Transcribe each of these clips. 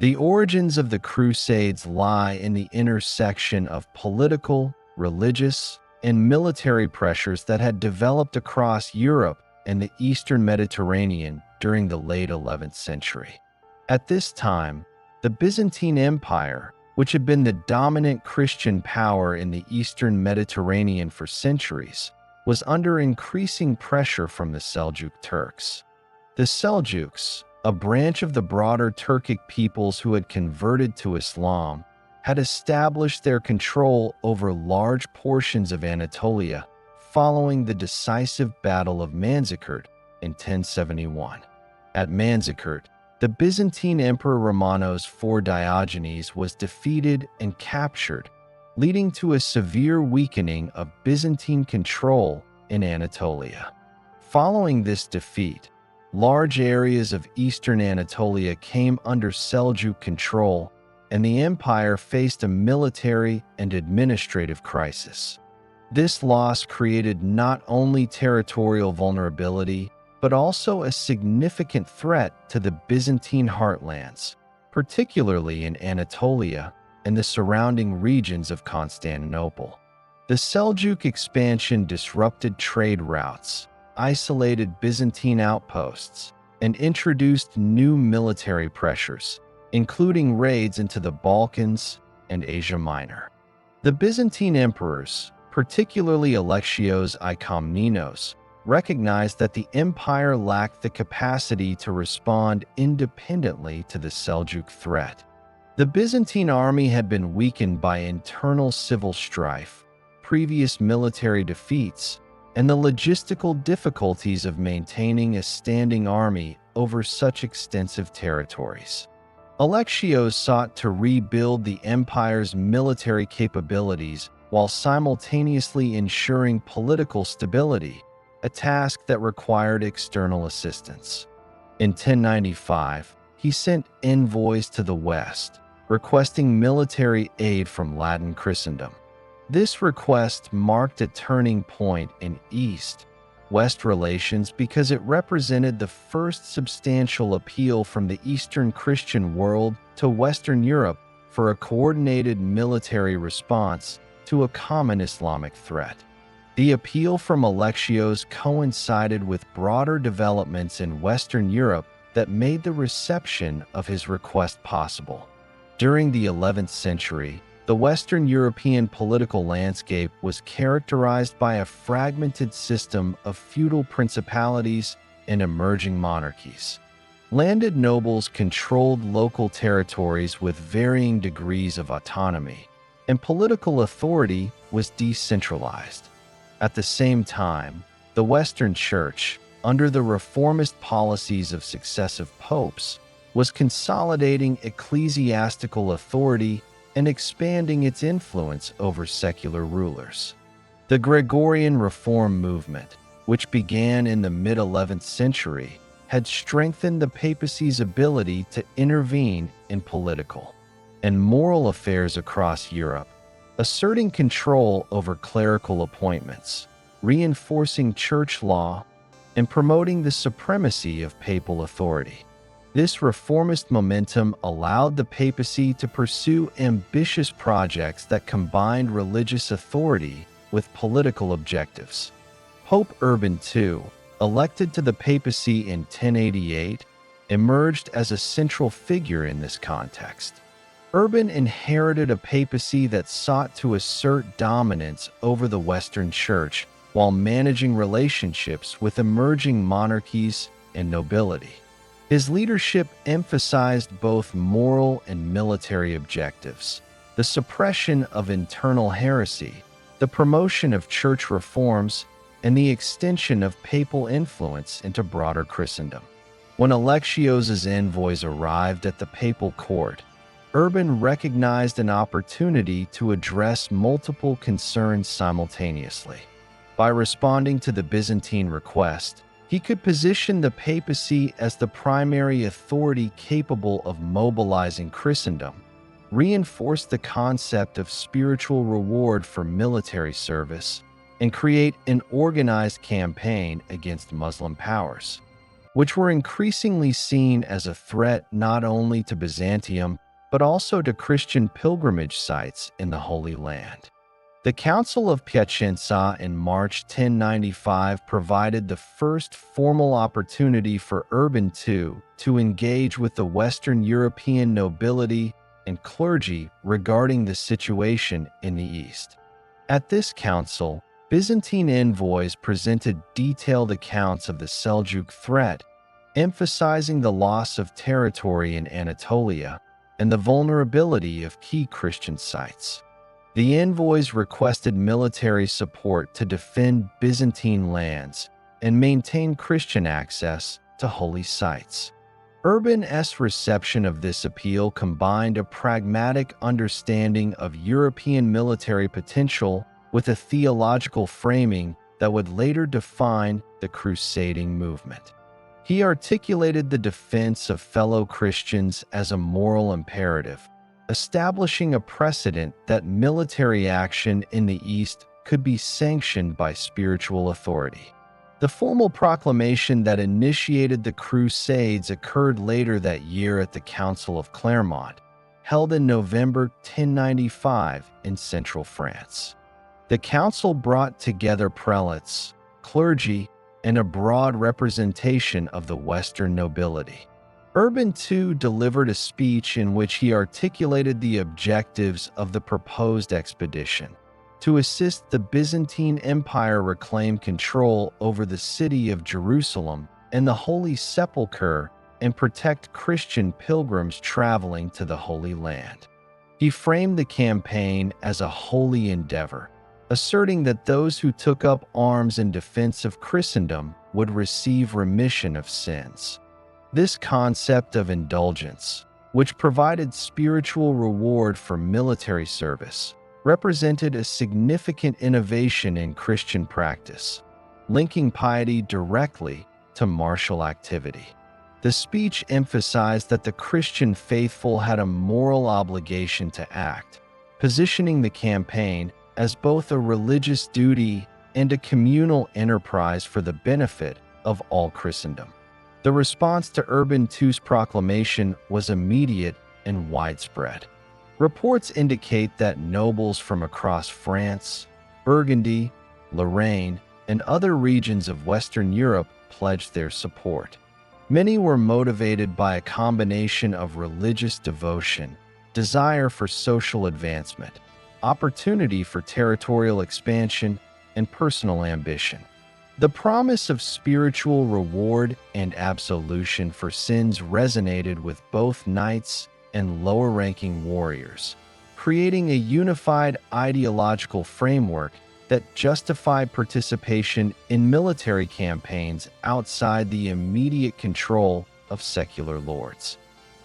The origins of the Crusades lie in the intersection of political, religious, and military pressures that had developed across Europe and the Eastern Mediterranean during the late 11th century. At this time, the Byzantine Empire, which had been the dominant Christian power in the Eastern Mediterranean for centuries, was under increasing pressure from the Seljuk Turks. The Seljuks, a branch of the broader Turkic peoples who had converted to Islam, had established their control over large portions of Anatolia following the decisive Battle of Manzikert in 1071. At Manzikert, the Byzantine Emperor Romanos IV Diogenes was defeated and captured, leading to a severe weakening of Byzantine control in Anatolia. Following this defeat, large areas of eastern Anatolia came under Seljuk control, and the empire faced a military and administrative crisis. This loss created not only territorial vulnerability, but also a significant threat to the Byzantine heartlands, particularly in Anatolia and the surrounding regions of Constantinople. The Seljuk expansion disrupted trade routes, isolated Byzantine outposts, and introduced new military pressures, including raids into the Balkans and Asia Minor. The Byzantine emperors, particularly Alexios I Komnenos, recognized that the empire lacked the capacity to respond independently to the Seljuk threat. The Byzantine army had been weakened by internal civil strife, previous military defeats, and the logistical difficulties of maintaining a standing army over such extensive territories. Alexios sought to rebuild the empire's military capabilities while simultaneously ensuring political stability, a task that required external assistance. In 1095, he sent envoys to the west, requesting military aid from Latin Christendom. This request marked a turning point in East-West relations because it represented the first substantial appeal from the Eastern Christian world to Western Europe for a coordinated military response to a common Islamic threat. The appeal from Alexios coincided with broader developments in Western Europe that made the reception of his request possible. During the 11th century, the Western European political landscape was characterized by a fragmented system of feudal principalities and emerging monarchies. Landed nobles controlled local territories with varying degrees of autonomy, and political authority was decentralized. At the same time, the Western Church, under the reformist policies of successive popes, was consolidating ecclesiastical authority and expanding its influence over secular rulers. The Gregorian Reform movement, which began in the mid-11th century, had strengthened the papacy's ability to intervene in political and moral affairs across Europe, asserting control over clerical appointments, reinforcing church law, and promoting the supremacy of papal authority. This reformist momentum allowed the papacy to pursue ambitious projects that combined religious authority with political objectives. Pope Urban II, elected to the papacy in 1088, emerged as a central figure in this context. Urban inherited a papacy that sought to assert dominance over the Western Church while managing relationships with emerging monarchies and nobility. His leadership emphasized both moral and military objectives, the suppression of internal heresy, the promotion of church reforms, and the extension of papal influence into broader Christendom. When Alexios's envoys arrived at the papal court, Urban recognized an opportunity to address multiple concerns simultaneously. By responding to the Byzantine request, he could position the papacy as the primary authority capable of mobilizing Christendom, reinforce the concept of spiritual reward for military service, and create an organized campaign against Muslim powers. which were increasingly seen as a threat not only to Byzantium but also to Christian pilgrimage sites in the Holy Land. The Council of Piacenza in March 1095 provided the first formal opportunity for Urban II to engage with the Western European nobility and clergy regarding the situation in the East. At this council, Byzantine envoys presented detailed accounts of the Seljuk threat, emphasizing the loss of territory in Anatolia and the vulnerability of key Christian sites. The envoys requested military support to defend Byzantine lands and maintain Christian access to holy sites. Urban's reception of this appeal combined a pragmatic understanding of European military potential with a theological framing that would later define the Crusading movement. He articulated the defense of fellow Christians as a moral imperative, establishing a precedent that military action in the East could be sanctioned by spiritual authority. The formal proclamation that initiated the Crusades occurred later that year at the Council of Clermont, held in November 1095 in central France. The council brought together prelates, clergy, and a broad representation of the Western nobility. Urban II delivered a speech in which he articulated the objectives of the proposed expedition: to assist the Byzantine Empire reclaim control over the city of Jerusalem and the Holy Sepulchre and protect Christian pilgrims traveling to the Holy Land. He framed the campaign as a holy endeavor, asserting that those who took up arms in defense of Christendom would receive remission of sins. This concept of indulgence, which provided spiritual reward for military service, represented a significant innovation in Christian practice, linking piety directly to martial activity. The speech emphasized that the Christian faithful had a moral obligation to act, positioning the campaign as both a religious duty and a communal enterprise for the benefit of all Christendom. The response to Urban II's proclamation was immediate and widespread. Reports indicate that nobles from across France, Burgundy, Lorraine, and other regions of Western Europe pledged their support. Many were motivated by a combination of religious devotion, desire for social advancement, opportunity for territorial expansion, and personal ambition. The promise of spiritual reward and absolution for sins resonated with both knights and lower-ranking warriors, creating a unified ideological framework that justified participation in military campaigns outside the immediate control of secular lords.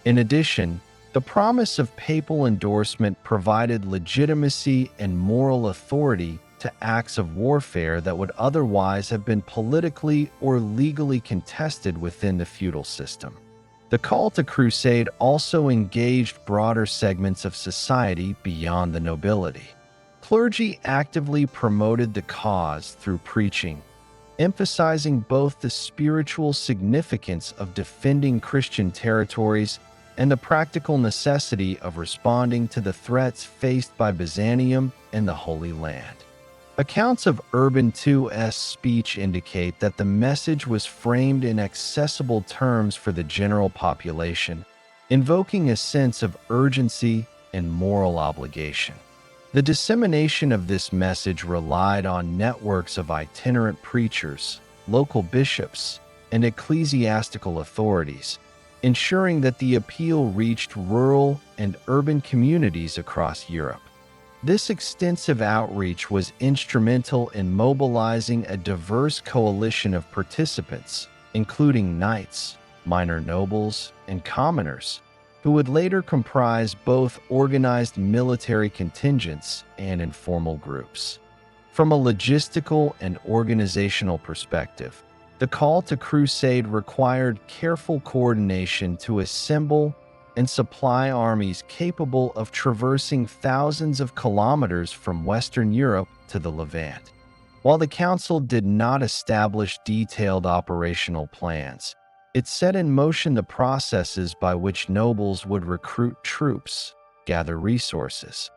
In addition, the promise of papal endorsement provided legitimacy and moral authority to acts of warfare that would otherwise have been politically or legally contested within the feudal system. The call to crusade also engaged broader segments of society beyond the nobility. Clergy actively promoted the cause through preaching, emphasizing both the spiritual significance of defending Christian territories and the practical necessity of responding to the threats faced by Byzantium and the Holy Land. Accounts of Urban II's speech indicate that the message was framed in accessible terms for the general population, invoking a sense of urgency and moral obligation. The dissemination of this message relied on networks of itinerant preachers, local bishops, and ecclesiastical authorities, ensuring that the appeal reached rural and urban communities across Europe. This extensive outreach was instrumental in mobilizing a diverse coalition of participants, including knights, minor nobles, and commoners, who would later comprise both organized military contingents and informal groups. From a logistical and organizational perspective, the call to crusade required careful coordination to assemble and supply armies capable of traversing thousands of kilometers from Western Europe to the Levant. While the council did not establish detailed operational plans, It set in motion the processes by which nobles would recruit troops, gather resources,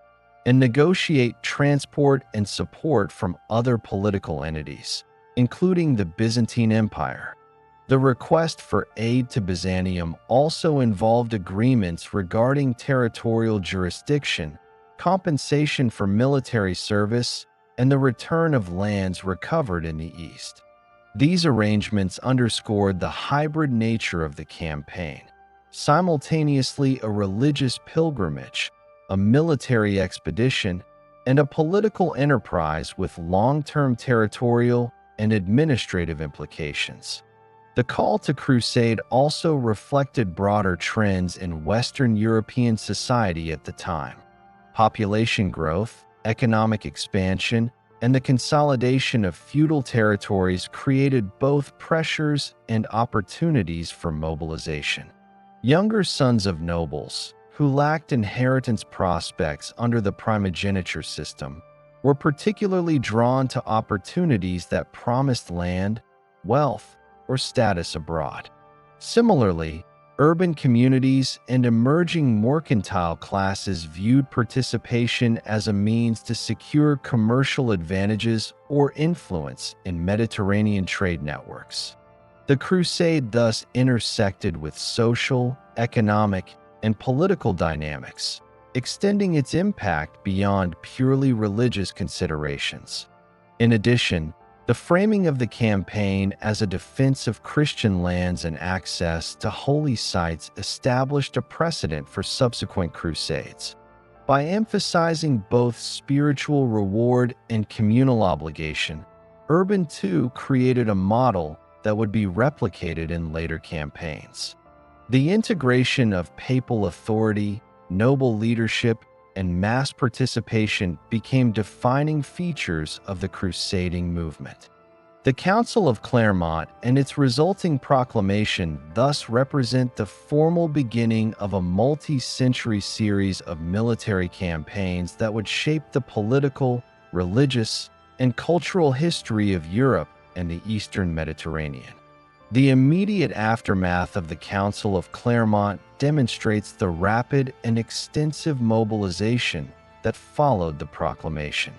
and negotiate transport and support from other political entities, including the Byzantine Empire. The request for aid to Byzantium also involved agreements regarding territorial jurisdiction, compensation for military service, and the return of lands recovered in the East. These arrangements underscored the hybrid nature of the campaign, simultaneously a religious pilgrimage, a military expedition, and a political enterprise with long-term territorial and administrative implications. The call to crusade also reflected broader trends in Western European society at the time. Population growth, economic expansion, and the consolidation of feudal territories created both pressures and opportunities for mobilization. Younger sons of nobles, who lacked inheritance prospects under the primogeniture system, were particularly drawn to opportunities that promised land, wealth, or status abroad. Similarly, urban communities and emerging mercantile classes viewed participation as a means to secure commercial advantages or influence in Mediterranean trade networks. The crusade thus intersected with social, economic, and political dynamics, extending its impact beyond purely religious considerations. In addition, the framing of the campaign as a defense of Christian lands and access to holy sites established a precedent for subsequent crusades. By emphasizing both spiritual reward and communal obligation, Urban II created a model that would be replicated in later campaigns. The integration of papal authority, noble leadership, and mass participation became defining features of the crusading movement. The Council of Clermont and its resulting proclamation thus represent the formal beginning of a multi-century series of military campaigns that would shape the political, religious, and cultural history of Europe and the Eastern Mediterranean. The immediate aftermath of the Council of Clermont demonstrates the rapid and extensive mobilization that followed the proclamation.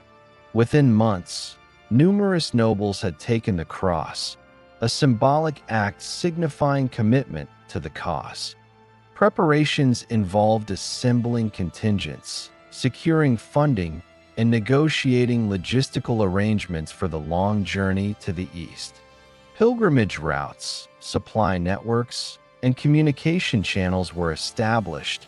Within months, numerous nobles had taken the cross, a symbolic act signifying commitment to the cause. Preparations involved assembling contingents, securing funding, and negotiating logistical arrangements for the long journey to the east. Pilgrimage routes, supply networks, and communication channels were established,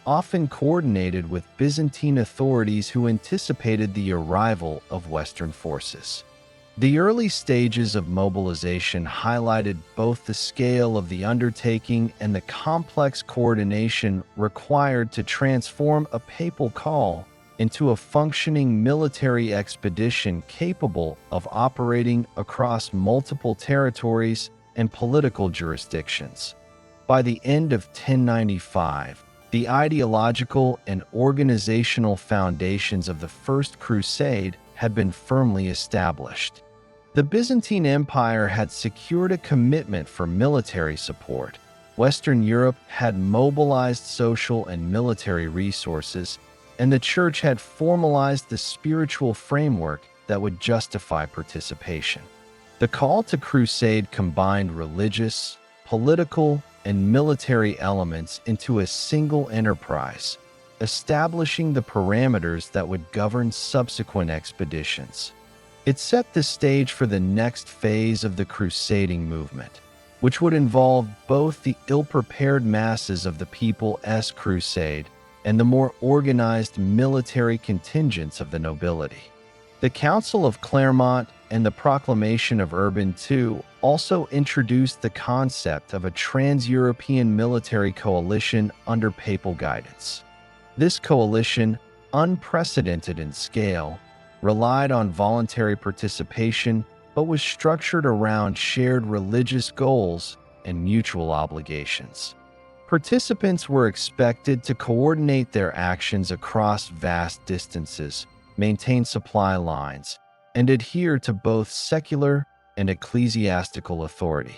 often coordinated with Byzantine authorities who anticipated the arrival of Western forces. The early stages of mobilization highlighted both the scale of the undertaking and the complex coordination required to transform a papal call into a functioning military expedition capable of operating across multiple territories and political jurisdictions. By the end of 1095, the ideological and organizational foundations of the First Crusade had been firmly established. The Byzantine Empire had secured a commitment for military support. Western Europe had mobilized social and military resources, and the Church had formalized the spiritual framework that would justify participation. The call to crusade combined religious, political, and military elements into a single enterprise, establishing the parameters that would govern subsequent expeditions. It set the stage for the next phase of the crusading movement, which would involve both the ill-prepared masses of the People's Crusade and the more organized military contingents of the nobility. The Council of Clermont and the proclamation of Urban II also introduced the concept of a trans-European military coalition under papal guidance. This coalition, unprecedented in scale, relied on voluntary participation but was structured around shared religious goals and mutual obligations. Participants were expected to coordinate their actions across vast distances, maintain supply lines, and adhere to both secular and ecclesiastical authority.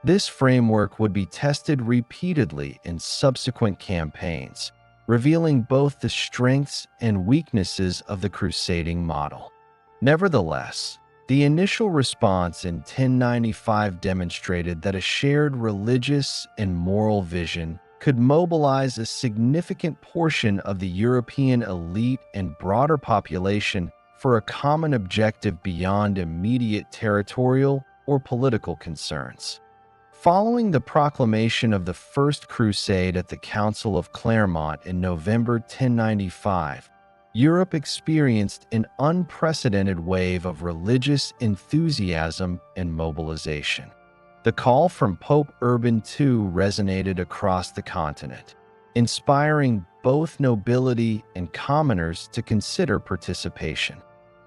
This framework would be tested repeatedly in subsequent campaigns, revealing both the strengths and weaknesses of the crusading model. Nevertheless, the initial response in 1095 demonstrated that a shared religious and moral vision could mobilize a significant portion of the European elite and broader population for a common objective beyond immediate territorial or political concerns. Following the proclamation of the First Crusade at the Council of Clermont in November 1095, Europe experienced an unprecedented wave of religious enthusiasm and mobilization. The call from Pope Urban II resonated across the continent, inspiring both nobility and commoners to consider participation.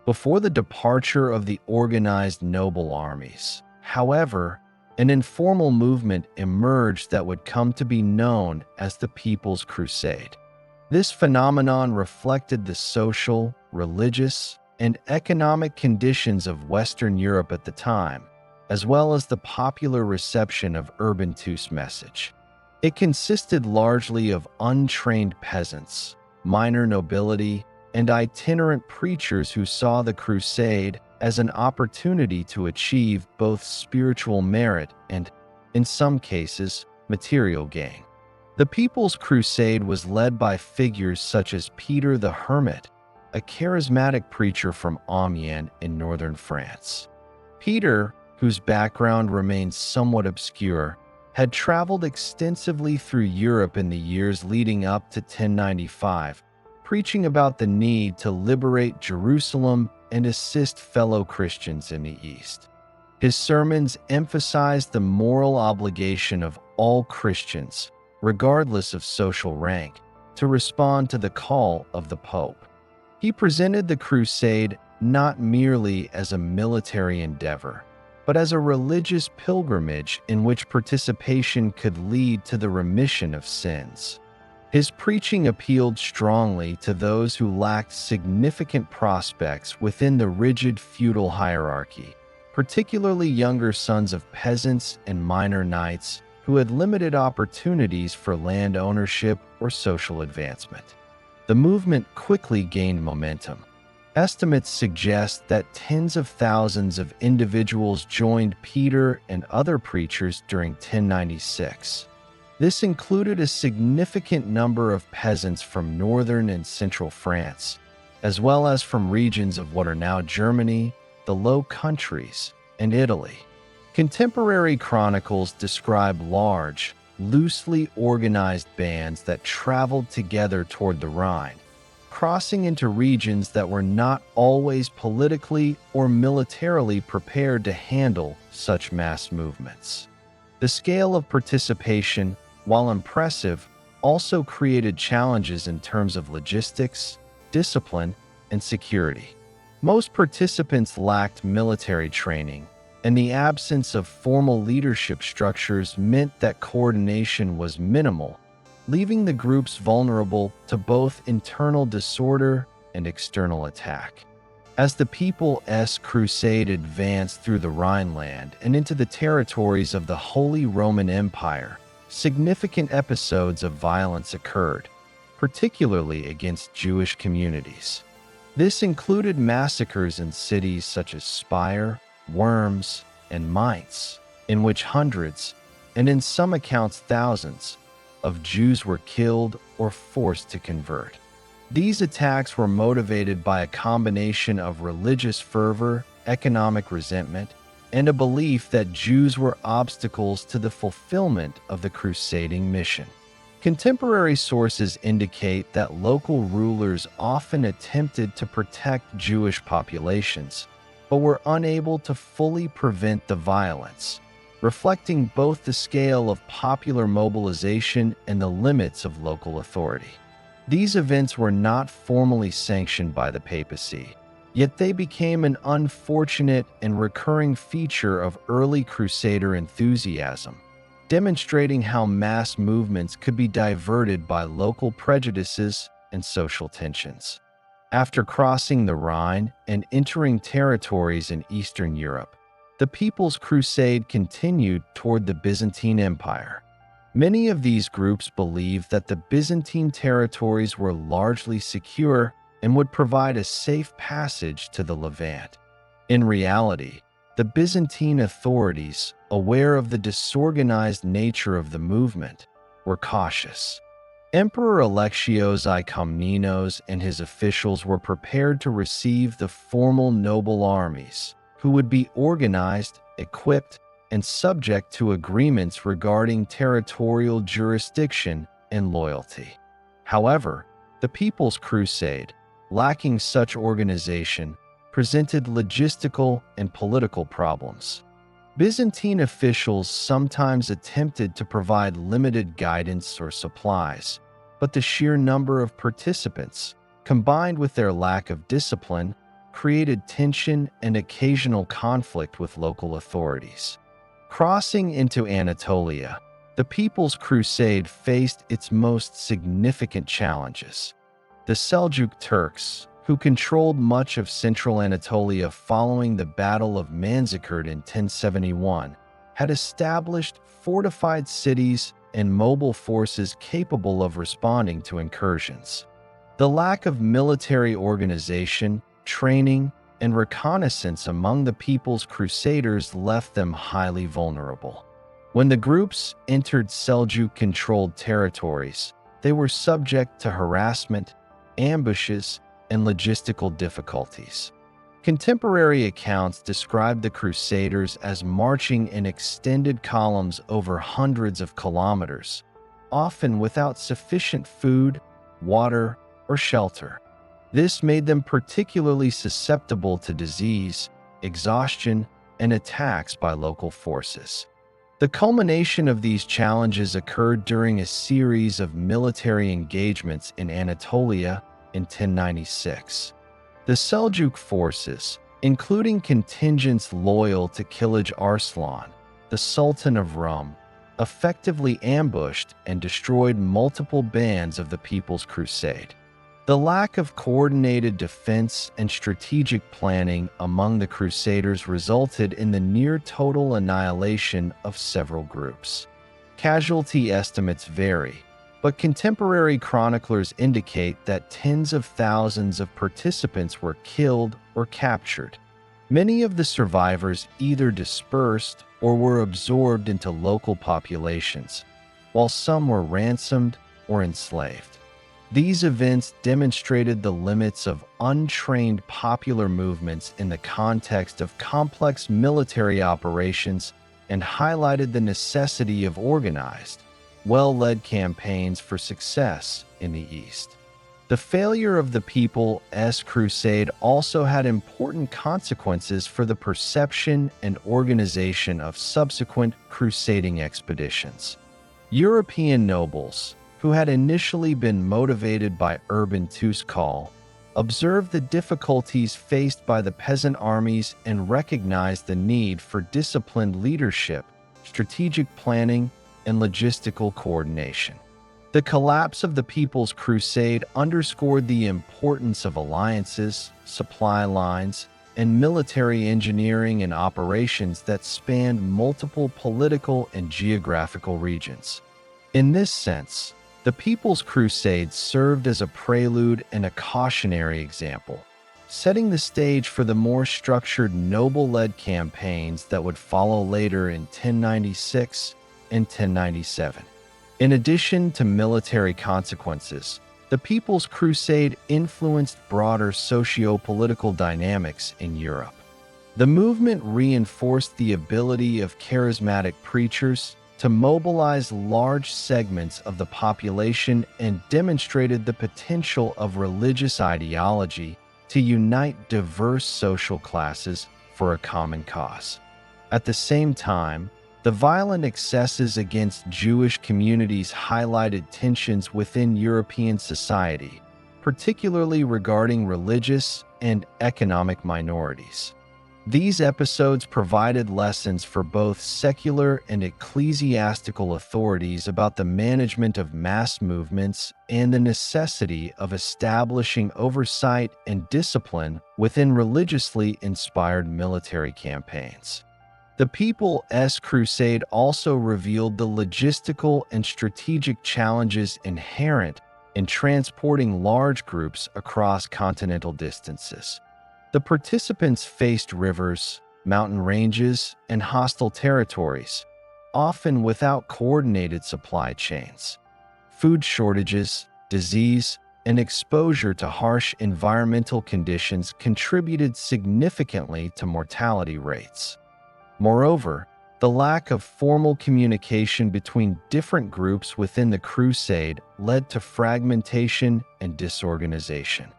Before the departure of the organized noble armies, however, an informal movement emerged that would come to be known as the People's Crusade. This phenomenon reflected the social, religious, and economic conditions of Western Europe at the time, as well as the popular reception of Urban II's message. It consisted largely of untrained peasants, minor nobility, and itinerant preachers who saw the crusade as an opportunity to achieve both spiritual merit and, in some cases, material gain. The People's Crusade was led by figures such as Peter the Hermit, a charismatic preacher from Amiens in northern France. Peter, whose background remains somewhat obscure, had traveled extensively through Europe in the years leading up to 1095, preaching about the need to liberate Jerusalem and assist fellow Christians in the East. His sermons emphasized the moral obligation of all Christians, regardless of social rank, to respond to the call of the Pope. He presented the crusade not merely as a military endeavor, but as a religious pilgrimage in which participation could lead to the remission of sins. His preaching appealed strongly to those who lacked significant prospects within the rigid feudal hierarchy, particularly younger sons of peasants and minor knights who had limited opportunities for land ownership or social advancement. The movement quickly gained momentum. Estimates suggest that tens of thousands of individuals joined Peter and other preachers during 1096. This included a significant number of peasants from northern and central France, as well as from regions of what are now Germany, the Low Countries, and Italy. Contemporary chronicles describe large, loosely organized bands that traveled together toward the Rhine, crossing into regions that were not always politically or militarily prepared to handle such mass movements. The scale of participation, while impressive, also created challenges in terms of logistics, discipline, and security. Most participants lacked military training, and the absence of formal leadership structures meant that coordination was minimal, leaving the groups vulnerable to both internal disorder and external attack. As the People's Crusade advanced through the Rhineland and into the territories of the Holy Roman Empire, significant episodes of violence occurred, particularly against Jewish communities. This included massacres in cities such as Speyer, Worms, and Mainz, in which hundreds, and in some accounts thousands, of Jews were killed or forced to convert. These attacks were motivated by a combination of religious fervor, economic resentment, and a belief that Jews were obstacles to the fulfillment of the crusading mission. Contemporary sources indicate that local rulers often attempted to protect Jewish populations, but were unable to fully prevent the violence, reflecting both the scale of popular mobilization and the limits of local authority. These events were not formally sanctioned by the papacy, yet they became an unfortunate and recurring feature of early Crusader enthusiasm, demonstrating how mass movements could be diverted by local prejudices and social tensions. After crossing the Rhine and entering territories in Eastern Europe, The People's Crusade continued toward the Byzantine Empire. Many of these groups believed that the Byzantine territories were largely secure and would provide a safe passage to the Levant. In reality, the Byzantine authorities, aware of the disorganized nature of the movement, were cautious. Emperor Alexios I Komnenos and his officials were prepared to receive the formal noble armies, who would be organized, equipped, and subject to agreements regarding territorial jurisdiction and loyalty. However, the People's Crusade, lacking such organization, presented logistical and political problems. Byzantine officials sometimes attempted to provide limited guidance or supplies, but the sheer number of participants, combined with their lack of discipline, created tension and occasional conflict with local authorities. Crossing into Anatolia, the People's Crusade faced its most significant challenges. The Seljuk Turks, who controlled much of central Anatolia following the Battle of Manzikert in 1071, had established fortified cities and mobile forces capable of responding to incursions. The lack of military organization, training, and reconnaissance among the People's Crusaders left them highly vulnerable. When the groups entered Seljuk-controlled territories, they were subject to harassment, ambushes, and logistical difficulties. Contemporary accounts describe the Crusaders as marching in extended columns over hundreds of kilometers, often without sufficient food, water, or shelter. This made them particularly susceptible to disease, exhaustion, and attacks by local forces. The culmination of these challenges occurred during a series of military engagements in Anatolia in 1096. The Seljuk forces, including contingents loyal to Kilij Arslan, the Sultan of Rum, effectively ambushed and destroyed multiple bands of the People's Crusade. The lack of coordinated defense and strategic planning among the Crusaders resulted in the near-total annihilation of several groups. Casualty estimates vary, but contemporary chroniclers indicate that tens of thousands of participants were killed or captured. Many of the survivors either dispersed or were absorbed into local populations, while some were ransomed or enslaved. These events demonstrated the limits of untrained popular movements in the context of complex military operations and highlighted the necessity of organized, well-led campaigns for success in the East. The failure of the People's Crusade also had important consequences for the perception and organization of subsequent crusading expeditions. European nobles, who had initially been motivated by urban tuskal, observed the difficulties faced by the peasant armies and recognized the need for disciplined leadership, strategic planning, and logistical coordination. The collapse of the People's Crusade underscored the importance of alliances, supply lines, and military engineering and operations that spanned multiple political and geographical regions. In this sense, the People's Crusade served as a prelude and a cautionary example, setting the stage for the more structured noble-led campaigns that would follow later in 1096 and 1097. In addition to military consequences, the People's Crusade influenced broader socio-political dynamics in Europe. The movement reinforced the ability of charismatic preachers to mobilize large segments of the population and demonstrated the potential of religious ideology to unite diverse social classes for a common cause. At the same time, the violent excesses against Jewish communities highlighted tensions within European society, particularly regarding religious and economic minorities. These episodes provided lessons for both secular and ecclesiastical authorities about the management of mass movements and the necessity of establishing oversight and discipline within religiously inspired military campaigns. The People's Crusade also revealed the logistical and strategic challenges inherent in transporting large groups across continental distances. The participants faced rivers, mountain ranges, and hostile territories, often without coordinated supply chains. Food shortages, disease, and exposure to harsh environmental conditions contributed significantly to mortality rates. Moreover, the lack of formal communication between different groups within the crusade led to fragmentation and disorganization.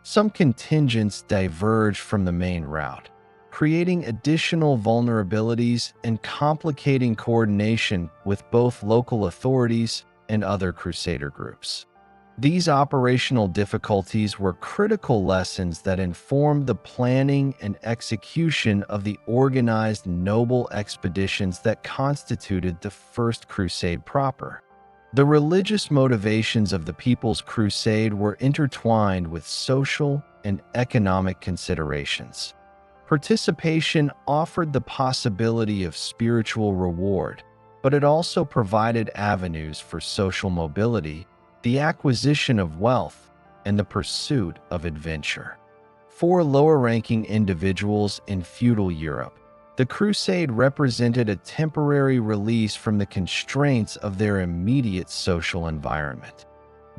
Some contingents diverged from the main route, creating additional vulnerabilities and complicating coordination with both local authorities and other crusader groups. These operational difficulties were critical lessons that informed the planning and execution of the organized noble expeditions that constituted the First Crusade proper. The religious motivations of the People's Crusade were intertwined with social and economic considerations. Participation offered the possibility of spiritual reward, but it also provided avenues for social mobility, the acquisition of wealth, and the pursuit of adventure. For lower-ranking individuals in feudal Europe, the crusade represented a temporary release from the constraints of their immediate social environment.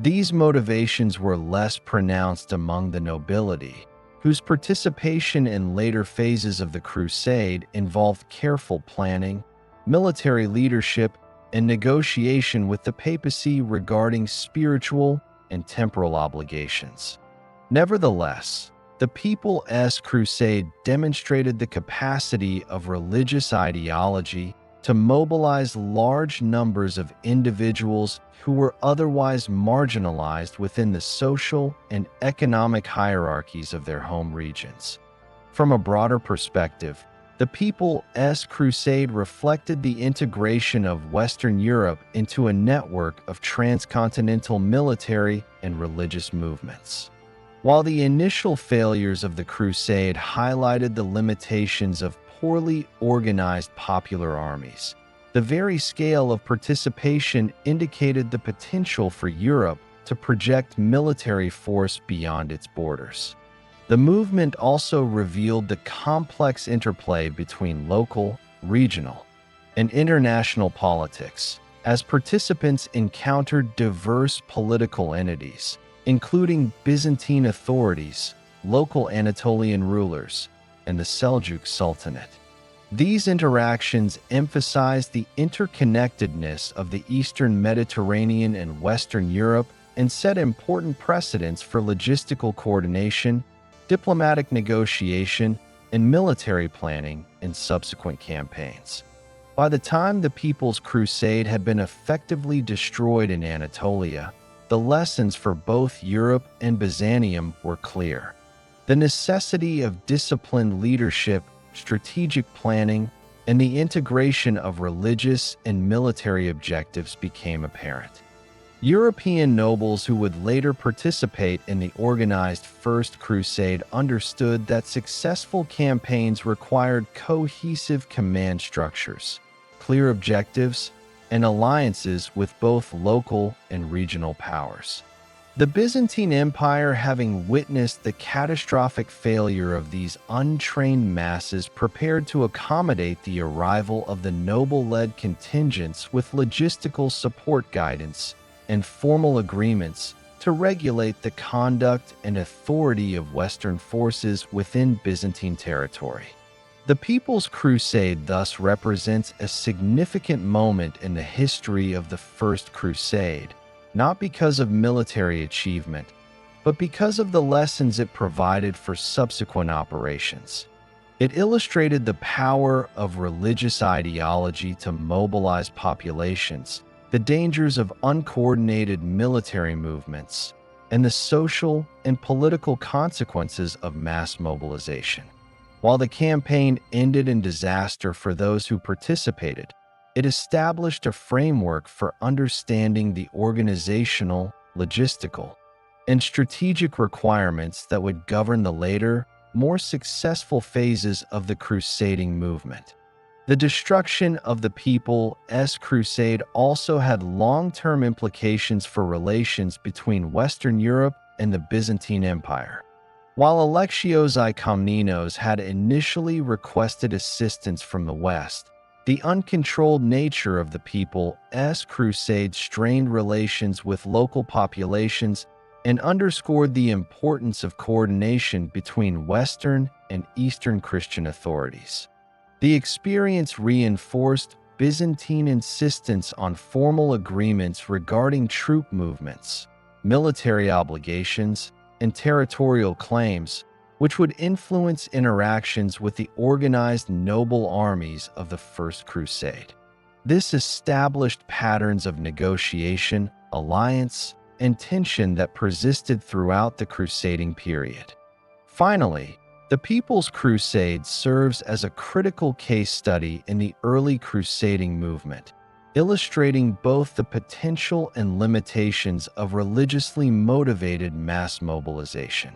These motivations were less pronounced among the nobility, whose participation in later phases of the crusade involved careful planning, military leadership, and negotiation with the papacy regarding spiritual and temporal obligations. Nevertheless, the People's Crusade demonstrated the capacity of religious ideology to mobilize large numbers of individuals who were otherwise marginalized within the social and economic hierarchies of their home regions. From a broader perspective, the People's Crusade reflected the integration of Western Europe into a network of transcontinental military and religious movements. While the initial failures of the Crusade highlighted the limitations of poorly organized popular armies, the very scale of participation indicated the potential for Europe to project military force beyond its borders. The movement also revealed the complex interplay between local, regional, and international politics, as participants encountered diverse political entities, including Byzantine authorities, local Anatolian rulers, and the Seljuk Sultanate. These interactions emphasized the interconnectedness of the Eastern Mediterranean and Western Europe and set important precedents for logistical coordination, diplomatic negotiation, and military planning in subsequent campaigns. By the time the People's Crusade had been effectively destroyed in Anatolia, the lessons for both Europe and Byzantium were clear. The necessity of disciplined leadership, strategic planning, and the integration of religious and military objectives became apparent. European nobles who would later participate in the organized First Crusade understood that successful campaigns required cohesive command structures, clear objectives, and alliances with both local and regional powers. The Byzantine Empire, having witnessed the catastrophic failure of these untrained masses, prepared to accommodate the arrival of the noble-led contingents with logistical support guidance and formal agreements to regulate the conduct and authority of Western forces within Byzantine territory. The People's Crusade thus represents a significant moment in the history of the First Crusade, not because of military achievement, but because of the lessons it provided for subsequent operations. It illustrated the power of religious ideology to mobilize populations, the dangers of uncoordinated military movements, and the social and political consequences of mass mobilization. While the campaign ended in disaster for those who participated, it established a framework for understanding the organizational, logistical, and strategic requirements that would govern the later, more successful phases of the crusading movement. The destruction of the People's Crusade also had long-term implications for relations between Western Europe and the Byzantine Empire. While Alexios I Komnenos had initially requested assistance from the West, the uncontrolled nature of the People's Crusade strained relations with local populations and underscored the importance of coordination between Western and Eastern Christian authorities. The experience reinforced Byzantine insistence on formal agreements regarding troop movements, military obligations, and territorial claims, which would influence interactions with the organized noble armies of the First Crusade. This established patterns of negotiation, alliance, and tension that persisted throughout the crusading period. Finally, the People's Crusade serves as a critical case study in the early crusading movement, illustrating both the potential and limitations of religiously motivated mass mobilization.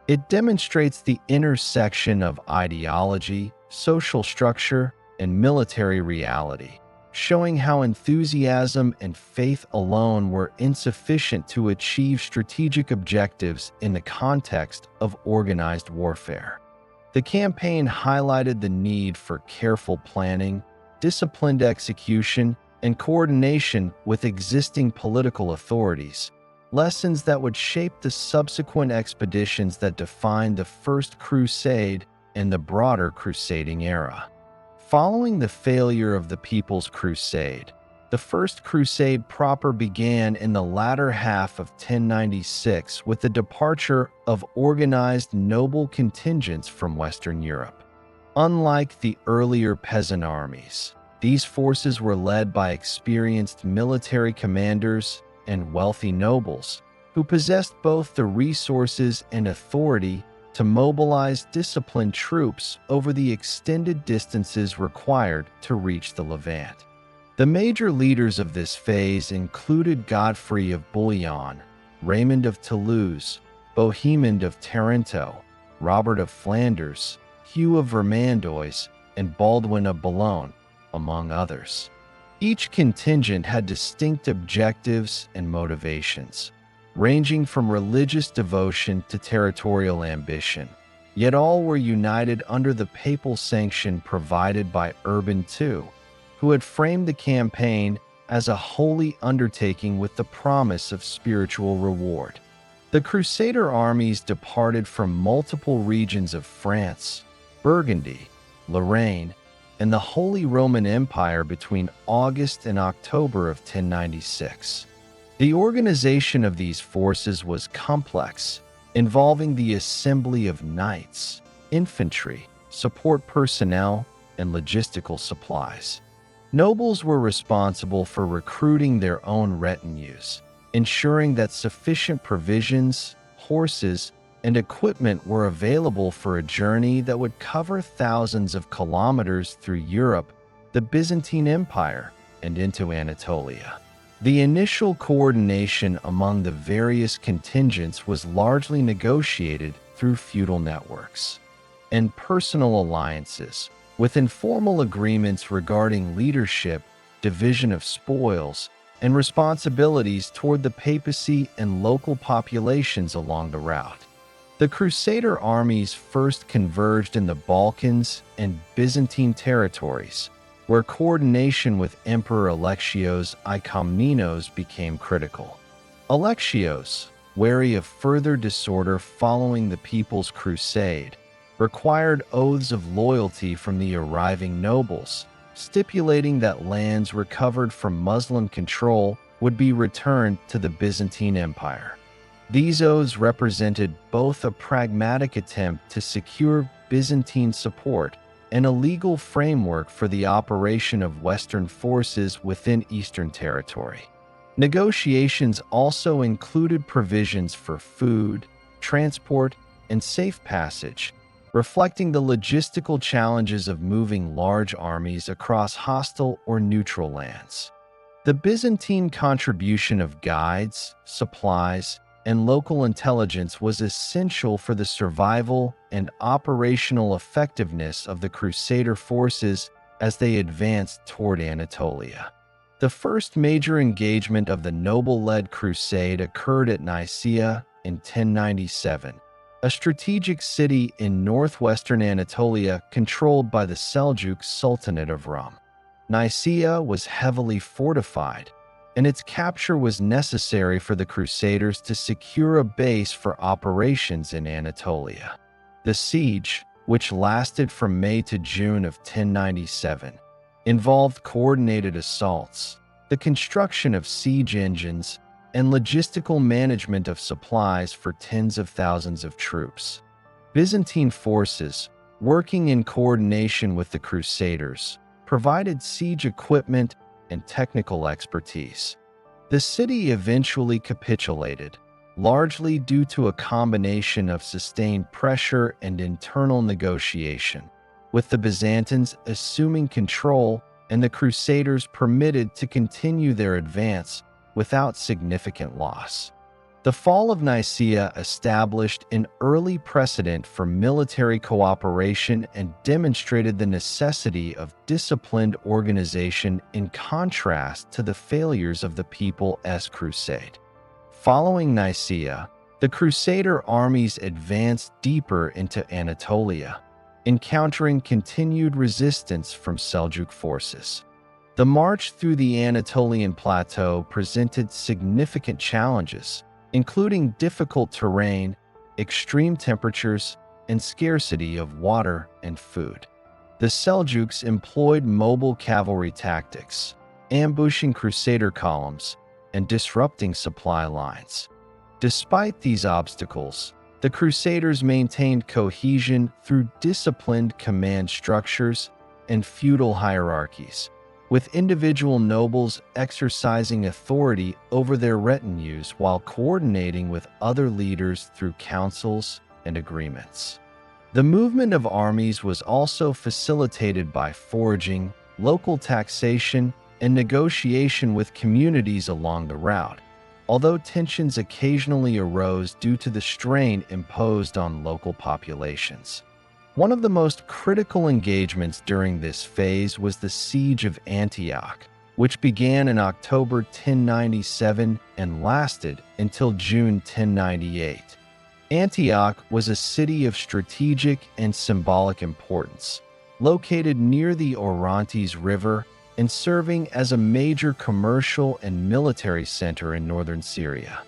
It demonstrates the intersection of ideology, social structure, and military reality, showing how enthusiasm and faith alone were insufficient to achieve strategic objectives in the context of organized warfare. The campaign highlighted the need for careful planning, disciplined execution, and coordination with existing political authorities, lessons that would shape the subsequent expeditions that defined the First Crusade and the broader crusading era. Following the failure of the People's Crusade, the First Crusade proper began in the latter half of 1096 with the departure of organized noble contingents from Western Europe. Unlike the earlier peasant armies, these forces were led by experienced military commanders and wealthy nobles who possessed both the resources and authority to mobilize disciplined troops over the extended distances required to reach the Levant. The major leaders of this phase included Godfrey of Bouillon, Raymond of Toulouse, Bohemond of Taranto, Robert of Flanders, Hugh of Vermandois, and Baldwin of Boulogne, among others. Each contingent had distinct objectives and motivations, ranging from religious devotion to territorial ambition, yet all were united under the papal sanction provided by Urban II, who had framed the campaign as a holy undertaking with the promise of spiritual reward. The Crusader armies departed from multiple regions of France, Burgundy, Lorraine, and the Holy Roman Empire between August and October of 1096. The organization of these forces was complex, involving the assembly of knights, infantry, support personnel, and logistical supplies. Nobles were responsible for recruiting their own retinues, ensuring that sufficient provisions, horses, and equipment were available for a journey that would cover thousands of kilometers through Europe, the Byzantine Empire, and into Anatolia. The initial coordination among the various contingents was largely negotiated through feudal networks and personal alliances, with informal agreements regarding leadership, division of spoils, and responsibilities toward the papacy and local populations along the route. The Crusader armies first converged in the Balkans and Byzantine territories, where coordination with Emperor Alexios I Komnenos became critical. Alexios, wary of further disorder following the People's Crusade, required oaths of loyalty from the arriving nobles, stipulating that lands recovered from Muslim control would be returned to the Byzantine Empire. These oaths represented both a pragmatic attempt to secure Byzantine support and a legal framework for the operation of Western forces within Eastern territory. Negotiations also included provisions for food, transport, and safe passage, reflecting the logistical challenges of moving large armies across hostile or neutral lands. The Byzantine contribution of guides, supplies, and local intelligence was essential for the survival and operational effectiveness of the Crusader forces as they advanced toward Anatolia. The first major engagement of the noble-led crusade occurred at Nicaea in 1097, a strategic city in northwestern Anatolia controlled by the Seljuk Sultanate of Rum. Nicaea was heavily fortified, and its capture was necessary for the Crusaders to secure a base for operations in Anatolia. The siege, which lasted from May to June of 1097, involved coordinated assaults, the construction of siege engines, and logistical management of supplies for tens of thousands of troops. Byzantine forces, working in coordination with the Crusaders, provided siege equipment and technical expertise. The city eventually capitulated, largely due to a combination of sustained pressure and internal negotiation, with the Byzantines assuming control and the Crusaders permitted to continue their advance without significant loss. The fall of Nicaea established an early precedent for military cooperation and demonstrated the necessity of disciplined organization in contrast to the failures of the People's Crusade. Following Nicaea, the Crusader armies advanced deeper into Anatolia, encountering continued resistance from Seljuk forces. The march through the Anatolian plateau presented significant challenges, including difficult terrain, extreme temperatures, and scarcity of water and food. The Seljuks employed mobile cavalry tactics, ambushing Crusader columns and disrupting supply lines. Despite these obstacles, the Crusaders maintained cohesion through disciplined command structures and feudal hierarchies, with individual nobles exercising authority over their retinues while coordinating with other leaders through councils and agreements. The movement of armies was also facilitated by foraging, local taxation, and negotiation with communities along the route, although tensions occasionally arose due to the strain imposed on local populations. One of the most critical engagements during this phase was the Siege of Antioch, which began in October 1097 and lasted until June 1098. Antioch was a city of strategic and symbolic importance, located near the Orontes River and serving as a major commercial and military center in northern Syria.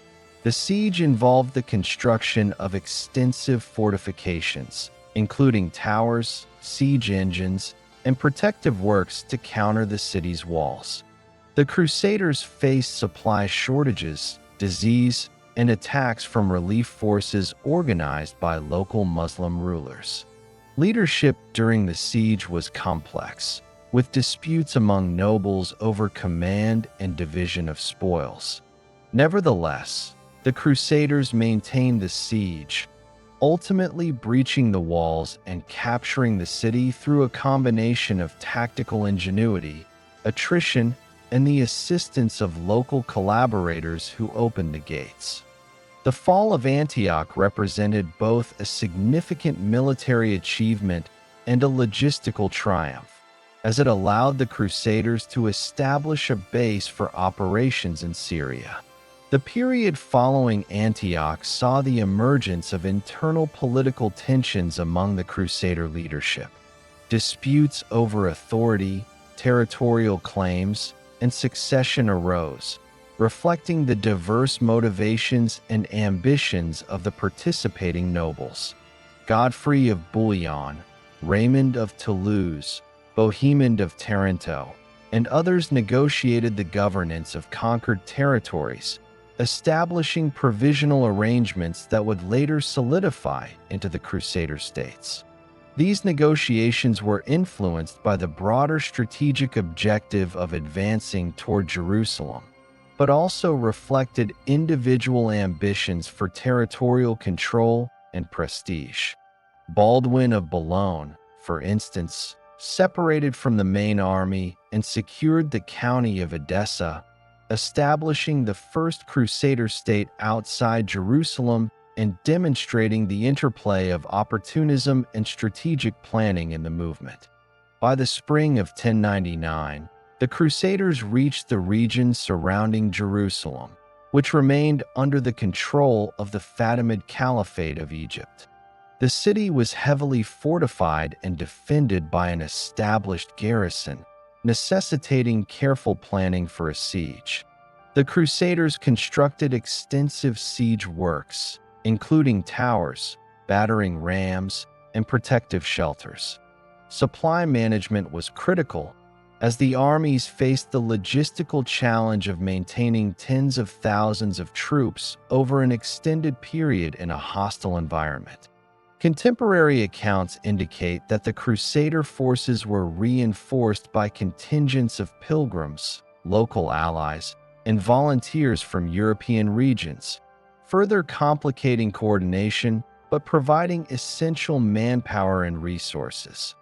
The siege involved the construction of extensive fortifications, including towers, siege engines, and protective works to counter the city's walls. The Crusaders faced supply shortages, disease, and attacks from relief forces organized by local Muslim rulers. Leadership during the siege was complex, with disputes among nobles over command and division of spoils. Nevertheless, the Crusaders maintained the siege, ultimately breaching the walls and capturing the city through a combination of tactical ingenuity, attrition, and the assistance of local collaborators who opened the gates. The fall of Antioch represented both a significant military achievement and a logistical triumph, as it allowed the Crusaders to establish a base for operations in Syria. The period following Antioch saw the emergence of internal political tensions among the Crusader leadership. Disputes over authority, territorial claims, and succession arose, reflecting the diverse motivations and ambitions of the participating nobles. Godfrey of Bouillon, Raymond of Toulouse, Bohemond of Taranto, and others negotiated the governance of conquered territories, establishing provisional arrangements that would later solidify into the Crusader States. These negotiations were influenced by the broader strategic objective of advancing toward Jerusalem, but also reflected individual ambitions for territorial control and prestige. Baldwin of Boulogne, for instance, separated from the main army and secured the county of Edessa, establishing the first Crusader state outside Jerusalem and demonstrating the interplay of opportunism and strategic planning in the movement. By the spring of 1099, the Crusaders reached the region surrounding Jerusalem, which remained under the control of the Fatimid Caliphate of Egypt. The city was heavily fortified and defended by an established garrison, necessitating careful planning for a siege. The Crusaders constructed extensive siege works, including towers, battering rams, and protective shelters. Supply management was critical, as the armies faced the logistical challenge of maintaining tens of thousands of troops over an extended period in a hostile environment. Contemporary accounts indicate that the Crusader forces were reinforced by contingents of pilgrims, local allies, and volunteers from European regions, further complicating coordination but providing essential manpower and resources.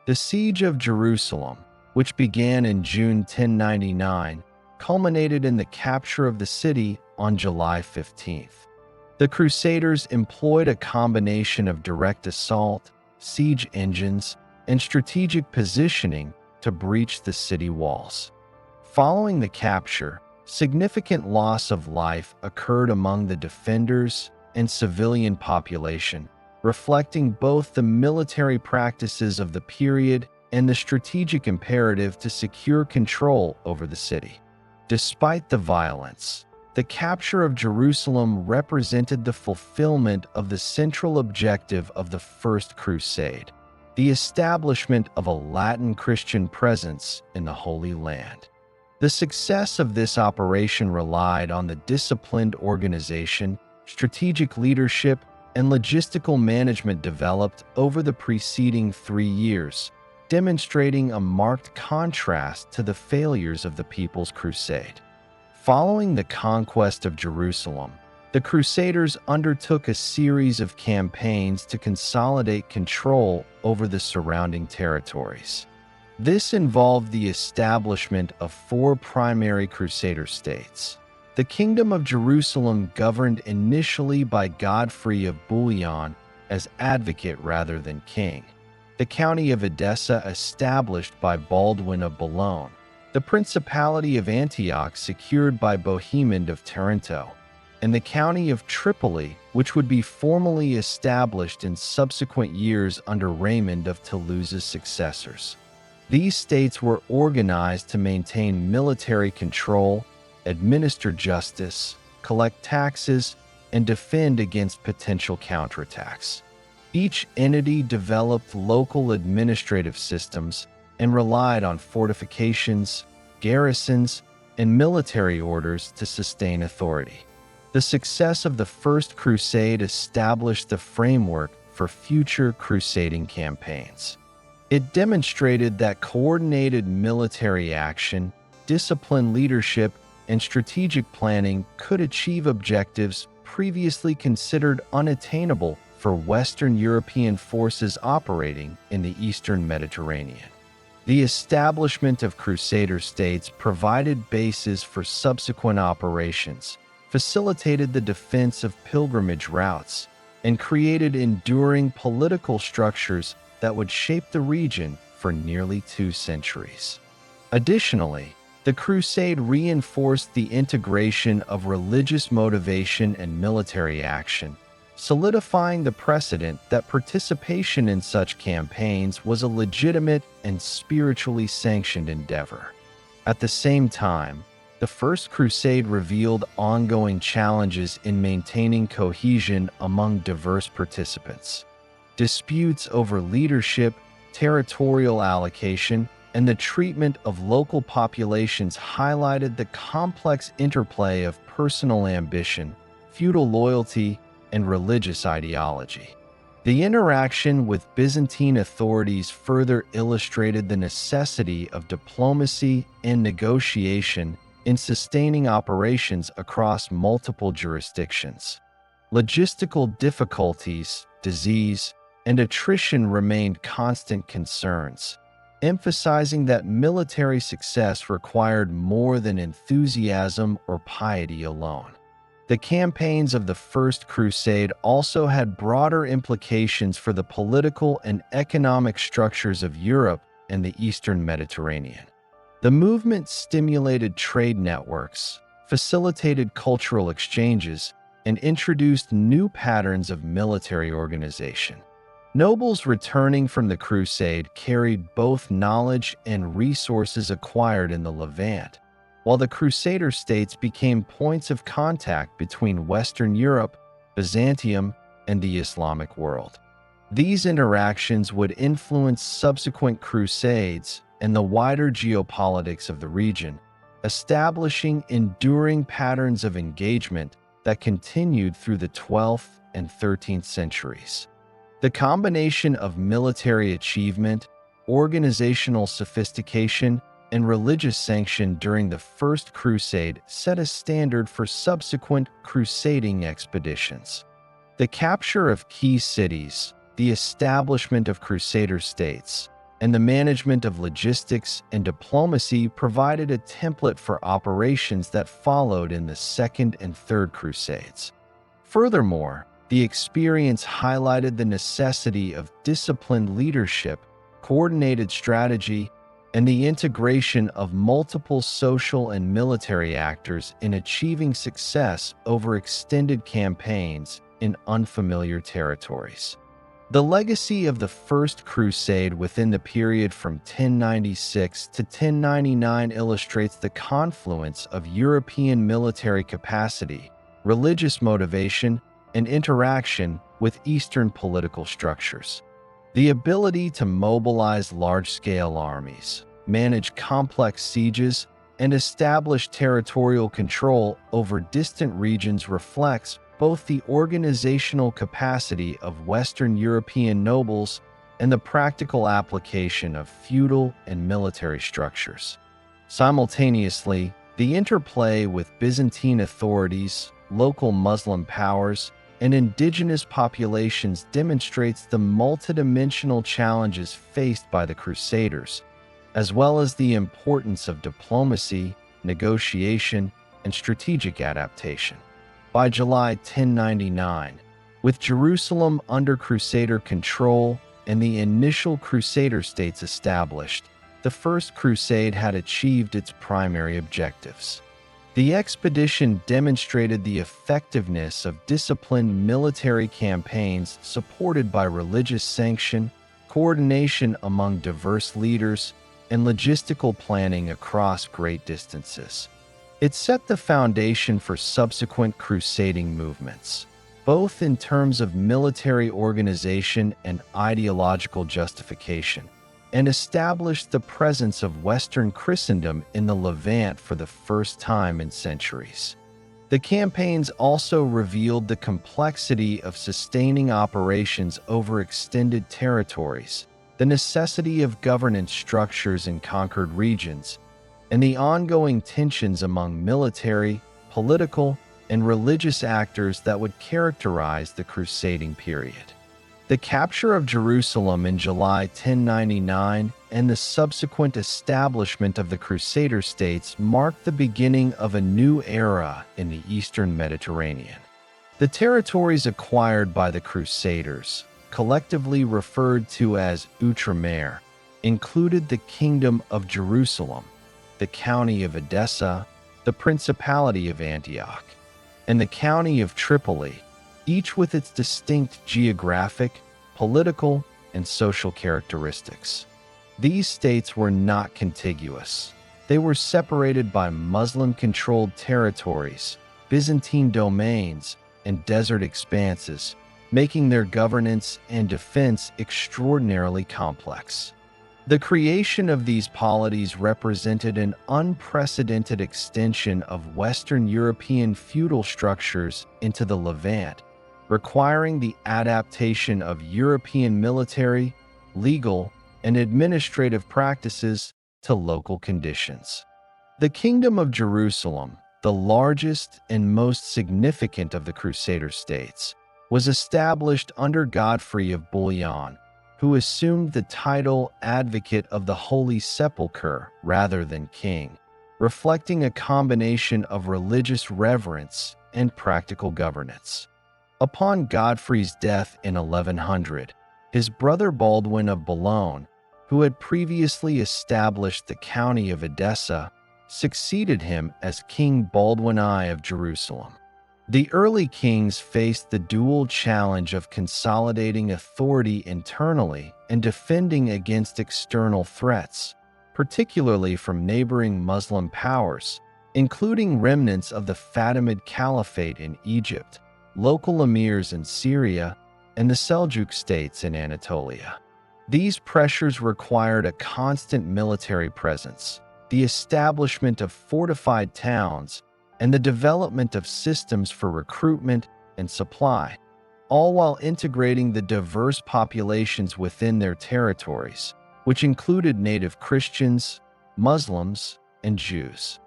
The Siege of Jerusalem, which began in June 1099, culminated in the capture of the city on July 15th. The Crusaders employed a combination of direct assault, siege engines, and strategic positioning to breach the city walls. Following the capture, significant loss of life occurred among the defenders and civilian population, reflecting both the military practices of the period and the strategic imperative to secure control over the city. Despite the violence, the capture of Jerusalem represented the fulfillment of the central objective of the First Crusade, the establishment of a Latin Christian presence in the Holy Land. The success of this operation relied on the disciplined organization, strategic leadership, and logistical management developed over the preceding 3 years, demonstrating a marked contrast to the failures of the People's Crusade. Following the conquest of Jerusalem, the Crusaders undertook a series of campaigns to consolidate control over the surrounding territories. This involved the establishment of 4 primary Crusader states. The Kingdom of Jerusalem, governed initially by Godfrey of Bouillon as advocate rather than king. The County of Edessa, established by Baldwin of Boulogne. The Principality of Antioch, secured by Bohemond of Taranto, and the County of Tripoli, which would be formally established in subsequent years under Raymond of Toulouse's successors. These states were organized to maintain military control, administer justice, collect taxes, and defend against potential counterattacks. Each entity developed local administrative systems and relied on fortifications, garrisons, and military orders to sustain authority. The success of the First Crusade established the framework for future crusading campaigns. It demonstrated that coordinated military action, disciplined leadership, and strategic planning could achieve objectives previously considered unattainable for Western European forces operating in the Eastern Mediterranean. The establishment of Crusader states provided bases for subsequent operations, facilitated the defense of pilgrimage routes, and created enduring political structures that would shape the region for nearly 2 centuries. Additionally, the Crusade reinforced the integration of religious motivation and military action, solidifying the precedent that participation in such campaigns was a legitimate and spiritually sanctioned endeavor. At the same time, the First Crusade revealed ongoing challenges in maintaining cohesion among diverse participants. Disputes over leadership, territorial allocation, and the treatment of local populations highlighted the complex interplay of personal ambition, feudal loyalty, and religious ideology. The interaction with Byzantine authorities further illustrated the necessity of diplomacy and negotiation in sustaining operations across multiple jurisdictions. Logistical difficulties, disease, and attrition remained constant concerns, emphasizing that military success required more than enthusiasm or piety alone. The campaigns of the First Crusade also had broader implications for the political and economic structures of Europe and the Eastern Mediterranean. The movement stimulated trade networks, facilitated cultural exchanges, and introduced new patterns of military organization. Nobles returning from the Crusade carried both knowledge and resources acquired in the Levant, while the Crusader States became points of contact between Western Europe, Byzantium, and the Islamic world. These interactions would influence subsequent crusades and the wider geopolitics of the region, establishing enduring patterns of engagement that continued through the 12th and 13th centuries. The combination of military achievement, organizational sophistication, and religious sanction during the First Crusade set a standard for subsequent crusading expeditions. The capture of key cities, the establishment of Crusader States, and the management of logistics and diplomacy provided a template for operations that followed in the Second and Third Crusades. Furthermore, the experience highlighted the necessity of disciplined leadership, coordinated strategy, and the integration of multiple social and military actors in achieving success over extended campaigns in unfamiliar territories. The legacy of the First Crusade within the period from 1096 to 1099 illustrates the confluence of European military capacity, religious motivation, and interaction with Eastern political structures. The ability to mobilize large-scale armies, manage complex sieges, and establish territorial control over distant regions reflects both the organizational capacity of Western European nobles and the practical application of feudal and military structures. Simultaneously, the interplay with Byzantine authorities, local Muslim powers, and indigenous populations demonstrates the multidimensional challenges faced by the Crusaders, as well as the importance of diplomacy, negotiation, and strategic adaptation. By July 1099, with Jerusalem under Crusader control and the initial Crusader States established, the First Crusade had achieved its primary objectives. The expedition demonstrated the effectiveness of disciplined military campaigns supported by religious sanction, coordination among diverse leaders, and logistical planning across great distances. It set the foundation for subsequent crusading movements, both in terms of military organization and ideological justification, and established the presence of Western Christendom in the Levant for the first time in centuries. The campaigns also revealed the complexity of sustaining operations over extended territories, the necessity of governance structures in conquered regions, and the ongoing tensions among military, political, and religious actors that would characterize the crusading period. The capture of Jerusalem in July 1099 and the subsequent establishment of the Crusader States marked the beginning of a new era in the Eastern Mediterranean. The territories acquired by the Crusaders, collectively referred to as Outremer, included the Kingdom of Jerusalem, the County of Edessa, the Principality of Antioch, and the County of Tripoli, each with its distinct geographic, political, and social characteristics. These states were not contiguous. They were separated by Muslim-controlled territories, Byzantine domains, and desert expanses, making their governance and defense extraordinarily complex. The creation of these polities represented an unprecedented extension of Western European feudal structures into the Levant, requiring the adaptation of European military, legal, and administrative practices to local conditions. The Kingdom of Jerusalem, the largest and most significant of the Crusader states, was established under Godfrey of Bouillon, who assumed the title Advocate of the Holy Sepulchre rather than king, reflecting a combination of religious reverence and practical governance. Upon Godfrey's death in 1100, his brother Baldwin of Boulogne, who had previously established the county of Edessa, succeeded him as King Baldwin I of Jerusalem. The early kings faced the dual challenge of consolidating authority internally and defending against external threats, particularly from neighboring Muslim powers, including remnants of the Fatimid Caliphate in Egypt, local emirs in Syria, and the Seljuk states in Anatolia. These pressures required a constant military presence, the establishment of fortified towns, and the development of systems for recruitment and supply, all while integrating the diverse populations within their territories, which included native Christians, Muslims, and Jews.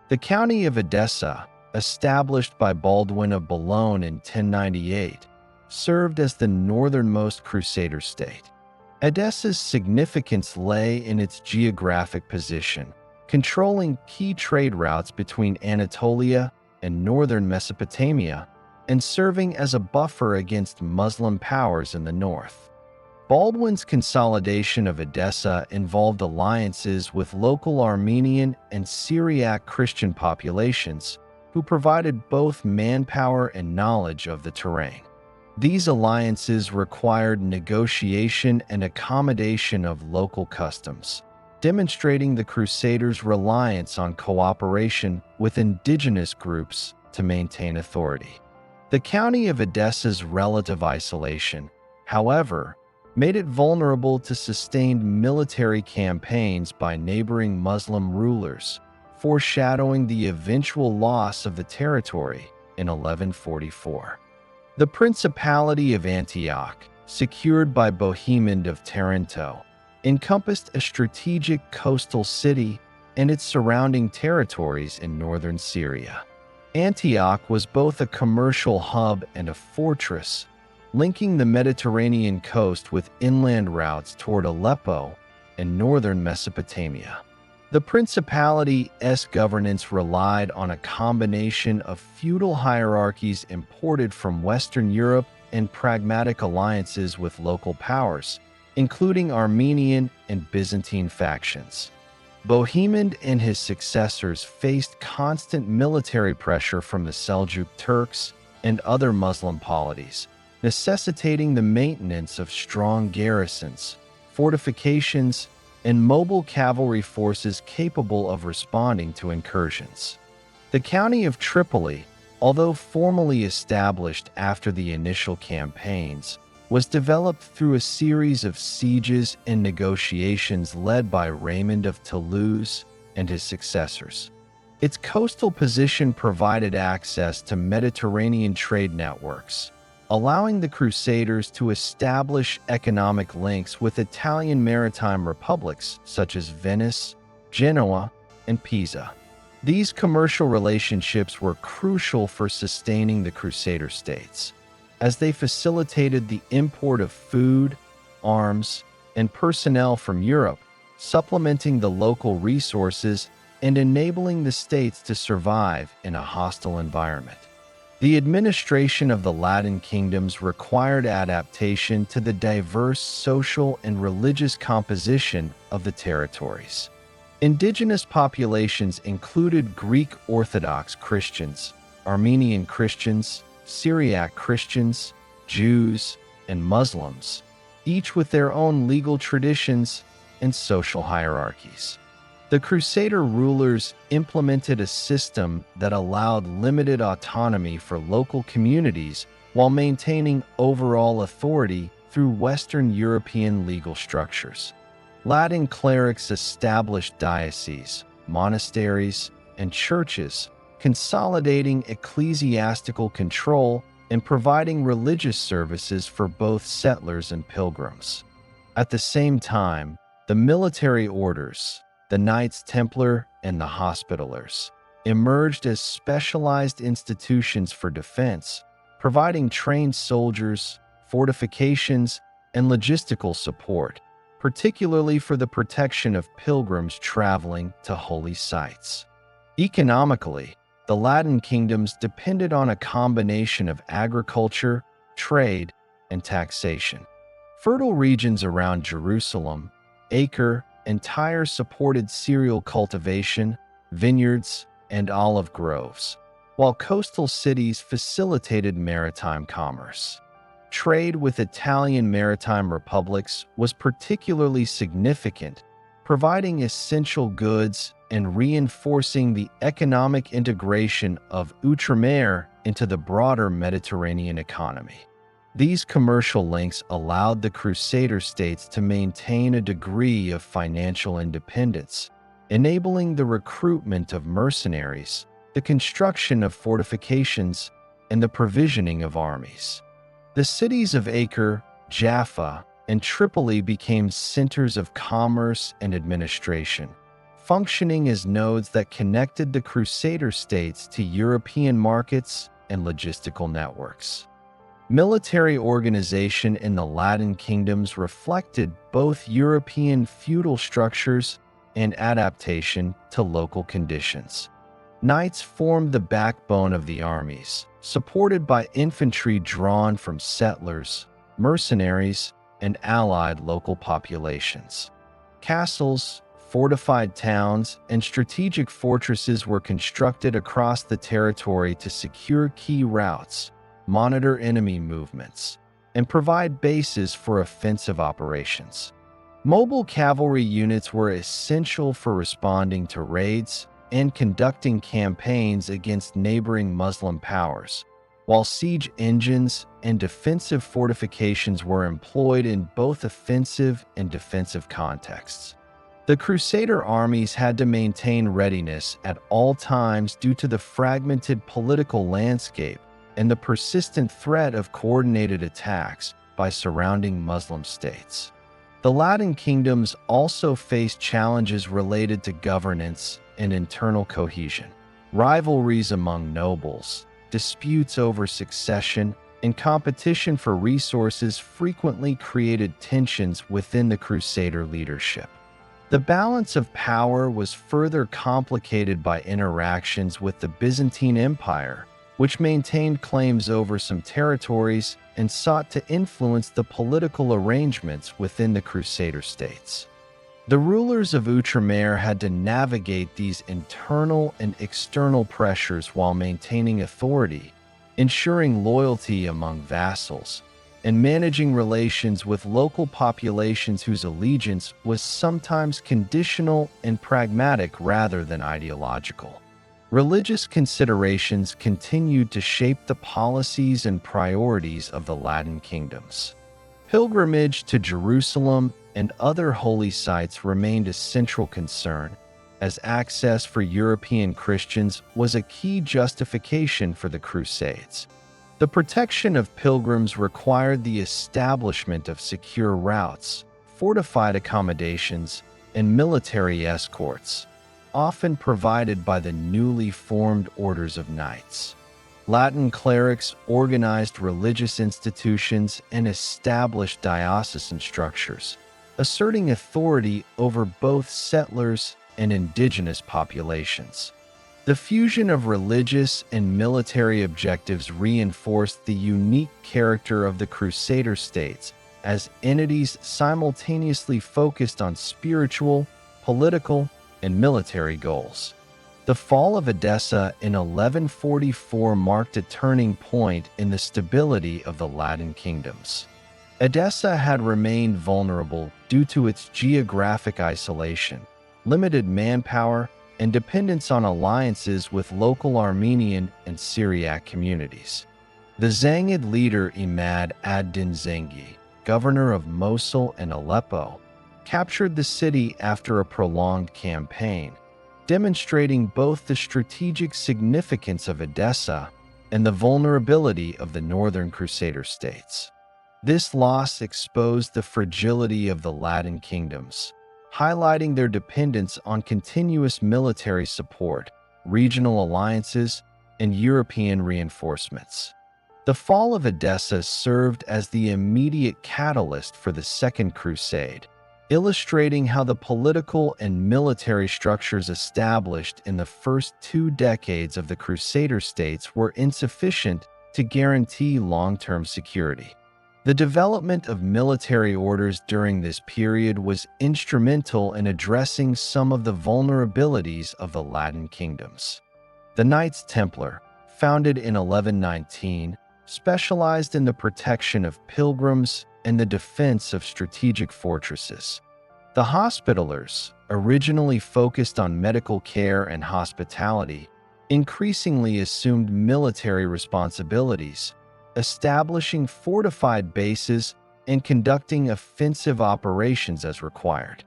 The county of Edessa, established by Baldwin of Boulogne in 1098, served as the northernmost Crusader state. Edessa's significance lay in its geographic position, controlling key trade routes between Anatolia and northern Mesopotamia, and serving as a buffer against Muslim powers in the north. Baldwin's consolidation of Edessa involved alliances with local Armenian and Syriac Christian populations, who provided both manpower and knowledge of the terrain. These alliances required negotiation and accommodation of local customs, demonstrating the Crusaders' reliance on cooperation with indigenous groups to maintain authority. The county of Edessa's relative isolation, however, made it vulnerable to sustained military campaigns by neighboring Muslim rulers, foreshadowing the eventual loss of the territory in 1144. The Principality of Antioch, secured by Bohemond of Taranto, encompassed a strategic coastal city and its surrounding territories in northern Syria. Antioch was both a commercial hub and a fortress, linking the Mediterranean coast with inland routes toward Aleppo and northern Mesopotamia. The Principality's governance relied on a combination of feudal hierarchies imported from Western Europe and pragmatic alliances with local powers, including Armenian and Byzantine factions. Bohemond and his successors faced constant military pressure from the Seljuk Turks and other Muslim polities, necessitating the maintenance of strong garrisons, fortifications, and mobile cavalry forces capable of responding to incursions. The county of Tripoli, although formally established after the initial campaigns, was developed through a series of sieges and negotiations led by Raymond of Toulouse and his successors. Its coastal position provided access to Mediterranean trade networks, allowing the Crusaders to establish economic links with Italian maritime republics such as Venice, Genoa, and Pisa. These commercial relationships were crucial for sustaining the Crusader States, as they facilitated the import of food, arms, and personnel from Europe, supplementing the local resources and enabling the states to survive in a hostile environment. The administration of the Latin kingdoms required adaptation to the diverse social and religious composition of the territories. Indigenous populations included Greek Orthodox Christians, Armenian Christians, Syriac Christians, Jews, and Muslims, each with their own legal traditions and social hierarchies. The Crusader rulers implemented a system that allowed limited autonomy for local communities while maintaining overall authority through Western European legal structures. Latin clerics established dioceses, monasteries, and churches, consolidating ecclesiastical control and providing religious services for both settlers and pilgrims. At the same time, the military orders, the Knights Templar and the Hospitallers, emerged as specialized institutions for defense, providing trained soldiers, fortifications, and logistical support, particularly for the protection of pilgrims traveling to holy sites. Economically, the Latin kingdoms depended on a combination of agriculture, trade, and taxation. Fertile regions around Jerusalem, Acre and Tyre supported cereal cultivation, vineyards, and olive groves, while coastal cities facilitated maritime commerce. Trade with Italian maritime republics was particularly significant, providing essential goods and reinforcing the economic integration of Outremer into the broader Mediterranean economy. These commercial links allowed the Crusader states to maintain a degree of financial independence, enabling the recruitment of mercenaries, the construction of fortifications, and the provisioning of armies. The cities of Acre, Jaffa, and Tripoli became centers of commerce and administration, functioning as nodes that connected the Crusader states to European markets and logistical networks. Military organization in the Latin kingdoms reflected both European feudal structures and adaptation to local conditions. Knights formed the backbone of the armies, supported by infantry drawn from settlers, mercenaries, and allied local populations. Castles, fortified towns, and strategic fortresses were constructed across the territory to secure key routes, monitor enemy movements, and provide bases for offensive operations. Mobile cavalry units were essential for responding to raids and conducting campaigns against neighboring Muslim powers, while siege engines and defensive fortifications were employed in both offensive and defensive contexts. The Crusader armies had to maintain readiness at all times due to the fragmented political landscape and the persistent threat of coordinated attacks by surrounding Muslim states. The Latin kingdoms also faced challenges related to governance and internal cohesion. Rivalries among nobles, disputes over succession, and competition for resources frequently created tensions within the Crusader leadership. The balance of power was further complicated by interactions with the Byzantine Empire, which maintained claims over some territories and sought to influence the political arrangements within the Crusader states. The rulers of Outremer had to navigate these internal and external pressures while maintaining authority, ensuring loyalty among vassals, and managing relations with local populations whose allegiance was sometimes conditional and pragmatic rather than ideological. Religious considerations continued to shape the policies and priorities of the Latin kingdoms. Pilgrimage to Jerusalem and other holy sites remained a central concern, as access for European Christians was a key justification for the Crusades. The protection of pilgrims required the establishment of secure routes, fortified accommodations, and military escorts, often provided by the newly formed orders of knights. Latin clerics organized religious institutions and established diocesan structures, asserting authority over both settlers and indigenous populations. The fusion of religious and military objectives reinforced the unique character of the Crusader states as entities simultaneously focused on spiritual, political, and military goals. The fall of Edessa in 1144 marked a turning point in the stability of the Latin kingdoms. Edessa had remained vulnerable due to its geographic isolation, limited manpower, and dependence on alliances with local Armenian and Syriac communities. The Zangid leader Imad ad-Din Zengi, governor of Mosul and Aleppo, captured the city after a prolonged campaign, demonstrating both the strategic significance of Edessa and the vulnerability of the northern Crusader states. This loss exposed the fragility of the Latin kingdoms, highlighting their dependence on continuous military support, regional alliances, and European reinforcements. The fall of Edessa served as the immediate catalyst for the Second Crusade, illustrating how the political and military structures established in the first 2 decades of the Crusader states were insufficient to guarantee long-term security. The development of military orders during this period was instrumental in addressing some of the vulnerabilities of the Latin kingdoms. The Knights Templar, founded in 1119, specialized in the protection of pilgrims and the defense of strategic fortresses. The Hospitallers, originally focused on medical care and hospitality, increasingly assumed military responsibilities, establishing fortified bases and conducting offensive operations as required.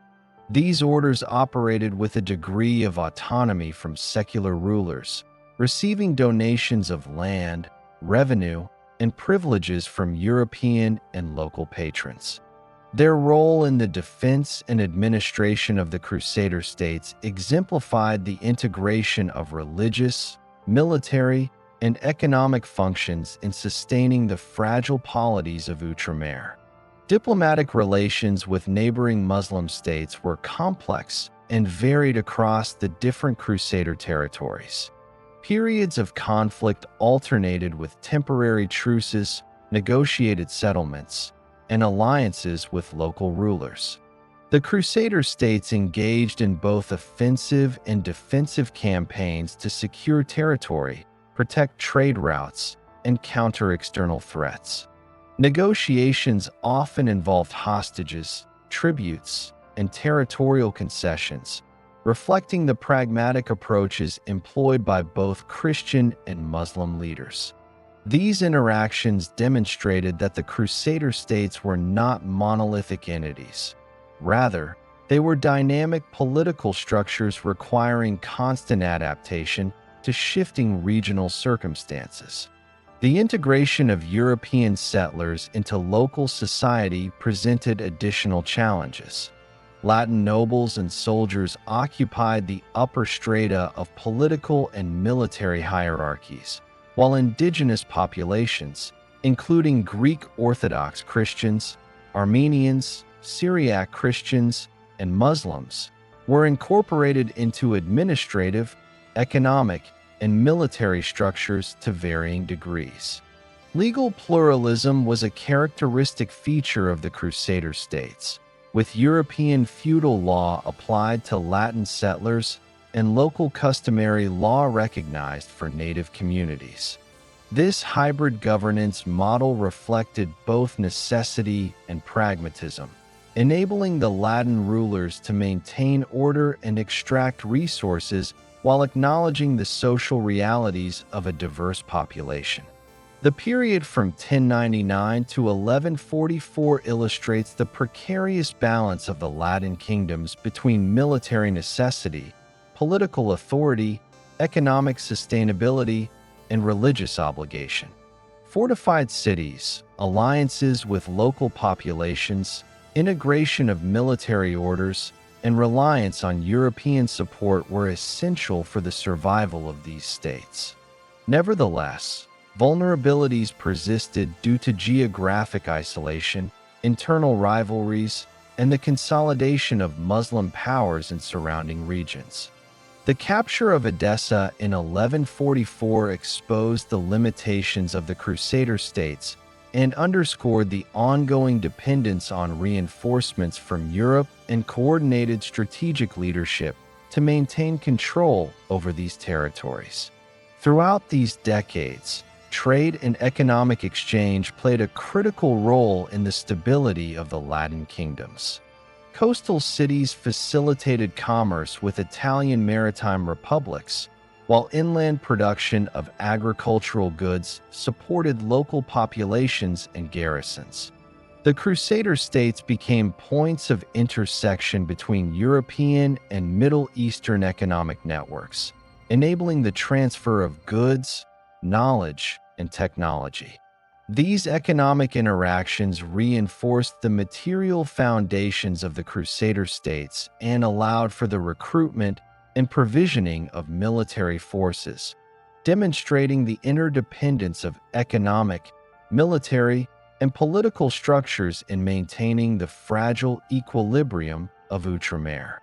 These orders operated with a degree of autonomy from secular rulers, receiving donations of land, revenue, and privileges from European and local patrons. Their role in the defense and administration of the Crusader States exemplified the integration of religious, military, and economic functions in sustaining the fragile polities of Outremer. Diplomatic relations with neighboring Muslim states were complex and varied across the different Crusader territories. Periods of conflict alternated with temporary truces, negotiated settlements, and alliances with local rulers. The Crusader states engaged in both offensive and defensive campaigns to secure territory, protect trade routes, and counter external threats. Negotiations often involved hostages, tributes, and territorial concessions, reflecting the pragmatic approaches employed by both Christian and Muslim leaders. These interactions demonstrated that the Crusader states were not monolithic entities. Rather, they were dynamic political structures requiring constant adaptation to shifting regional circumstances. The integration of European settlers into local society presented additional challenges. Latin nobles and soldiers occupied the upper strata of political and military hierarchies, while indigenous populations, including Greek Orthodox Christians, Armenians, Syriac Christians, and Muslims, were incorporated into administrative, economic, and military structures to varying degrees. Legal pluralism was a characteristic feature of the Crusader states, with European feudal law applied to Latin settlers and local customary law recognized for native communities. This hybrid governance model reflected both necessity and pragmatism, enabling the Latin rulers to maintain order and extract resources while acknowledging the social realities of a diverse population. The period from 1099 to 1144 illustrates the precarious balance of the Latin kingdoms between military necessity, political authority, economic sustainability, and religious obligation. Fortified cities, alliances with local populations, integration of military orders, and reliance on European support were essential for the survival of these states. Nevertheless, vulnerabilities persisted due to geographic isolation, internal rivalries, and the consolidation of Muslim powers in surrounding regions. The capture of Edessa in 1144 exposed the limitations of the Crusader states and underscored the ongoing dependence on reinforcements from Europe and coordinated strategic leadership to maintain control over these territories. Throughout these decades, trade and economic exchange played a critical role in the stability of the Latin kingdoms. Coastal cities facilitated commerce with Italian maritime republics, while inland production of agricultural goods supported local populations and garrisons. The Crusader states became points of intersection between European and Middle Eastern economic networks, enabling the transfer of goods, knowledge, and technology. These economic interactions reinforced the material foundations of the Crusader states and allowed for the recruitment and provisioning of military forces, demonstrating the interdependence of economic, military, and political structures in maintaining the fragile equilibrium of Outremer.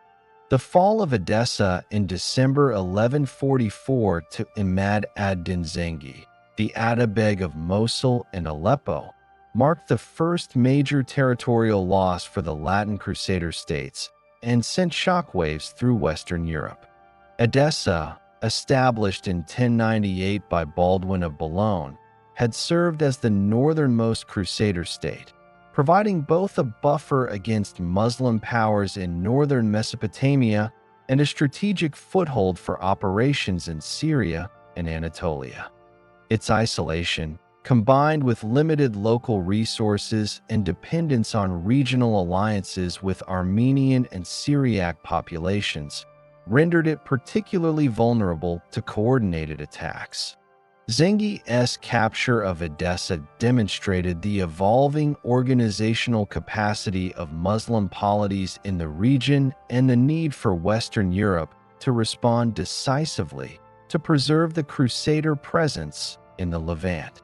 The fall of Edessa in December 1144 to Imad ad-Din Zengi, the Atabeg of Mosul and Aleppo, marked the first major territorial loss for the Latin Crusader states and sent shockwaves through Western Europe. Edessa, established in 1098 by Baldwin of Boulogne, had served as the northernmost Crusader state, providing both a buffer against Muslim powers in northern Mesopotamia and a strategic foothold for operations in Syria and Anatolia. Its isolation, combined with limited local resources and dependence on regional alliances with Armenian and Syriac populations, rendered it particularly vulnerable to coordinated attacks. Zengi's capture of Edessa demonstrated the evolving organizational capacity of Muslim polities in the region and the need for Western Europe to respond decisively to preserve the Crusader presence in the Levant.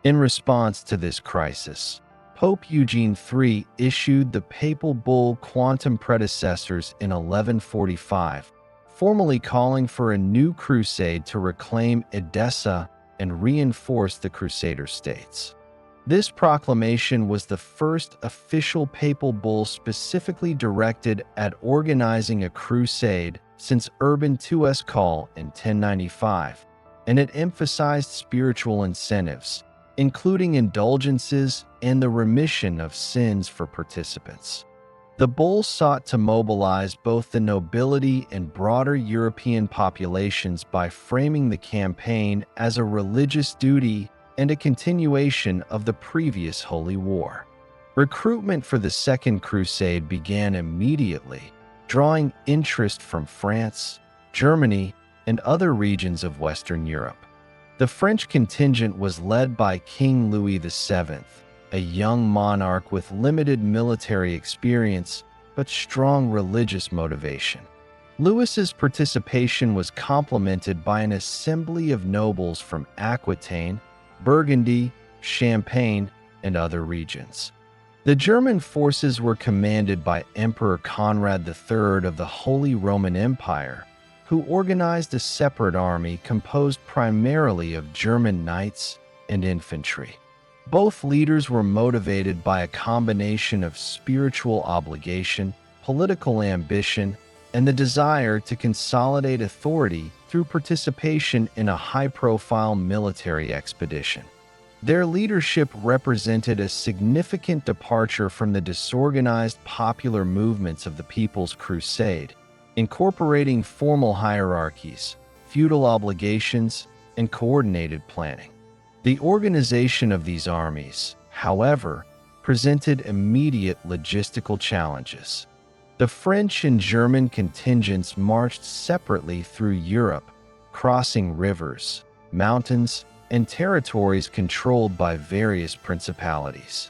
In response to this crisis, Pope Eugene III issued the papal bull Quantum Predecessors in 1145, formally calling for a new crusade to reclaim Edessa and reinforce the Crusader states. This proclamation was the first official papal bull specifically directed at organizing a crusade since Urban II's call in 1095, and it emphasized spiritual incentives, including indulgences and the remission of sins for participants. The bull sought to mobilize both the nobility and broader European populations by framing the campaign as a religious duty and a continuation of the previous Holy War. Recruitment for the Second Crusade began immediately, drawing interest from France, Germany, and other regions of Western Europe. The French contingent was led by King Louis VII, a young monarch with limited military experience but strong religious motivation. Louis's participation was complemented by an assembly of nobles from Aquitaine, Burgundy, Champagne, and other regions. The German forces were commanded by Emperor Conrad III of the Holy Roman Empire, who organized a separate army composed primarily of German knights and infantry. Both leaders were motivated by a combination of spiritual obligation, political ambition, and the desire to consolidate authority through participation in a high-profile military expedition. Their leadership represented a significant departure from the disorganized popular movements of the People's Crusade, incorporating formal hierarchies, feudal obligations, and coordinated planning. The organization of these armies, however, presented immediate logistical challenges. The French and German contingents marched separately through Europe, crossing rivers, mountains, and territories controlled by various principalities.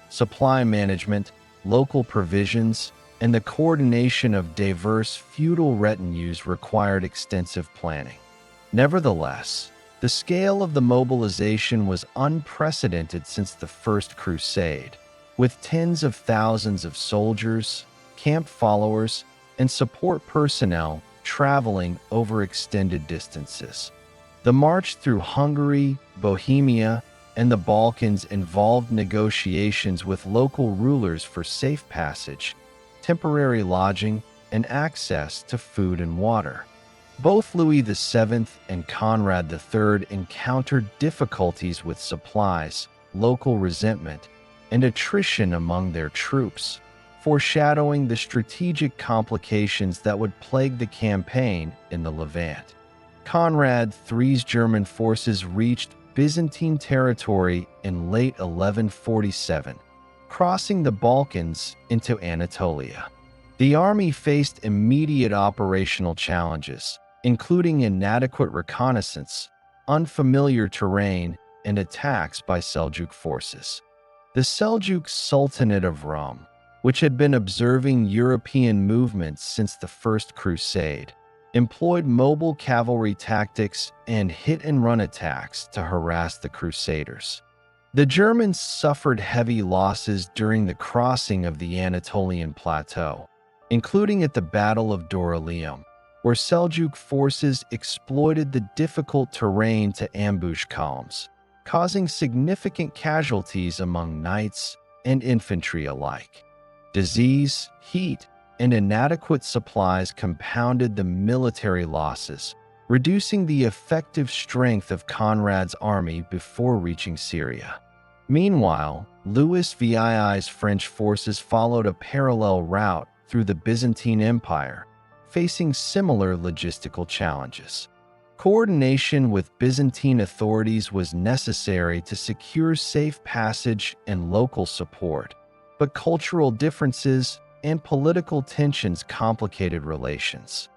Supply management, local provisions, and the coordination of diverse feudal retinues required extensive planning. Nevertheless, the scale of the mobilization was unprecedented since the First Crusade, with tens of thousands of soldiers, camp followers, and support personnel traveling over extended distances. The march through Hungary, Bohemia, and the Balkans involved negotiations with local rulers for safe passage, temporary lodging, and access to food and water. Both Louis VII and Conrad III encountered difficulties with supplies, local resentment, and attrition among their troops, foreshadowing the strategic complications that would plague the campaign in the Levant. Conrad III's German forces reached Byzantine territory in late 1147, crossing the Balkans into Anatolia. The army faced immediate operational challenges, including inadequate reconnaissance, unfamiliar terrain, and attacks by Seljuk forces. The Seljuk Sultanate of Rome, which had been observing European movements since the First Crusade, employed mobile cavalry tactics and hit-and-run attacks to harass the Crusaders. The Germans suffered heavy losses during the crossing of the Anatolian Plateau, including at the Battle of Dorylaeum, where Seljuk forces exploited the difficult terrain to ambush columns. causing significant casualties among knights and infantry alike. Disease, heat, and inadequate supplies compounded the military losses, reducing the effective strength of Conrad's army before reaching Syria. Meanwhile, Louis VII's French forces followed a parallel route through the Byzantine Empire, facing similar logistical challenges. Coordination with Byzantine authorities was necessary to secure safe passage and local support, but cultural differences and political tensions complicated relations.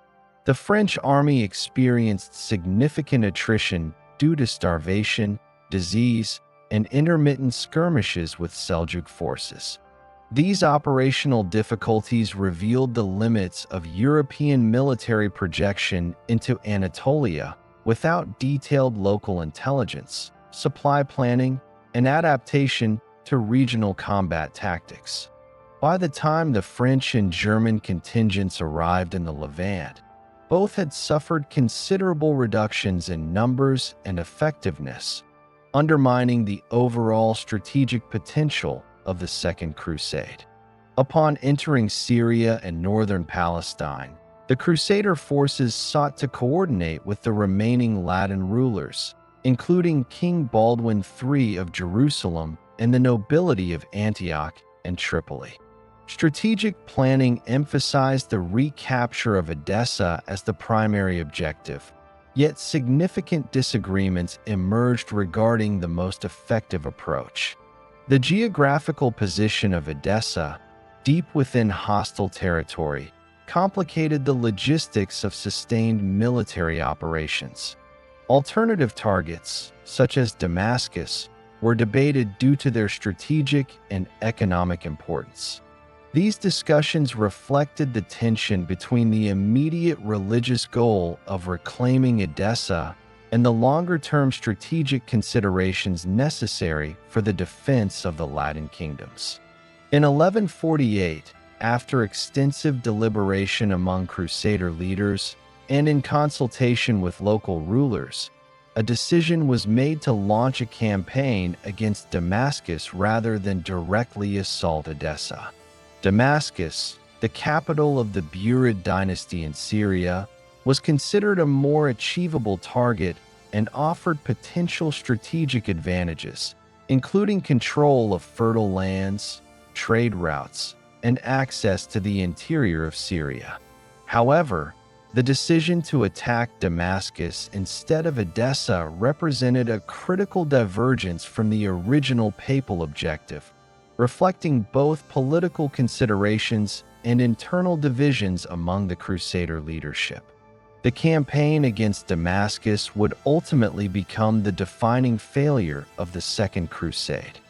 The French army experienced significant attrition due to starvation, disease, and intermittent skirmishes with Seljuk forces. These operational difficulties revealed the limits of European military projection into Anatolia without detailed local intelligence, supply planning, and adaptation to regional combat tactics. By the time the French and German contingents arrived in the Levant, both had suffered considerable reductions in numbers and effectiveness, undermining the overall strategic potential of the Second Crusade. Upon entering Syria and northern Palestine, the Crusader forces sought to coordinate with the remaining Latin rulers, including King Baldwin III of Jerusalem and the nobility of Antioch and Tripoli. Strategic planning emphasized the recapture of Edessa as the primary objective, yet significant disagreements emerged regarding the most effective approach. The geographical position of Edessa, deep within hostile territory, complicated the logistics of sustained military operations. Alternative targets, such as Damascus, were debated due to their strategic and economic importance. These discussions reflected the tension between the immediate religious goal of reclaiming Edessa and the longer-term strategic considerations necessary for the defense of the Latin kingdoms. In 1148, after extensive deliberation among Crusader leaders and in consultation with local rulers, a decision was made to launch a campaign against Damascus rather than directly assault Edessa. Damascus, the capital of the Burid dynasty in Syria, was considered a more achievable target and offered potential strategic advantages, including control of fertile lands, trade routes, and access to the interior of Syria. However, the decision to attack Damascus instead of Edessa represented a critical divergence from the original papal objective, reflecting both political considerations and internal divisions among the Crusader leadership. The campaign against Damascus would ultimately become the defining failure of the Second Crusade.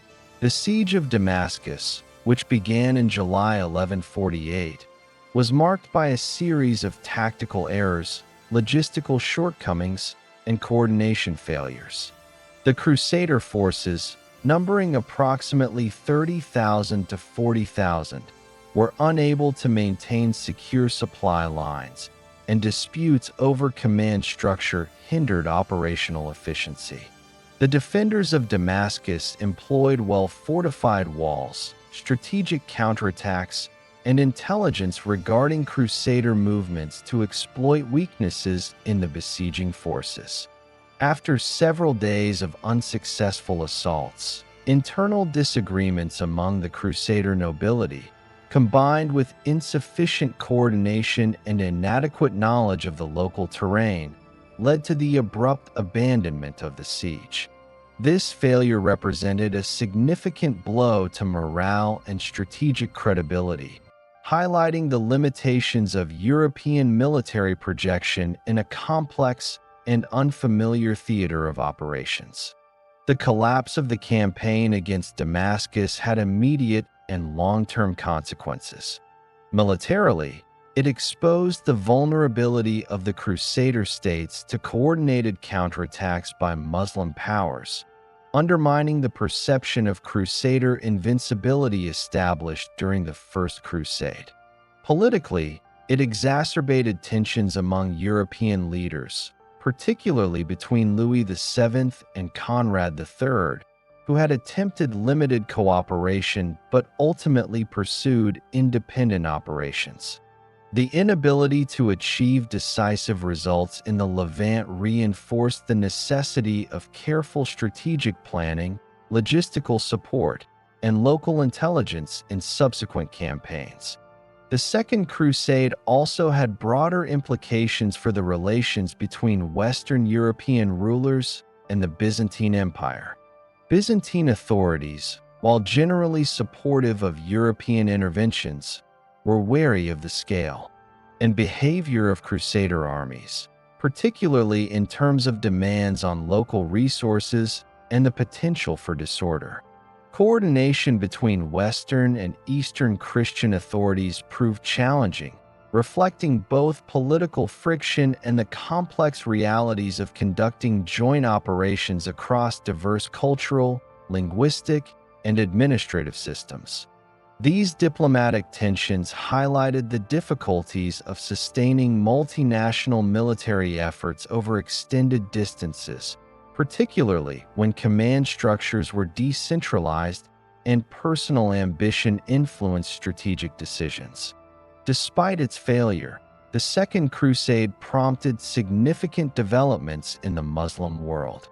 The Siege of Damascus, which began in July 1148, was marked by a series of tactical errors, logistical shortcomings, and coordination failures. The Crusader forces, numbering approximately 30,000 to 40,000, were unable to maintain secure supply lines, and disputes over command structure hindered operational efficiency. The defenders of Damascus employed well-fortified walls, strategic counterattacks, and intelligence regarding Crusader movements to exploit weaknesses in the besieging forces. After several days of unsuccessful assaults, internal disagreements among the Crusader nobility, combined with insufficient coordination and inadequate knowledge of the local terrain, led to the abrupt abandonment of the siege. This failure represented a significant blow to morale and strategic credibility, highlighting the limitations of European military projection in a complex and unfamiliar theater of operations. The collapse of the campaign against Damascus had immediate and long-term consequences. Militarily, it exposed the vulnerability of the Crusader States to coordinated counterattacks by Muslim powers, undermining the perception of Crusader invincibility established during the First Crusade. Politically, it exacerbated tensions among European leaders, particularly between Louis VII and Conrad III, who had attempted limited cooperation but ultimately pursued independent operations. The inability to achieve decisive results in the Levant reinforced the necessity of careful strategic planning, logistical support, and local intelligence in subsequent campaigns. The Second Crusade also had broader implications for the relations between Western European rulers and the Byzantine Empire. Byzantine authorities, while generally supportive of European interventions, were wary of the scale and behavior of Crusader armies, particularly in terms of demands on local resources and the potential for disorder. Coordination between Western and Eastern Christian authorities proved challenging, reflecting both political friction and the complex realities of conducting joint operations across diverse cultural, linguistic, and administrative systems. These diplomatic tensions highlighted the difficulties of sustaining multinational military efforts over extended distances, particularly when command structures were decentralized and personal ambition influenced strategic decisions. Despite its failure, the Second Crusade prompted significant developments in the Muslim world.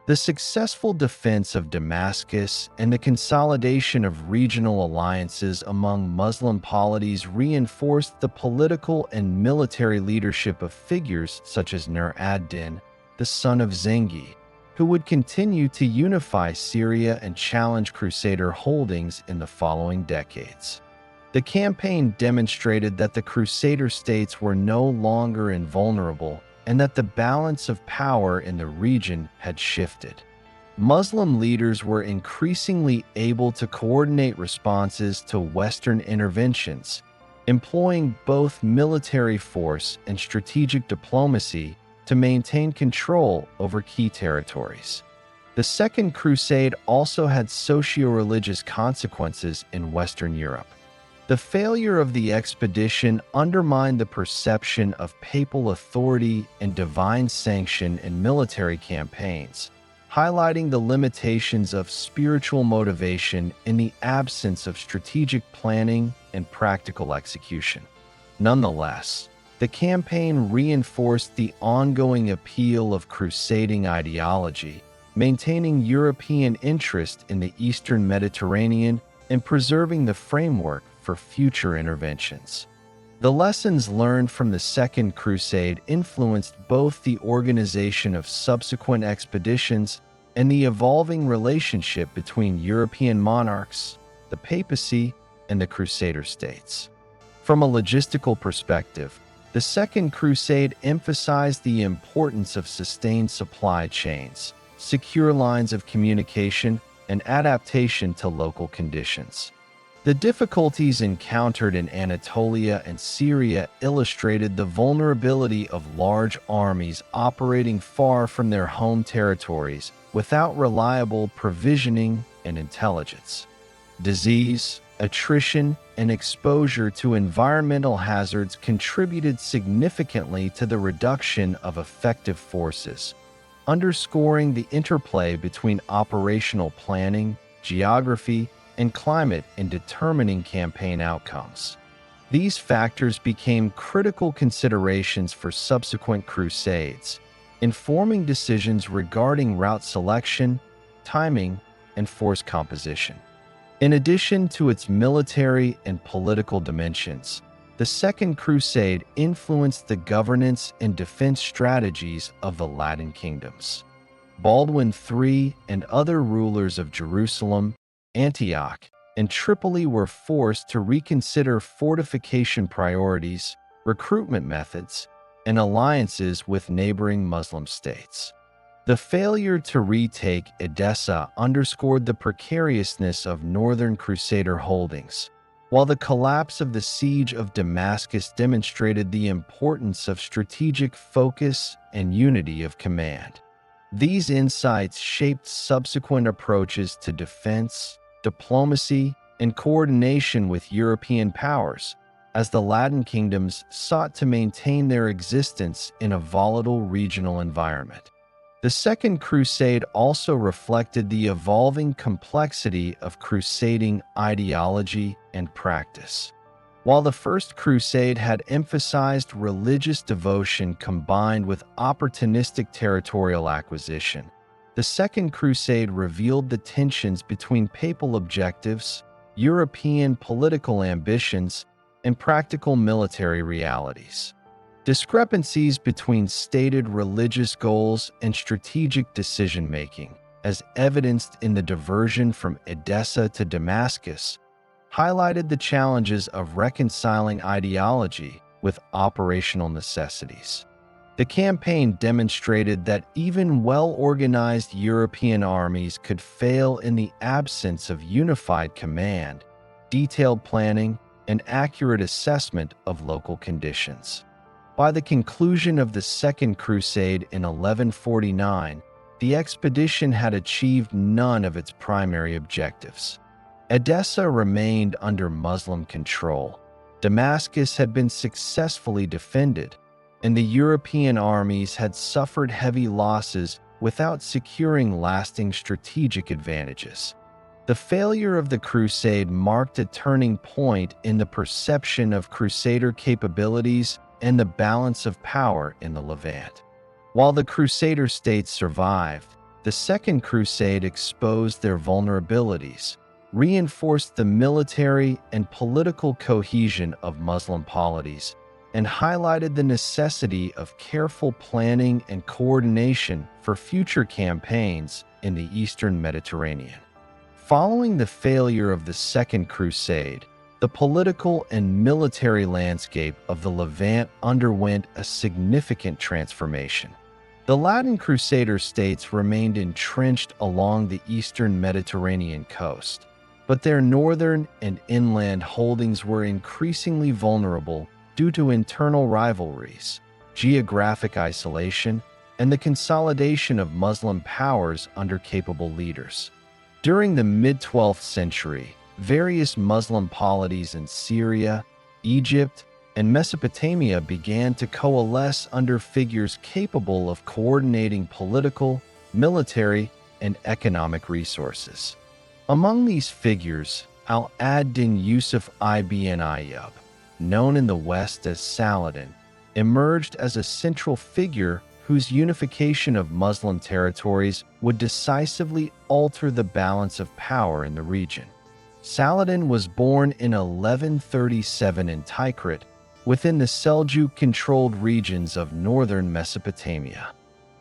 The successful defense of Damascus and the consolidation of regional alliances among Muslim polities reinforced the political and military leadership of figures such as Nur ad-Din, the son of Zengi, who would continue to unify Syria and challenge Crusader holdings in the following decades. The campaign demonstrated that the Crusader states were no longer invulnerable and that the balance of power in the region had shifted. Muslim leaders were increasingly able to coordinate responses to Western interventions, employing both military force and strategic diplomacy to maintain control over key territories. The Second Crusade also had socio-religious consequences in Western Europe. The failure of the expedition undermined the perception of papal authority and divine sanction in military campaigns, highlighting the limitations of spiritual motivation in the absence of strategic planning and practical execution. Nonetheless, the campaign reinforced the ongoing appeal of crusading ideology, maintaining European interest in the Eastern Mediterranean and preserving the framework for future interventions. The lessons learned from the Second Crusade influenced both the organization of subsequent expeditions and the evolving relationship between European monarchs, the papacy, and the Crusader states. From a logistical perspective, the Second Crusade emphasized the importance of sustained supply chains, secure lines of communication, and adaptation to local conditions. The difficulties encountered in Anatolia and Syria illustrated the vulnerability of large armies operating far from their home territories without reliable provisioning and intelligence. Disease, attrition, and exposure to environmental hazards contributed significantly to the reduction of effective forces, underscoring the interplay between operational planning, geography, and climate in determining campaign outcomes. These factors became critical considerations for subsequent crusades, informing decisions regarding route selection, timing, and force composition. In addition to its military and political dimensions, the Second Crusade influenced the governance and defense strategies of the Latin kingdoms. Baldwin III and other rulers of Jerusalem, Antioch, and Tripoli were forced to reconsider fortification priorities, recruitment methods, and alliances with neighboring Muslim states. The failure to retake Edessa underscored the precariousness of northern Crusader holdings, while the collapse of the siege of Damascus demonstrated the importance of strategic focus and unity of command. These insights shaped subsequent approaches to defense, diplomacy, and coordination with European powers, as the Latin kingdoms sought to maintain their existence in a volatile regional environment. The Second Crusade also reflected the evolving complexity of crusading ideology and practice. While the First Crusade had emphasized religious devotion combined with opportunistic territorial acquisition, the Second Crusade revealed the tensions between papal objectives, European political ambitions, and practical military realities. Discrepancies between stated religious goals and strategic decision-making, as evidenced in the diversion from Edessa to Damascus, highlighted the challenges of reconciling ideology with operational necessities. The campaign demonstrated that even well-organized European armies could fail in the absence of unified command, detailed planning, and accurate assessment of local conditions. By the conclusion of the Second Crusade in 1149, the expedition had achieved none of its primary objectives. Edessa remained under Muslim control, Damascus had been successfully defended, and the European armies had suffered heavy losses without securing lasting strategic advantages. The failure of the Crusade marked a turning point in the perception of Crusader capabilities and the balance of power in the Levant. While the Crusader States survived, the Second Crusade exposed their vulnerabilities, reinforced the military and political cohesion of Muslim polities, and highlighted the necessity of careful planning and coordination for future campaigns in the Eastern Mediterranean. Following the failure of the Second Crusade, the political and military landscape of the Levant underwent a significant transformation. The Latin Crusader states remained entrenched along the eastern Mediterranean coast, but their northern and inland holdings were increasingly vulnerable due to internal rivalries, geographic isolation, and the consolidation of Muslim powers under capable leaders. During the mid-12th century, various Muslim polities in Syria, Egypt, and Mesopotamia began to coalesce under figures capable of coordinating political, military, and economic resources. Among these figures, Al-ad-Din Yusuf ibn Ayyub, known in the West as Saladin, emerged as a central figure whose unification of Muslim territories would decisively alter the balance of power in the region. Saladin was born in 1137 in Tikrit, within the Seljuk-controlled regions of northern Mesopotamia.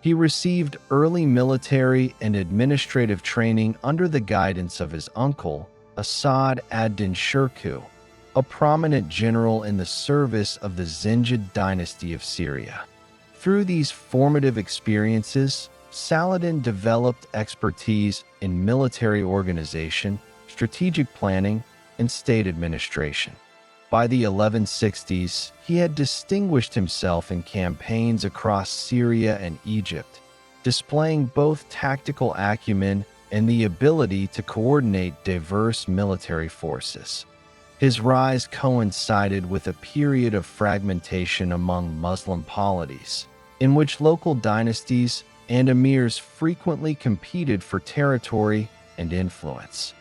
He received early military and administrative training under the guidance of his uncle, Asad ad-Din Shirkuh, a prominent general in the service of the Zengid dynasty of Syria. Through these formative experiences, Saladin developed expertise in military organization, strategic planning, and state administration. By the 1160s, he had distinguished himself in campaigns across Syria and Egypt, displaying both tactical acumen and the ability to coordinate diverse military forces. His rise coincided with a period of fragmentation among Muslim polities, in which local dynasties and emirs frequently competed for territory and influence.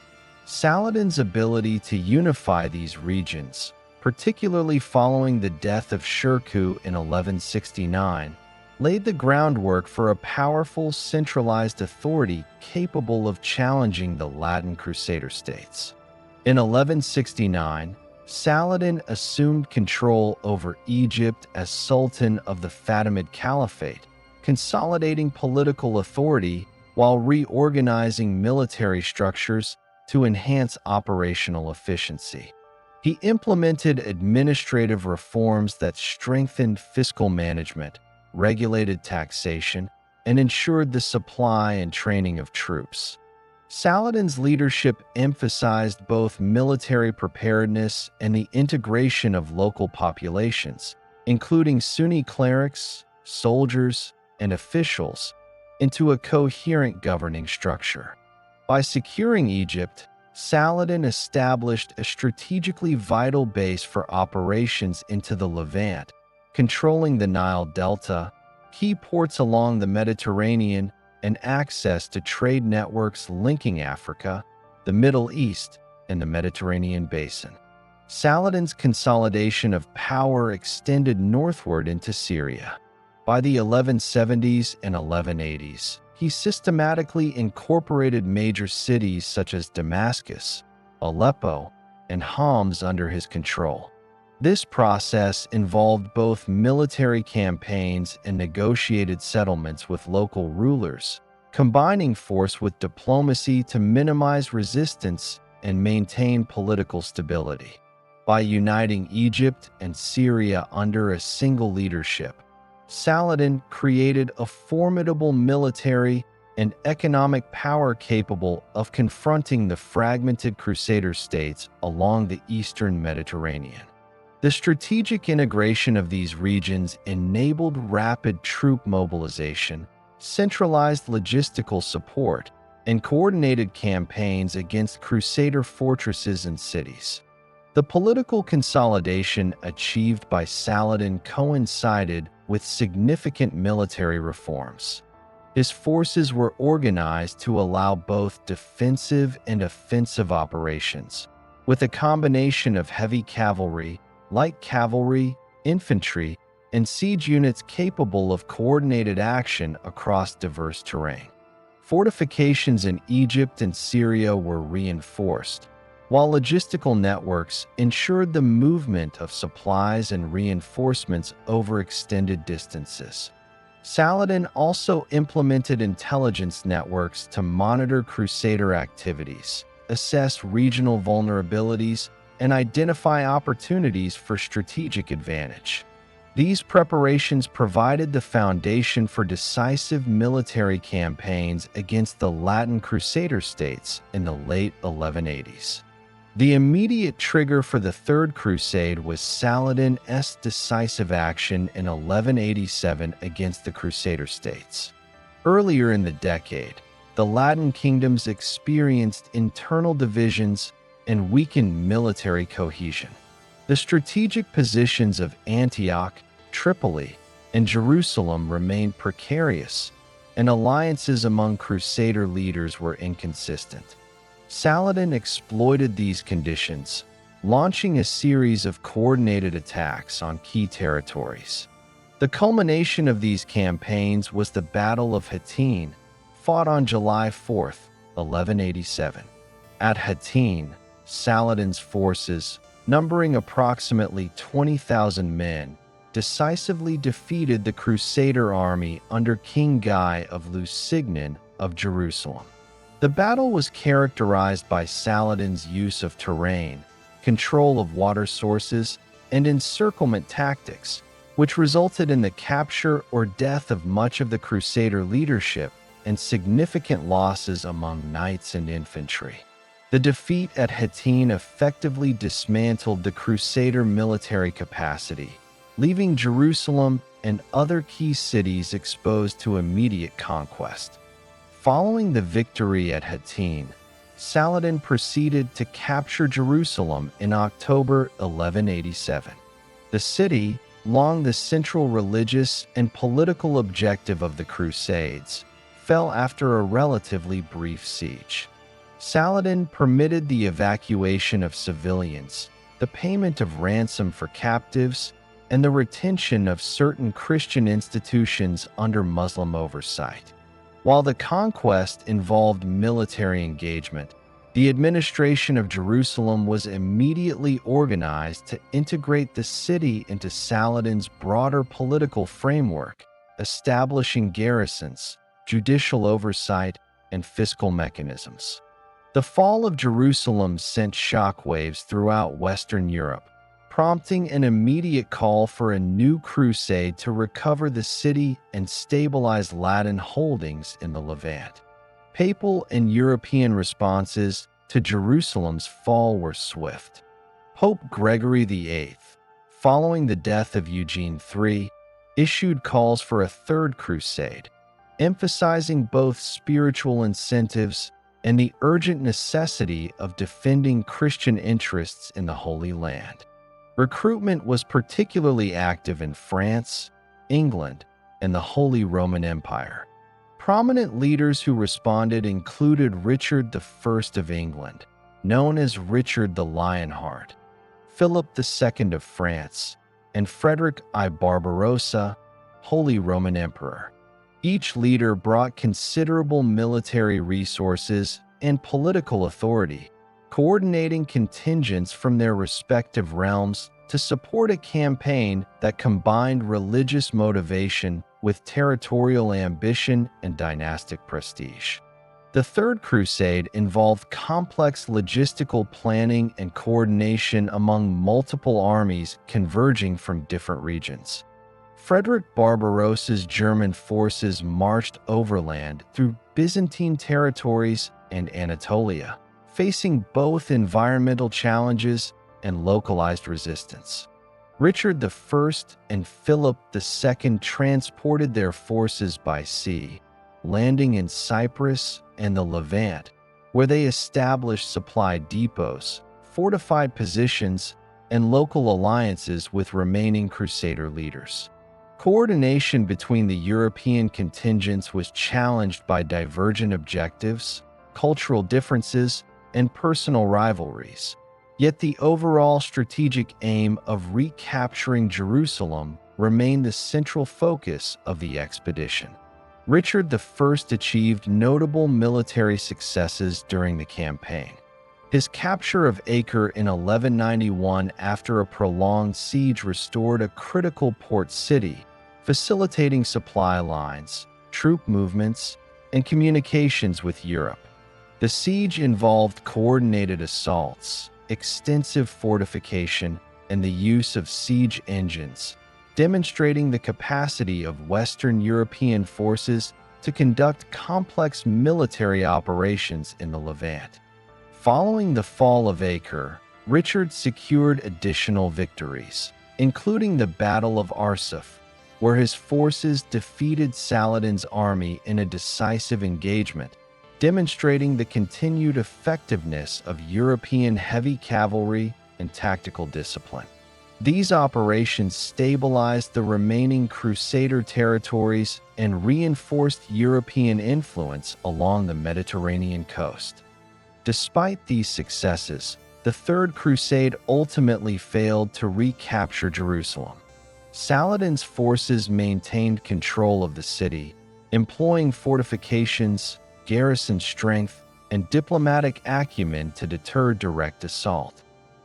Saladin's ability to unify these regions, particularly following the death of Shirkuh in 1169, laid the groundwork for a powerful centralized authority capable of challenging the Latin Crusader states. In 1169, Saladin assumed control over Egypt as Sultan of the Fatimid Caliphate, consolidating political authority while reorganizing military structures to enhance operational efficiency. He implemented administrative reforms that strengthened fiscal management, regulated taxation, and ensured the supply and training of troops. Saladin's leadership emphasized both military preparedness and the integration of local populations, including Sunni clerics, soldiers, and officials, into a coherent governing structure. By securing Egypt, Saladin established a strategically vital base for operations into the Levant, controlling the Nile Delta, key ports along the Mediterranean, and access to trade networks linking Africa, the Middle East, and the Mediterranean basin. Saladin's consolidation of power extended northward into Syria. By the 1170s and 1180s, he systematically incorporated major cities such as Damascus, Aleppo, and Homs under his control. This process involved both military campaigns and negotiated settlements with local rulers, combining force with diplomacy to minimize resistance and maintain political stability. By uniting Egypt and Syria under a single leadership, Saladin created a formidable military and economic power capable of confronting the fragmented Crusader states along the eastern Mediterranean. The strategic integration of these regions enabled rapid troop mobilization, centralized logistical support, and coordinated campaigns against Crusader fortresses and cities. The political consolidation achieved by Saladin coincided with significant military reforms. His forces were organized to allow both defensive and offensive operations, with a combination of heavy cavalry, light cavalry, infantry, and siege units capable of coordinated action across diverse terrain. Fortifications in Egypt and Syria were reinforced, while logistical networks ensured the movement of supplies and reinforcements over extended distances. Saladin also implemented intelligence networks to monitor Crusader activities, assess regional vulnerabilities, and identify opportunities for strategic advantage. These preparations provided the foundation for decisive military campaigns against the Latin Crusader states in the late 1180s. The immediate trigger for the Third Crusade was Saladin's decisive action in 1187 against the Crusader states. Earlier in the decade, the Latin kingdoms experienced internal divisions and weakened military cohesion. The strategic positions of Antioch, Tripoli, and Jerusalem remained precarious, and alliances among Crusader leaders were inconsistent. Saladin exploited these conditions, launching a series of coordinated attacks on key territories. The culmination of these campaigns was the Battle of Hattin, fought on July 4, 1187. At Hattin, Saladin's forces, numbering approximately 20,000 men, decisively defeated the Crusader army under King Guy of Lusignan of Jerusalem. The battle was characterized by Saladin's use of terrain, control of water sources, and encirclement tactics, which resulted in the capture or death of much of the Crusader leadership and significant losses among knights and infantry. The defeat at Hattin effectively dismantled the Crusader military capacity, leaving Jerusalem and other key cities exposed to immediate conquest. Following the victory at Hattin, Saladin proceeded to capture Jerusalem in October 1187. The city, long the central religious and political objective of the Crusades, fell after a relatively brief siege. Saladin permitted the evacuation of civilians, the payment of ransom for captives, and the retention of certain Christian institutions under Muslim oversight. While the conquest involved military engagement, the administration of Jerusalem was immediately organized to integrate the city into Saladin's broader political framework, establishing garrisons, judicial oversight, and fiscal mechanisms. The fall of Jerusalem sent shockwaves throughout Western Europe, prompting an immediate call for a new crusade to recover the city and stabilize Latin holdings in the Levant. Papal and European responses to Jerusalem's fall were swift. Pope Gregory VIII, following the death of Eugene III, issued calls for a Third Crusade, emphasizing both spiritual incentives and the urgent necessity of defending Christian interests in the Holy Land. Recruitment was particularly active in France, England, and the Holy Roman Empire. Prominent leaders who responded included Richard I of England, known as Richard the Lionheart, Philip II of France, and Frederick I Barbarossa, Holy Roman Emperor. Each leader brought considerable military resources and political authority, coordinating contingents from their respective realms to support a campaign that combined religious motivation with territorial ambition and dynastic prestige. The Third Crusade involved complex logistical planning and coordination among multiple armies converging from different regions. Frederick Barbarossa's German forces marched overland through Byzantine territories and Anatolia, facing both environmental challenges and localized resistance. Richard I and Philip II transported their forces by sea, landing in Cyprus and the Levant, where they established supply depots, fortified positions, and local alliances with remaining Crusader leaders. Coordination between the European contingents was challenged by divergent objectives, cultural differences, and personal rivalries. Yet the overall strategic aim of recapturing Jerusalem remained the central focus of the expedition. Richard I achieved notable military successes during the campaign. His capture of Acre in 1191 after a prolonged siege restored a critical port city, facilitating supply lines, troop movements, and communications with Europe. The siege involved coordinated assaults, extensive fortification, and the use of siege engines, demonstrating the capacity of Western European forces to conduct complex military operations in the Levant. Following the fall of Acre, Richard secured additional victories, including the Battle of Arsuf, where his forces defeated Saladin's army in a decisive engagement, demonstrating the continued effectiveness of European heavy cavalry and tactical discipline. These operations stabilized the remaining Crusader territories and reinforced European influence along the Mediterranean coast. Despite these successes, the Third Crusade ultimately failed to recapture Jerusalem. Saladin's forces maintained control of the city, employing fortifications, garrison strength, and diplomatic acumen to deter direct assault.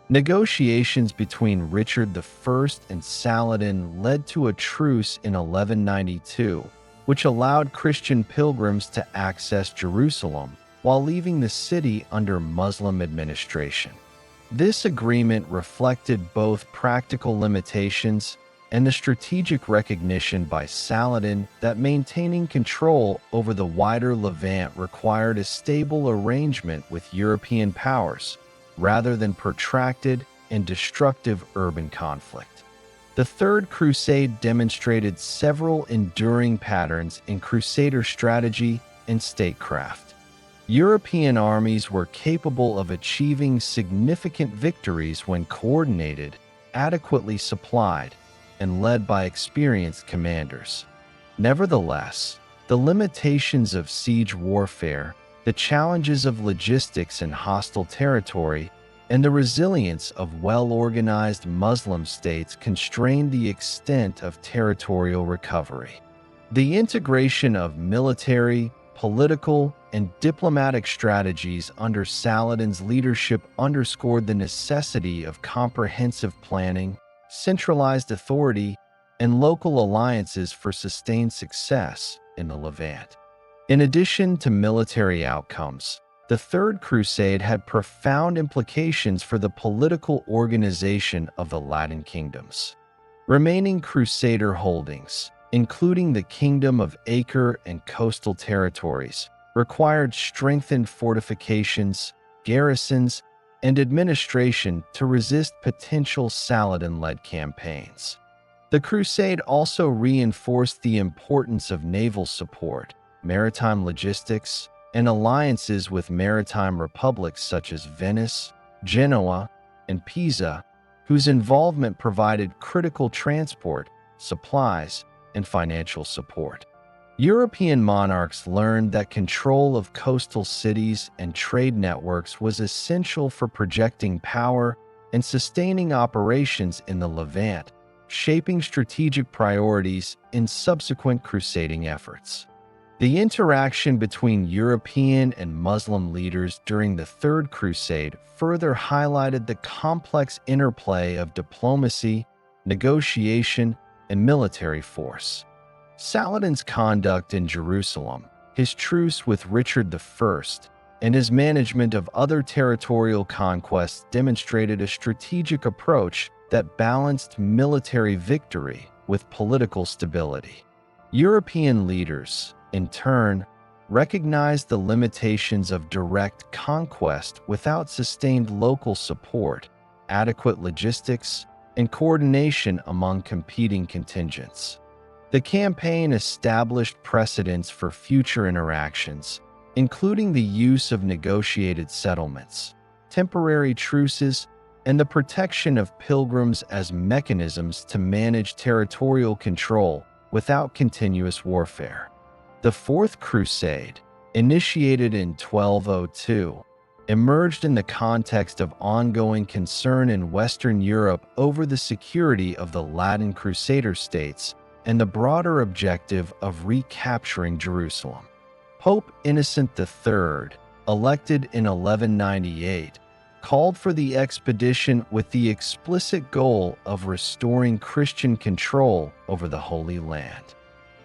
Negotiations between Richard I and Saladin led to a truce in 1192, which allowed Christian pilgrims to access Jerusalem while leaving the city under Muslim administration. This agreement reflected both practical limitations and the strategic recognition by Saladin that maintaining control over the wider Levant required a stable arrangement with European powers, rather than protracted and destructive urban conflict. The Third Crusade demonstrated several enduring patterns in Crusader strategy and statecraft. European armies were capable of achieving significant victories when coordinated, adequately supplied, and led by experienced commanders. Nevertheless, the limitations of siege warfare, the challenges of logistics in hostile territory, and the resilience of well-organized Muslim states constrained the extent of territorial recovery. The integration of military, political, and diplomatic strategies under Saladin's leadership underscored the necessity of comprehensive planning, centralized authority, and local alliances for sustained success in the Levant. In addition to military outcomes, the Third Crusade had profound implications for the political organization of the Latin kingdoms. Remaining Crusader holdings, including the Kingdom of Acre and coastal territories, required strengthened fortifications, garrisons, and administration to resist potential Saladin-led campaigns. The Crusade also reinforced the importance of naval support, maritime logistics, and alliances with maritime republics such as Venice, Genoa, and Pisa, whose involvement provided critical transport, supplies, and financial support. European monarchs learned that control of coastal cities and trade networks was essential for projecting power and sustaining operations in the Levant, shaping strategic priorities in subsequent crusading efforts. The interaction between European and Muslim leaders during the Third Crusade further highlighted the complex interplay of diplomacy, negotiation, and military force. Saladin's conduct in Jerusalem, his truce with Richard I, and his management of other territorial conquests demonstrated a strategic approach that balanced military victory with political stability. European leaders, in turn, recognized the limitations of direct conquest without sustained local support, adequate logistics, and coordination among competing contingents. The campaign established precedents for future interactions, including the use of negotiated settlements, temporary truces, and the protection of pilgrims as mechanisms to manage territorial control without continuous warfare. The Fourth Crusade, initiated in 1202, emerged in the context of ongoing concern in Western Europe over the security of the Latin Crusader States and the broader objective of recapturing Jerusalem. Pope Innocent III, elected in 1198, called for the expedition with the explicit goal of restoring Christian control over the Holy Land.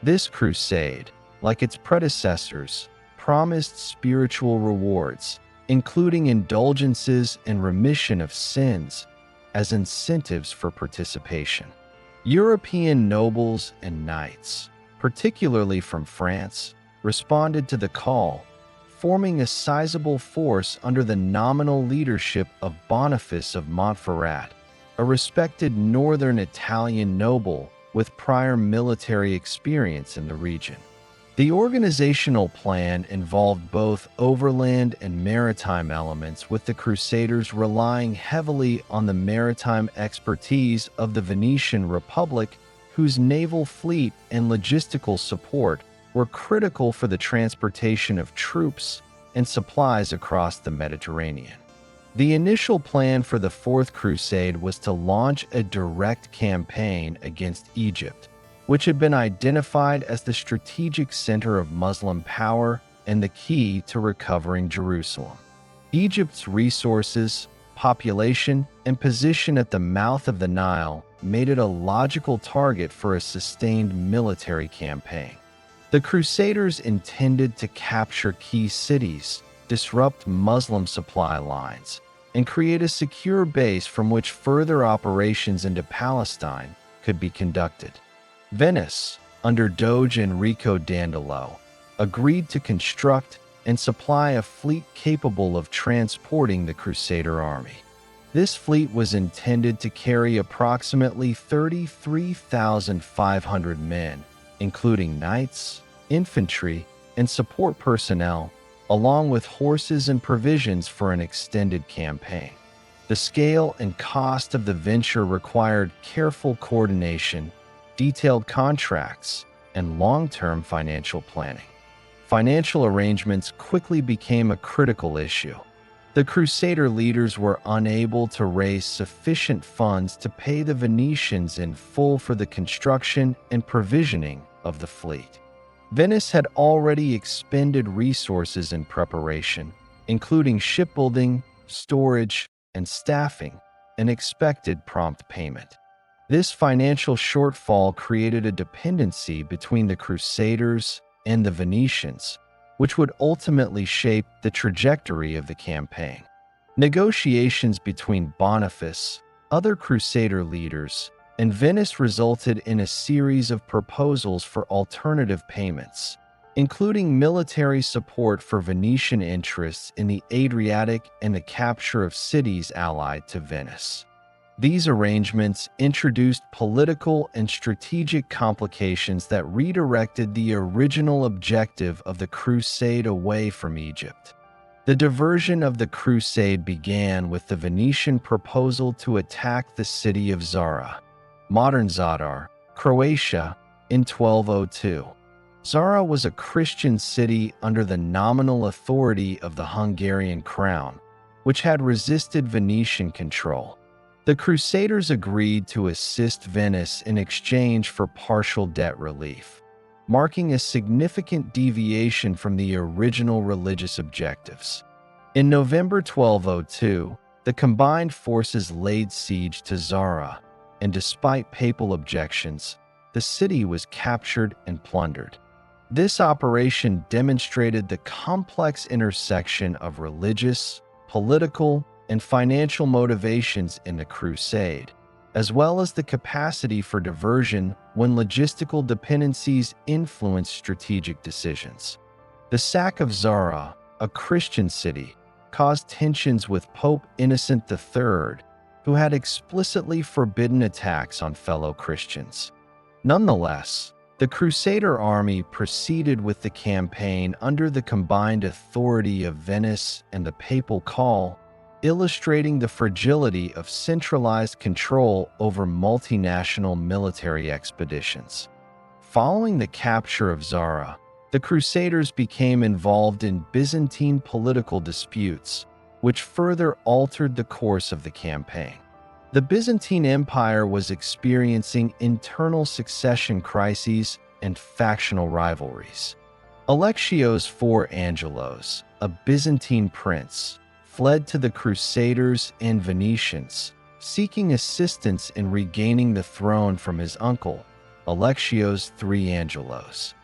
This crusade, like its predecessors, promised spiritual rewards, including indulgences and remission of sins, as incentives for participation. European nobles and knights, particularly from France, responded to the call, forming a sizable force under the nominal leadership of Boniface of Montferrat, a respected northern Italian noble with prior military experience in the region. The organizational plan involved both overland and maritime elements, with the Crusaders relying heavily on the maritime expertise of the Venetian Republic, whose naval fleet and logistical support were critical for the transportation of troops and supplies across the Mediterranean. The initial plan for the Fourth Crusade was to launch a direct campaign against Egypt, which had been identified as the strategic center of Muslim power and the key to recovering Jerusalem. Egypt's resources, population, and position at the mouth of the Nile made it a logical target for a sustained military campaign. The Crusaders intended to capture key cities, disrupt Muslim supply lines, and create a secure base from which further operations into Palestine could be conducted. Venice, under Doge Enrico Dandolo, agreed to construct and supply a fleet capable of transporting the Crusader army. This fleet was intended to carry approximately 33,500 men, including knights, infantry, and support personnel, along with horses and provisions for an extended campaign. The scale and cost of the venture required careful coordination, detailed contracts, and long-term financial planning. Financial arrangements quickly became a critical issue. The Crusader leaders were unable to raise sufficient funds to pay the Venetians in full for the construction and provisioning of the fleet. Venice had already expended resources in preparation, including shipbuilding, storage, and staffing, and expected prompt payment. This financial shortfall created a dependency between the Crusaders and the Venetians, which would ultimately shape the trajectory of the campaign. Negotiations between Boniface, other Crusader leaders, and Venice resulted in a series of proposals for alternative payments, including military support for Venetian interests in the Adriatic and the capture of cities allied to Venice. These arrangements introduced political and strategic complications that redirected the original objective of the crusade away from Egypt. The diversion of the crusade began with the Venetian proposal to attack the city of Zara, modern Zadar, Croatia, in 1202. Zara was a Christian city under the nominal authority of the Hungarian crown, which had resisted Venetian control. The Crusaders agreed to assist Venice in exchange for partial debt relief, marking a significant deviation from the original religious objectives. In November 1202, the combined forces laid siege to Zara, and despite papal objections, the city was captured and plundered. This operation demonstrated the complex intersection of religious, political, and financial motivations in the crusade, as well as the capacity for diversion when logistical dependencies influenced strategic decisions. The sack of Zara, a Christian city, caused tensions with Pope Innocent III, who had explicitly forbidden attacks on fellow Christians. Nonetheless, the Crusader army proceeded with the campaign under the combined authority of Venice and the papal call, illustrating the fragility of centralized control over multinational military expeditions. Following the capture of Zara, the Crusaders became involved in Byzantine political disputes, which further altered the course of the campaign. The Byzantine Empire was experiencing internal succession crises and factional rivalries. Alexios IV Angelos, a Byzantine prince, fled to the Crusaders and Venetians, seeking assistance in regaining the throne from his uncle, Alexios III Angelos.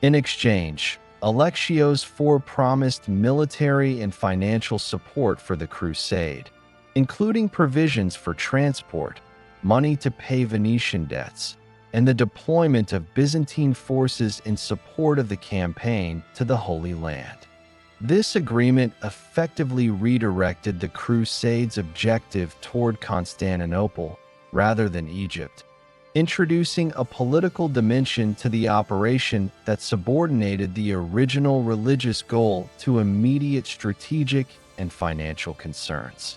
In exchange, Alexios IV promised military and financial support for the crusade, including provisions for transport, money to pay Venetian debts, and the deployment of Byzantine forces in support of the campaign to the Holy Land. This agreement effectively redirected the Crusade's objective toward Constantinople rather than Egypt, introducing a political dimension to the operation that subordinated the original religious goal to immediate strategic and financial concerns.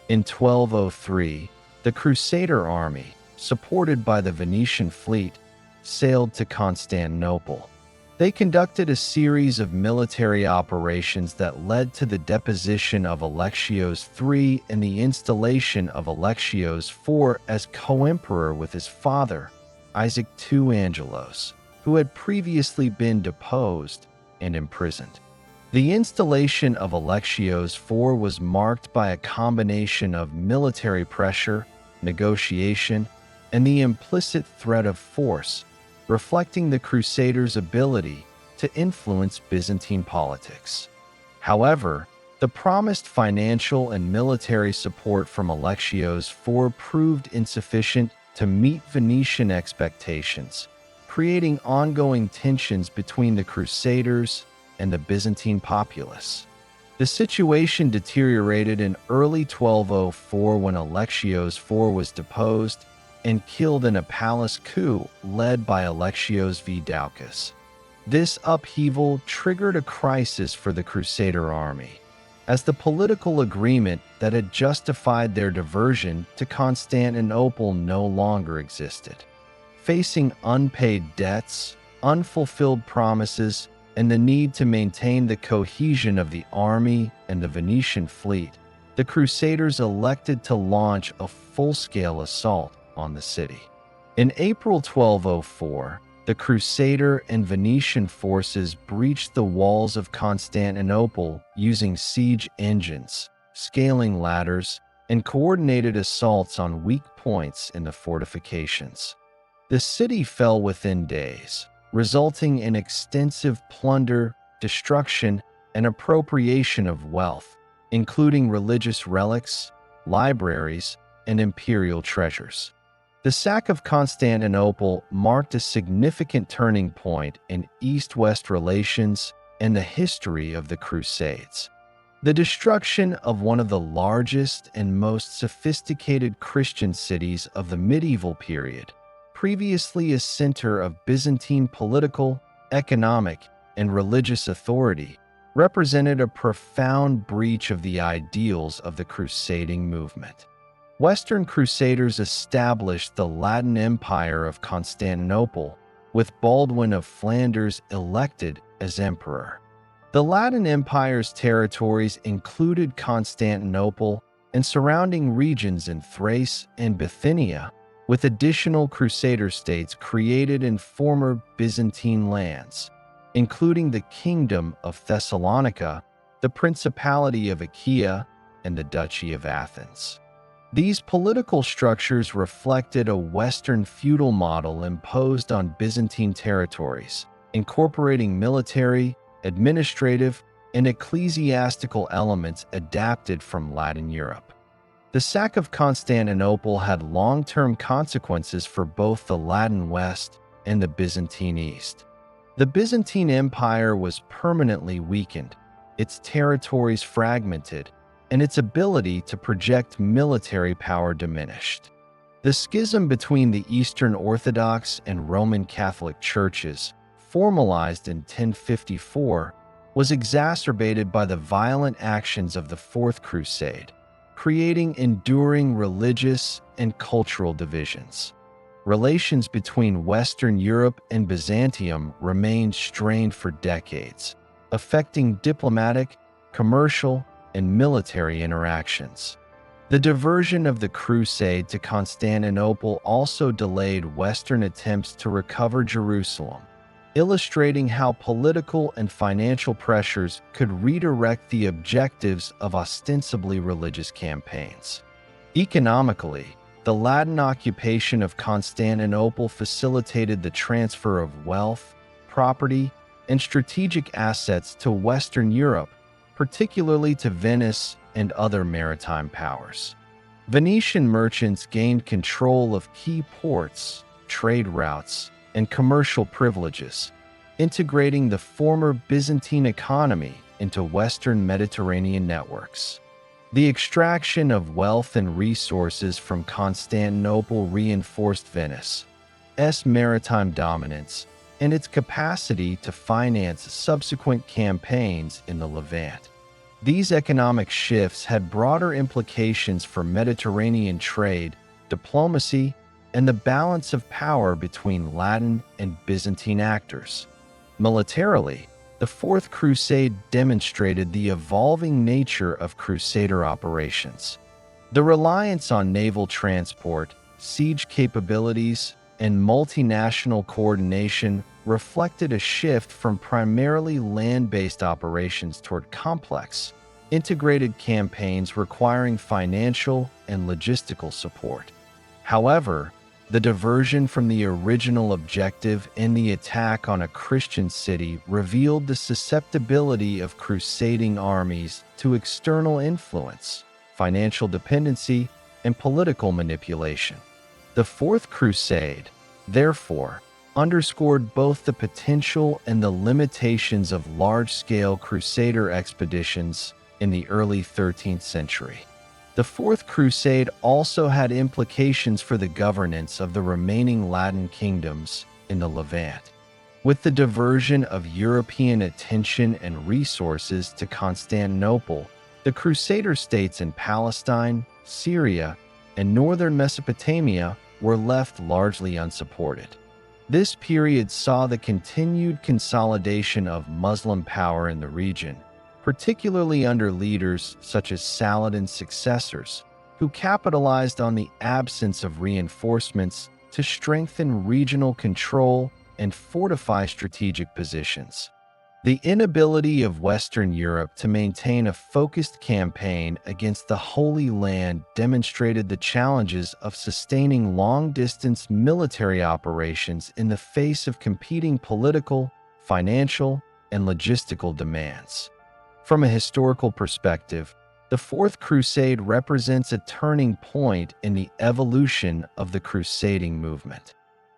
In 1203, the Crusader army, supported by the Venetian fleet, sailed to Constantinople. They conducted a series of military operations that led to the deposition of Alexios III and the installation of Alexios IV as co-emperor with his father, Isaac II Angelos, who had previously been deposed and imprisoned. The installation of Alexios IV was marked by a combination of military pressure, negotiation, and the implicit threat of force, reflecting the Crusaders' ability to influence Byzantine politics. However, the promised financial and military support from Alexios IV proved insufficient to meet Venetian expectations, creating ongoing tensions between the Crusaders and the Byzantine populace. The situation deteriorated in early 1204 when Alexios IV was deposed and killed in a palace coup led by Alexios V. Doukas. This upheaval triggered a crisis for the Crusader army, as the political agreement that had justified their diversion to Constantinople no longer existed. Facing unpaid debts, unfulfilled promises, and the need to maintain the cohesion of the army and the Venetian fleet, the Crusaders elected to launch a full-scale assault on the city. In April 1204, the Crusader and Venetian forces breached the walls of Constantinople using siege engines, scaling ladders, and coordinated assaults on weak points in the fortifications. The city fell within days, resulting in extensive plunder, destruction, and appropriation of wealth, including religious relics, libraries, and imperial treasures. The sack of Constantinople marked a significant turning point in East-West relations and the history of the Crusades. The destruction of one of the largest and most sophisticated Christian cities of the medieval period, previously a center of Byzantine political, economic, and religious authority, represented a profound breach of the ideals of the crusading movement. Western Crusaders established the Latin Empire of Constantinople, with Baldwin of Flanders elected as emperor. The Latin Empire's territories included Constantinople and surrounding regions in Thrace and Bithynia, with additional Crusader states created in former Byzantine lands, including the Kingdom of Thessalonica, the Principality of Achaia, and the Duchy of Athens. These political structures reflected a Western feudal model imposed on Byzantine territories, incorporating military, administrative, and ecclesiastical elements adapted from Latin Europe. The sack of Constantinople had long-term consequences for both the Latin West and the Byzantine East. The Byzantine Empire was permanently weakened, its territories fragmented, and its ability to project military power diminished. The schism between the Eastern Orthodox and Roman Catholic churches, formalized in 1054, was exacerbated by the violent actions of the Fourth Crusade, creating enduring religious and cultural divisions. Relations between Western Europe and Byzantium remained strained for decades, affecting diplomatic, commercial, and military interactions. The diversion of the Crusade to Constantinople also delayed Western attempts to recover Jerusalem, illustrating how political and financial pressures could redirect the objectives of ostensibly religious campaigns. Economically, the Latin occupation of Constantinople facilitated the transfer of wealth, property, and strategic assets to Western Europe, particularly to Venice and other maritime powers. Venetian merchants gained control of key ports, trade routes, and commercial privileges, integrating the former Byzantine economy into Western Mediterranean networks. The extraction of wealth and resources from Constantinople reinforced Venice's maritime dominance and its capacity to finance subsequent campaigns in the Levant. These economic shifts had broader implications for Mediterranean trade, diplomacy, and the balance of power between Latin and Byzantine actors. Militarily, the Fourth Crusade demonstrated the evolving nature of Crusader operations. The reliance on naval transport, siege capabilities, and multinational coordination reflected a shift from primarily land-based operations toward complex, integrated campaigns requiring financial and logistical support. However, the diversion from the original objective and the attack on a Christian city revealed the susceptibility of crusading armies to external influence, financial dependency, and political manipulation. The Fourth Crusade, therefore, underscored both the potential and the limitations of large-scale Crusader expeditions in the early 13th century. The Fourth Crusade also had implications for the governance of the remaining Latin kingdoms in the Levant. With the diversion of European attention and resources to Constantinople, the Crusader states in Palestine, Syria, and northern Mesopotamia were left largely unsupported. This period saw the continued consolidation of Muslim power in the region, particularly under leaders such as Saladin's successors, who capitalized on the absence of reinforcements to strengthen regional control and fortify strategic positions. The inability of Western Europe to maintain a focused campaign against the Holy Land demonstrated the challenges of sustaining long-distance military operations in the face of competing political, financial, and logistical demands. From a historical perspective, the Fourth Crusade represents a turning point in the evolution of the crusading movement.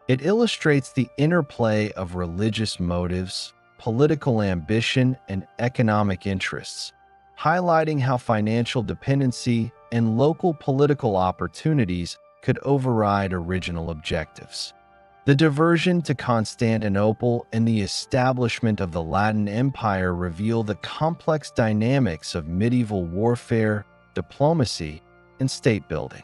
It illustrates the interplay of religious motives, political ambition, and economic interests, highlighting how financial dependency and local political opportunities could override original objectives. The diversion to Constantinople and the establishment of the Latin Empire reveal the complex dynamics of medieval warfare, diplomacy, and state building.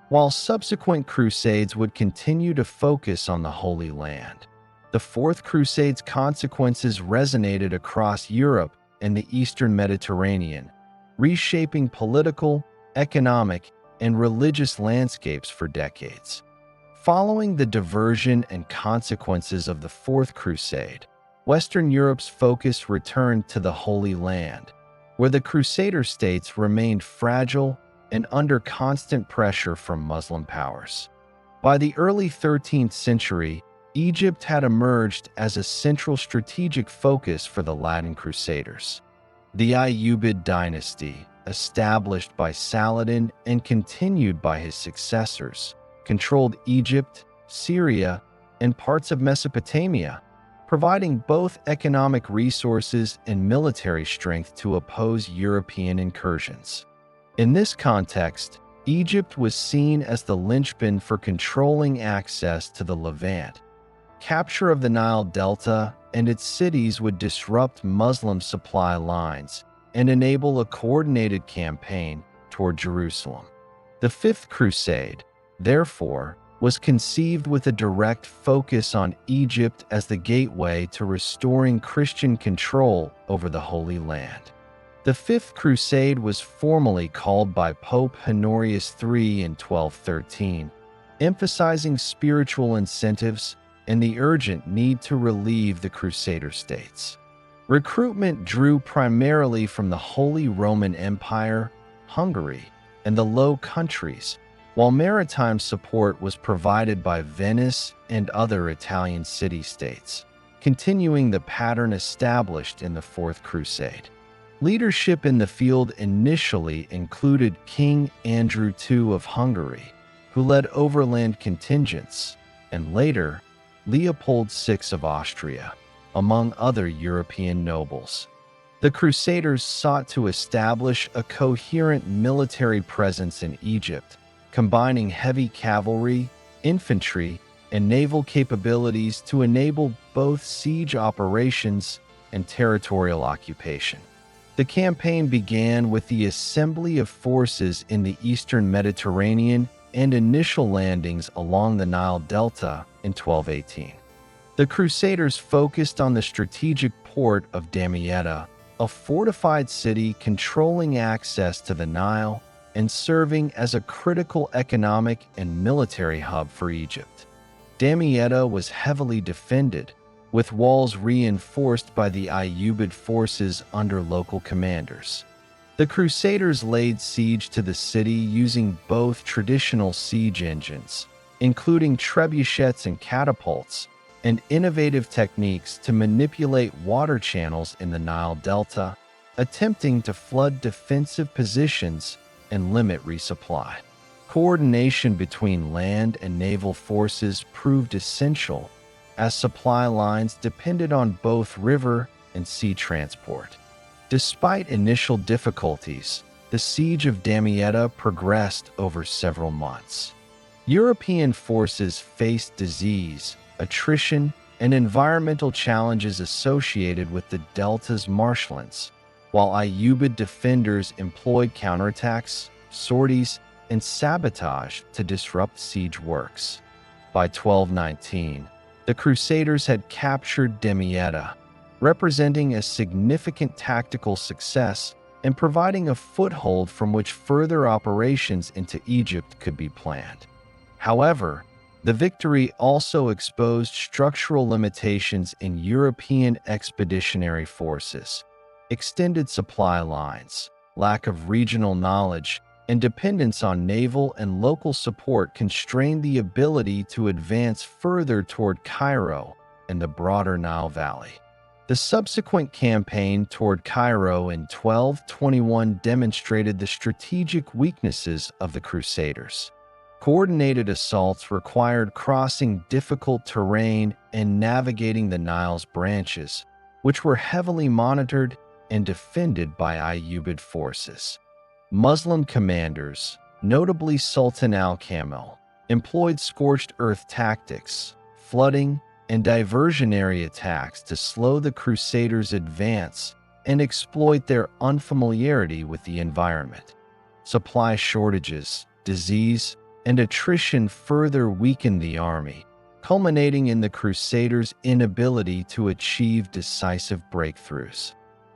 While subsequent crusades would continue to focus on the Holy Land, the Fourth Crusade's consequences resonated across Europe and the Eastern Mediterranean, reshaping political, economic, and religious landscapes for decades. Following the diversion and consequences of the Fourth Crusade, Western Europe's focus returned to the Holy Land, where the Crusader States remained fragile and under constant pressure from Muslim powers. By the early 13th century, Egypt had emerged as a central strategic focus for the Latin Crusaders. The Ayyubid dynasty, established by Saladin and continued by his successors, controlled Egypt, Syria, and parts of Mesopotamia, providing both economic resources and military strength to oppose European incursions. In this context, Egypt was seen as the linchpin for controlling access to the Levant. Capture of the Nile Delta and its cities would disrupt Muslim supply lines and enable a coordinated campaign toward Jerusalem. The Fifth Crusade, therefore, was conceived with a direct focus on Egypt as the gateway to restoring Christian control over the Holy Land. The Fifth Crusade was formally called by Pope Honorius III in 1213, emphasizing spiritual incentives and the urgent need to relieve the Crusader States. Recruitment drew primarily from the Holy Roman Empire, Hungary, and the Low Countries, while maritime support was provided by Venice and other Italian city-states, continuing the pattern established in the Fourth Crusade. Leadership in the field initially included King Andrew II of Hungary, who led overland contingents, and later, Leopold VI of Austria, among other European nobles. The Crusaders sought to establish a coherent military presence in Egypt, combining heavy cavalry, infantry, and naval capabilities to enable both siege operations and territorial occupation. The campaign began with the assembly of forces in the eastern Mediterranean and initial landings along the Nile Delta in 1218. The Crusaders focused on the strategic port of Damietta, a fortified city controlling access to the Nile and serving as a critical economic and military hub for Egypt. Damietta was heavily defended, with walls reinforced by the Ayyubid forces under local commanders. The Crusaders laid siege to the city using both traditional siege engines, including trebuchets and catapults, and innovative techniques to manipulate water channels in the Nile Delta, attempting to flood defensive positions and limit resupply. Coordination between land and naval forces proved essential, as supply lines depended on both river and sea transport. Despite initial difficulties, the siege of Damietta progressed over several months. European forces faced disease, attrition, and environmental challenges associated with the Delta's marshlands, while Ayyubid defenders employed counterattacks, sorties, and sabotage to disrupt siege works. By 1219, the Crusaders had captured Damietta, representing a significant tactical success and providing a foothold from which further operations into Egypt could be planned. However, the victory also exposed structural limitations in European expeditionary forces. Extended supply lines, lack of regional knowledge, and dependence on naval and local support constrained the ability to advance further toward Cairo and the broader Nile Valley. The subsequent campaign toward Cairo in 1221 demonstrated the strategic weaknesses of the Crusaders. Coordinated assaults required crossing difficult terrain and navigating the Nile's branches, which were heavily monitored and defended by Ayyubid forces. Muslim commanders, notably Sultan al-Kamil, employed scorched earth tactics, flooding, and diversionary attacks to slow the Crusaders' advance and exploit their unfamiliarity with the environment. Supply shortages, disease, and attrition further weakened the army, culminating in the Crusaders' inability to achieve decisive breakthroughs.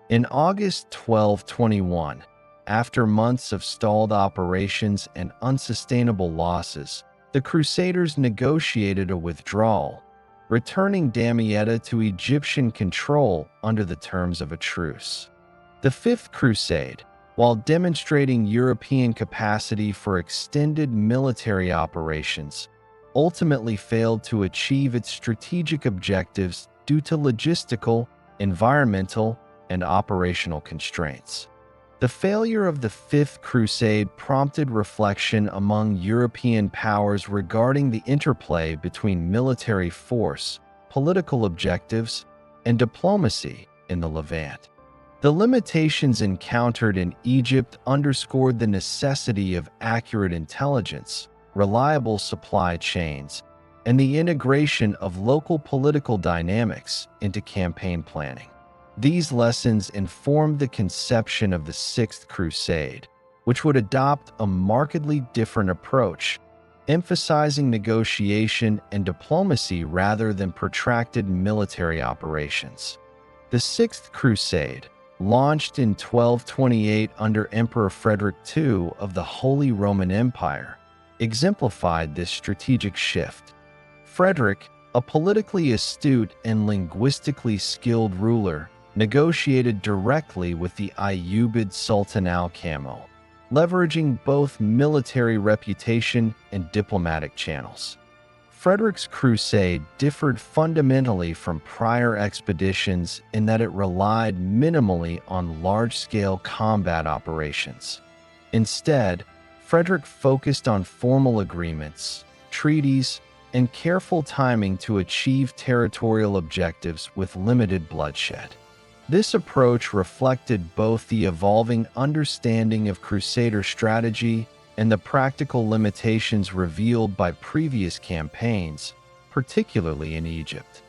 In August 1221, after months of stalled operations and unsustainable losses, the Crusaders negotiated a withdrawal, returning Damietta to Egyptian control under the terms of a truce. The Fifth Crusade, while demonstrating European capacity for extended military operations, ultimately failed to achieve its strategic objectives due to logistical, environmental, and operational constraints. The failure of the Fifth Crusade prompted reflection among European powers regarding the interplay between military force, political objectives, and diplomacy in the Levant. The limitations encountered in Egypt underscored the necessity of accurate intelligence, reliable supply chains, and the integration of local political dynamics into campaign planning. These lessons informed the conception of the Sixth Crusade, which would adopt a markedly different approach, emphasizing negotiation and diplomacy rather than protracted military operations. The Sixth Crusade, launched in 1228 under Emperor Frederick II of the Holy Roman Empire, exemplified this strategic shift. Frederick, a politically astute and linguistically skilled ruler, negotiated directly with the Ayyubid Sultan al-Kamil, leveraging both military reputation and diplomatic channels. Frederick's crusade differed fundamentally from prior expeditions in that it relied minimally on large-scale combat operations. Instead, Frederick focused on formal agreements, treaties, and careful timing to achieve territorial objectives with limited bloodshed. This approach reflected both the evolving understanding of Crusader strategy and the practical limitations revealed by previous campaigns, particularly in Egypt.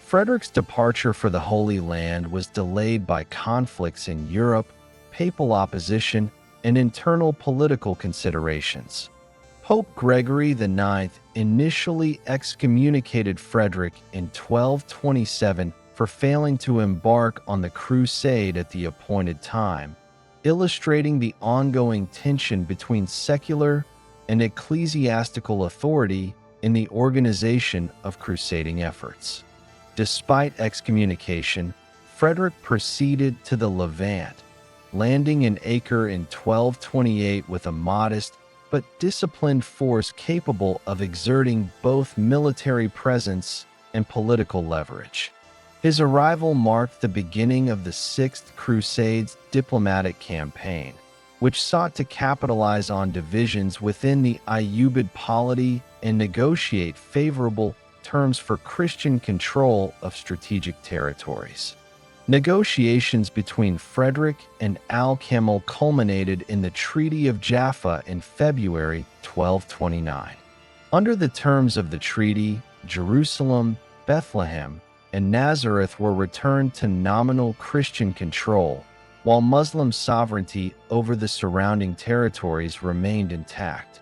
Frederick's departure for the Holy Land was delayed by conflicts in Europe, papal opposition, and internal political considerations. Pope Gregory IX initially excommunicated Frederick in 1227 for failing to embark on the crusade at the appointed time, illustrating the ongoing tension between secular and ecclesiastical authority in the organization of crusading efforts. Despite excommunication, Frederick proceeded to the Levant, landing in Acre in 1228 with a modest but disciplined force capable of exerting both military presence and political leverage. His arrival marked the beginning of the Sixth Crusade's diplomatic campaign, which sought to capitalize on divisions within the Ayyubid polity and negotiate favorable terms for Christian control of strategic territories. Negotiations between Frederick and al-Kamil culminated in the Treaty of Jaffa in February 1229. Under the terms of the treaty, Jerusalem, Bethlehem, and Nazareth were returned to nominal Christian control, while Muslim sovereignty over the surrounding territories remained intact.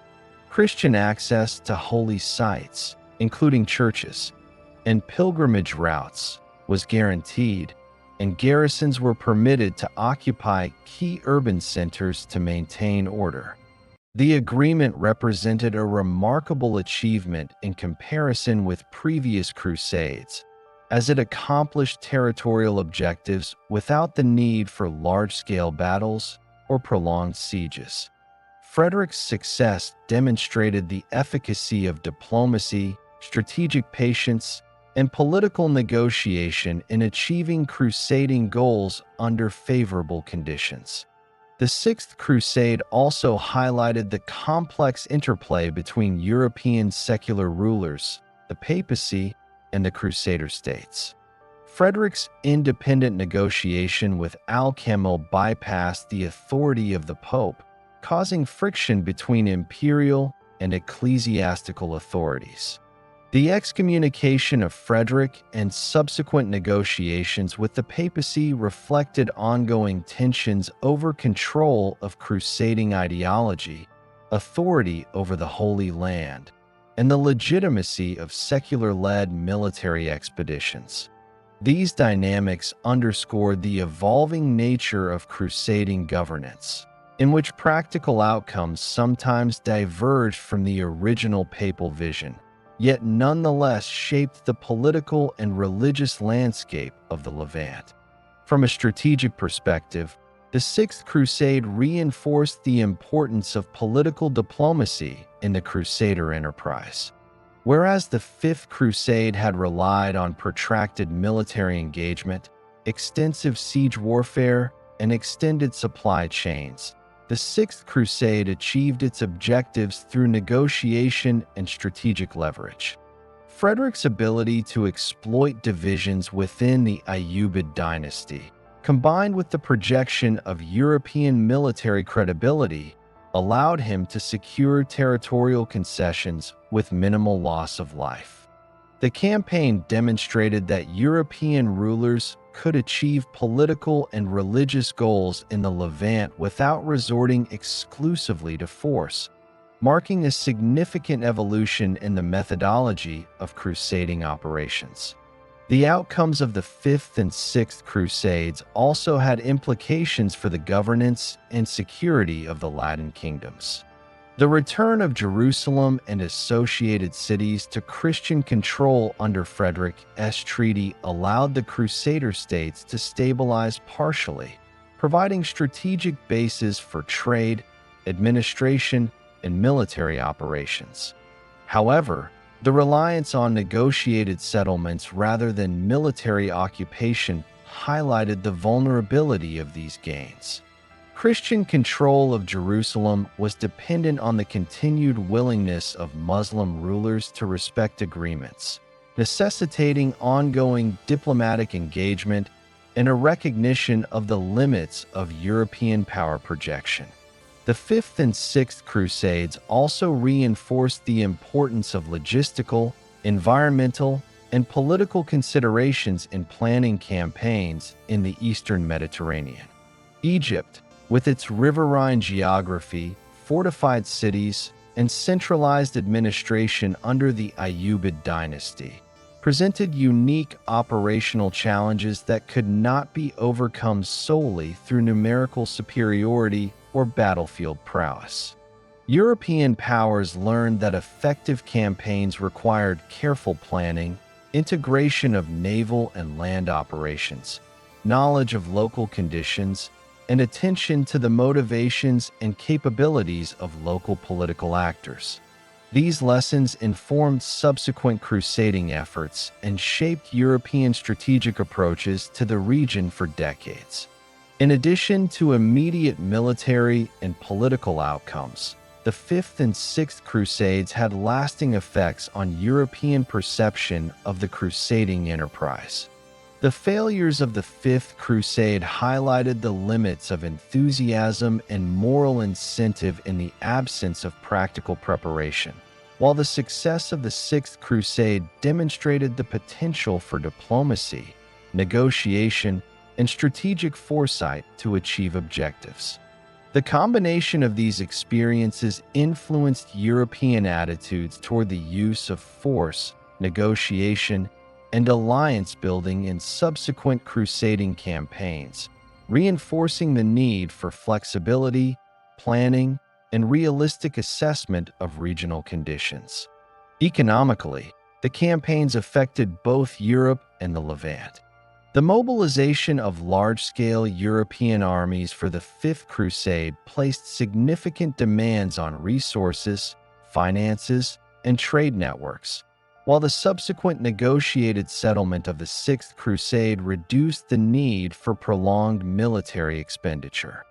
Christian access to holy sites, including churches, and pilgrimage routes, was guaranteed, and garrisons were permitted to occupy key urban centers to maintain order. The agreement represented a remarkable achievement in comparison with previous crusades, as it accomplished territorial objectives without the need for large-scale battles or prolonged sieges. Frederick's success demonstrated the efficacy of diplomacy, strategic patience, and political negotiation in achieving crusading goals under favorable conditions. The Sixth Crusade also highlighted the complex interplay between European secular rulers, the papacy, and the Crusader States. Frederick's independent negotiation with Al-Kamil bypassed the authority of the Pope, causing friction between imperial and ecclesiastical authorities. The excommunication of Frederick and subsequent negotiations with the papacy reflected ongoing tensions over control of crusading ideology, authority over the Holy Land, and the legitimacy of secular-led military expeditions. These dynamics underscored the evolving nature of crusading governance, in which practical outcomes sometimes diverged from the original papal vision, yet nonetheless shaped the political and religious landscape of the Levant. From a strategic perspective, the Sixth Crusade reinforced the importance of political diplomacy in the Crusader enterprise. Whereas the Fifth Crusade had relied on protracted military engagement, extensive siege warfare, and extended supply chains, the Sixth Crusade achieved its objectives through negotiation and strategic leverage. Frederick's ability to exploit divisions within the Ayyubid dynasty, combined with the projection of European military credibility, allowed him to secure territorial concessions with minimal loss of life. The campaign demonstrated that European rulers could achieve political and religious goals in the Levant without resorting exclusively to force, marking a significant evolution in the methodology of crusading operations. The outcomes of the Fifth and Sixth Crusades also had implications for the governance and security of the Latin kingdoms. The return of Jerusalem and associated cities to Christian control under Frederick's treaty allowed the Crusader States to stabilize partially, providing strategic bases for trade, administration, and military operations. However, the reliance on negotiated settlements rather than military occupation highlighted the vulnerability of these gains. Christian control of Jerusalem was dependent on the continued willingness of Muslim rulers to respect agreements, necessitating ongoing diplomatic engagement and a recognition of the limits of European power projection. The Fifth and Sixth Crusades also reinforced the importance of logistical, environmental, and political considerations in planning campaigns in the Eastern Mediterranean. Egypt, with its riverine geography, fortified cities, and centralized administration under the Ayyubid dynasty, presented unique operational challenges that could not be overcome solely through numerical superiority or battlefield prowess. European powers learned that effective campaigns required careful planning, integration of naval and land operations, knowledge of local conditions, and attention to the motivations and capabilities of local political actors. These lessons informed subsequent crusading efforts and shaped European strategic approaches to the region for decades. In addition to immediate military and political outcomes, the Fifth and Sixth Crusades had lasting effects on European perception of the crusading enterprise. The failures of the Fifth Crusade highlighted the limits of enthusiasm and moral incentive in the absence of practical preparation, while the success of the Sixth Crusade demonstrated the potential for diplomacy, negotiation, and strategic foresight to achieve objectives. The combination of these experiences influenced European attitudes toward the use of force, negotiation, and alliance building in subsequent crusading campaigns, reinforcing the need for flexibility, planning, and realistic assessment of regional conditions. Economically, the campaigns affected both Europe and the Levant. The mobilization of large-scale European armies for the Fifth Crusade placed significant demands on resources, finances, and trade networks, while the subsequent negotiated settlement of the Sixth Crusade reduced the need for prolonged military expenditure.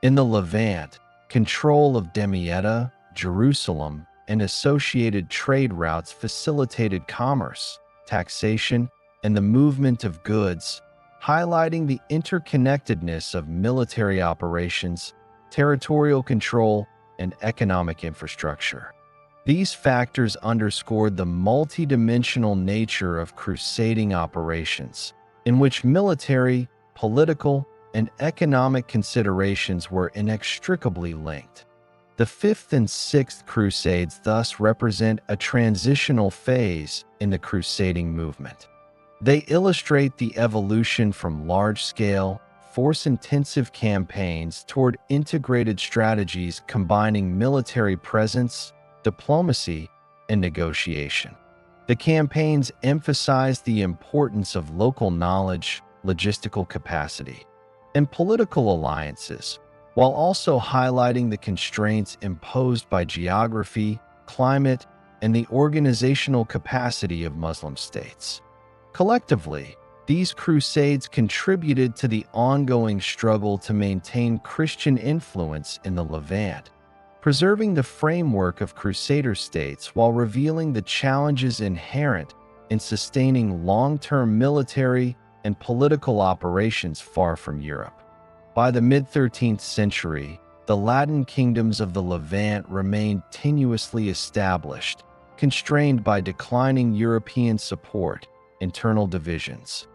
In the Levant, control of Damietta, Jerusalem, and associated trade routes facilitated commerce, taxation, and the movement of goods, highlighting the interconnectedness of military operations, territorial control, and economic infrastructure. These factors underscored the multidimensional nature of crusading operations, in which military, political, and economic considerations were inextricably linked. The Fifth and Sixth Crusades thus represent a transitional phase in the crusading movement. They illustrate the evolution from large-scale, force-intensive campaigns toward integrated strategies combining military presence, diplomacy, and negotiation. The campaigns emphasize the importance of local knowledge, logistical capacity, and political alliances, while also highlighting the constraints imposed by geography, climate, and the organizational capacity of Muslim states. Collectively, these crusades contributed to the ongoing struggle to maintain Christian influence in the Levant, preserving the framework of Crusader states while revealing the challenges inherent in sustaining long-term military and political operations far from Europe. By the mid-13th century, the Latin kingdoms of the Levant remained tenuously established, constrained by declining European support, internal divisions,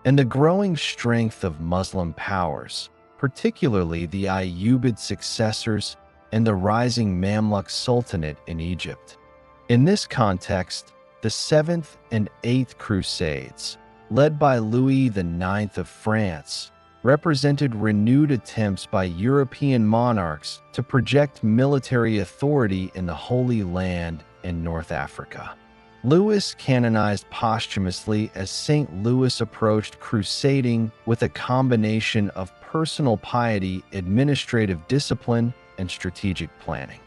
and the growing strength of Muslim powers, particularly the Ayyubid successors and the rising Mamluk Sultanate in Egypt. In this context, the Seventh and Eighth Crusades, led by Louis IX of France, represented renewed attempts by European monarchs to project military authority in the Holy Land and North Africa. Louis, canonized posthumously as Saint Louis, approached crusading with a combination of personal piety, administrative discipline, and strategic planning.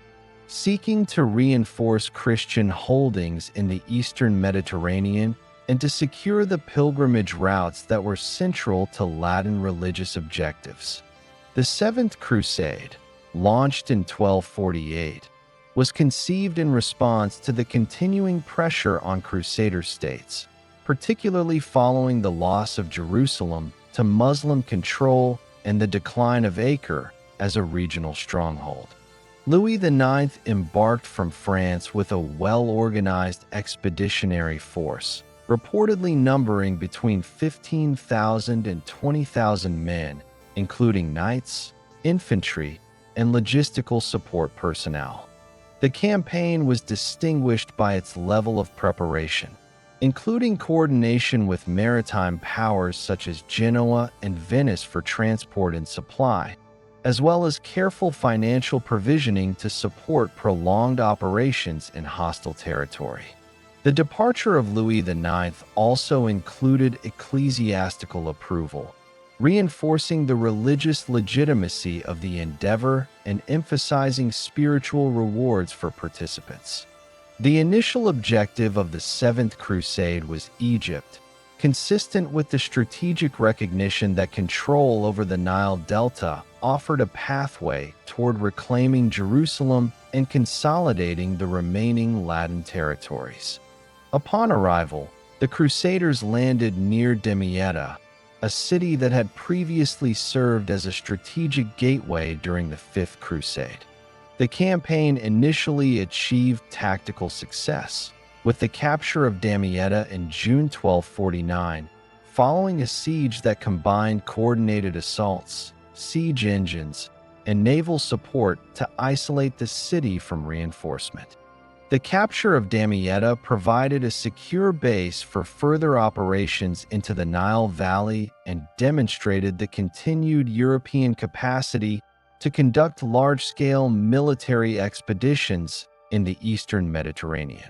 Seeking to reinforce Christian holdings in the Eastern Mediterranean and to secure the pilgrimage routes that were central to Latin religious objectives. The Seventh Crusade, launched in 1248, was conceived in response to the continuing pressure on Crusader states, particularly following the loss of Jerusalem to Muslim control and the decline of Acre as a regional stronghold. Louis IX embarked from France with a well-organized expeditionary force, reportedly numbering between 15,000 and 20,000 men, including knights, infantry, and logistical support personnel. The campaign was distinguished by its level of preparation, including coordination with maritime powers such as Genoa and Venice for transport and supply, as well as careful financial provisioning to support prolonged operations in hostile territory. The departure of Louis IX also included ecclesiastical approval, reinforcing the religious legitimacy of the endeavor and emphasizing spiritual rewards for participants. The initial objective of the Seventh Crusade was Egypt, consistent with the strategic recognition that control over the Nile Delta offered a pathway toward reclaiming Jerusalem and consolidating the remaining Latin territories. Upon arrival, the Crusaders landed near Damietta, a city that had previously served as a strategic gateway during the Fifth Crusade. The campaign initially achieved tactical success, with the capture of Damietta in June 1249, following a siege that combined coordinated assaults, siege engines, and naval support to isolate the city from reinforcement. The capture of Damietta provided a secure base for further operations into the Nile Valley and demonstrated the continued European capacity to conduct large-scale military expeditions in the Eastern Mediterranean.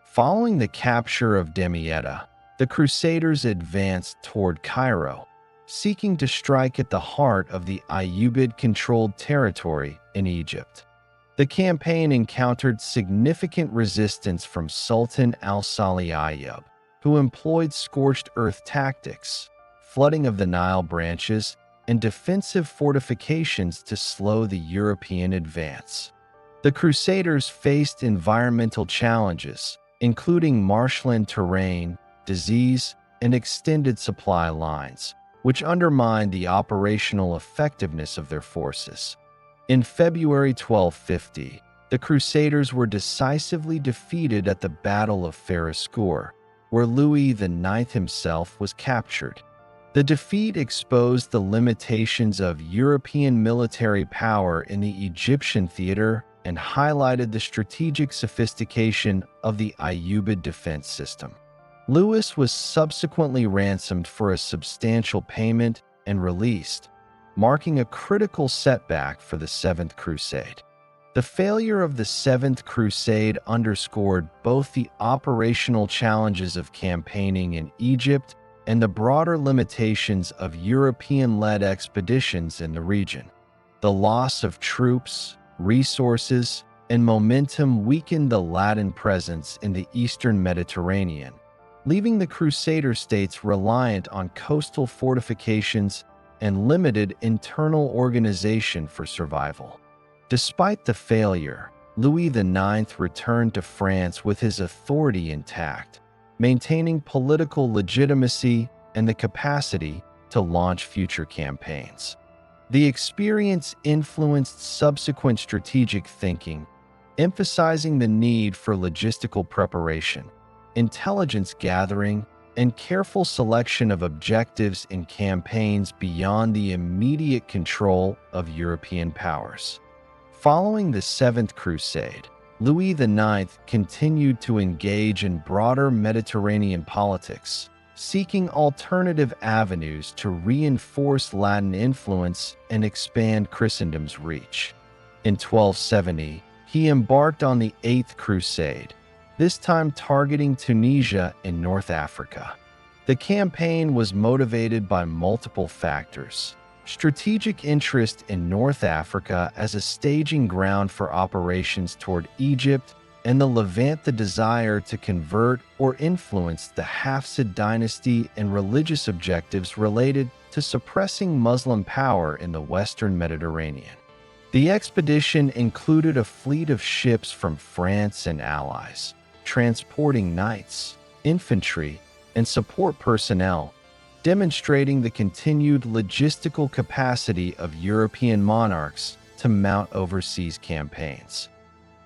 Following the capture of Damietta, the Crusaders advanced toward Cairo, seeking to strike at the heart of the Ayyubid-controlled territory in Egypt. The campaign encountered significant resistance from Sultan al-Salih Ayyub, who employed scorched earth tactics, flooding of the Nile branches, and defensive fortifications to slow the European advance. The Crusaders faced environmental challenges, including marshland terrain, disease, and extended supply lines, which undermined the operational effectiveness of their forces. In February 1250, the Crusaders were decisively defeated at the Battle of Ferrascour, where Louis IX himself was captured. The defeat exposed the limitations of European military power in the Egyptian theater and highlighted the strategic sophistication of the Ayyubid defense system. Louis was subsequently ransomed for a substantial payment and released, marking a critical setback for the Seventh Crusade. The failure of the Seventh Crusade underscored both the operational challenges of campaigning in Egypt and the broader limitations of European-led expeditions in the region. The loss of troops, resources, and momentum weakened the Latin presence in the eastern Mediterranean, leaving the Crusader States reliant on coastal fortifications and limited internal organization for survival. Despite the failure, Louis IX returned to France with his authority intact, maintaining political legitimacy and the capacity to launch future campaigns. The experience influenced subsequent strategic thinking, emphasizing the need for logistical preparation, intelligence gathering, and careful selection of objectives in campaigns beyond the immediate control of European powers. Following the Seventh Crusade, Louis IX continued to engage in broader Mediterranean politics, seeking alternative avenues to reinforce Latin influence and expand Christendom's reach. In 1270, he embarked on the Eighth Crusade, this time targeting Tunisia in North Africa. The campaign was motivated by multiple factors: strategic interest in North Africa as a staging ground for operations toward Egypt, and the Levant, the desire to convert or influence the Hafsid dynasty, and religious objectives related to suppressing Muslim power in the Western Mediterranean. The expedition included a fleet of ships from France and allies, transporting knights, infantry, and support personnel, demonstrating the continued logistical capacity of European monarchs to mount overseas campaigns.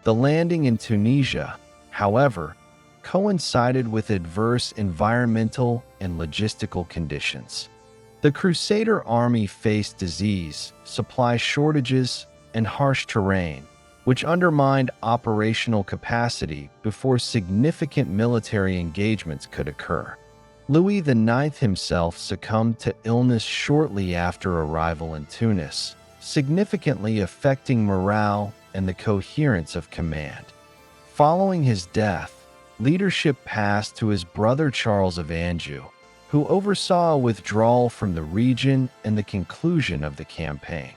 The landing in Tunisia, however, coincided with adverse environmental and logistical conditions. The Crusader army faced disease, supply shortages, and harsh terrain, which undermined operational capacity before significant military engagements could occur. Louis IX himself succumbed to illness shortly after arrival in Tunis, significantly affecting morale and the coherence of command. Following his death, leadership passed to his brother Charles of Anjou, who oversaw a withdrawal from the region and the conclusion of the campaign.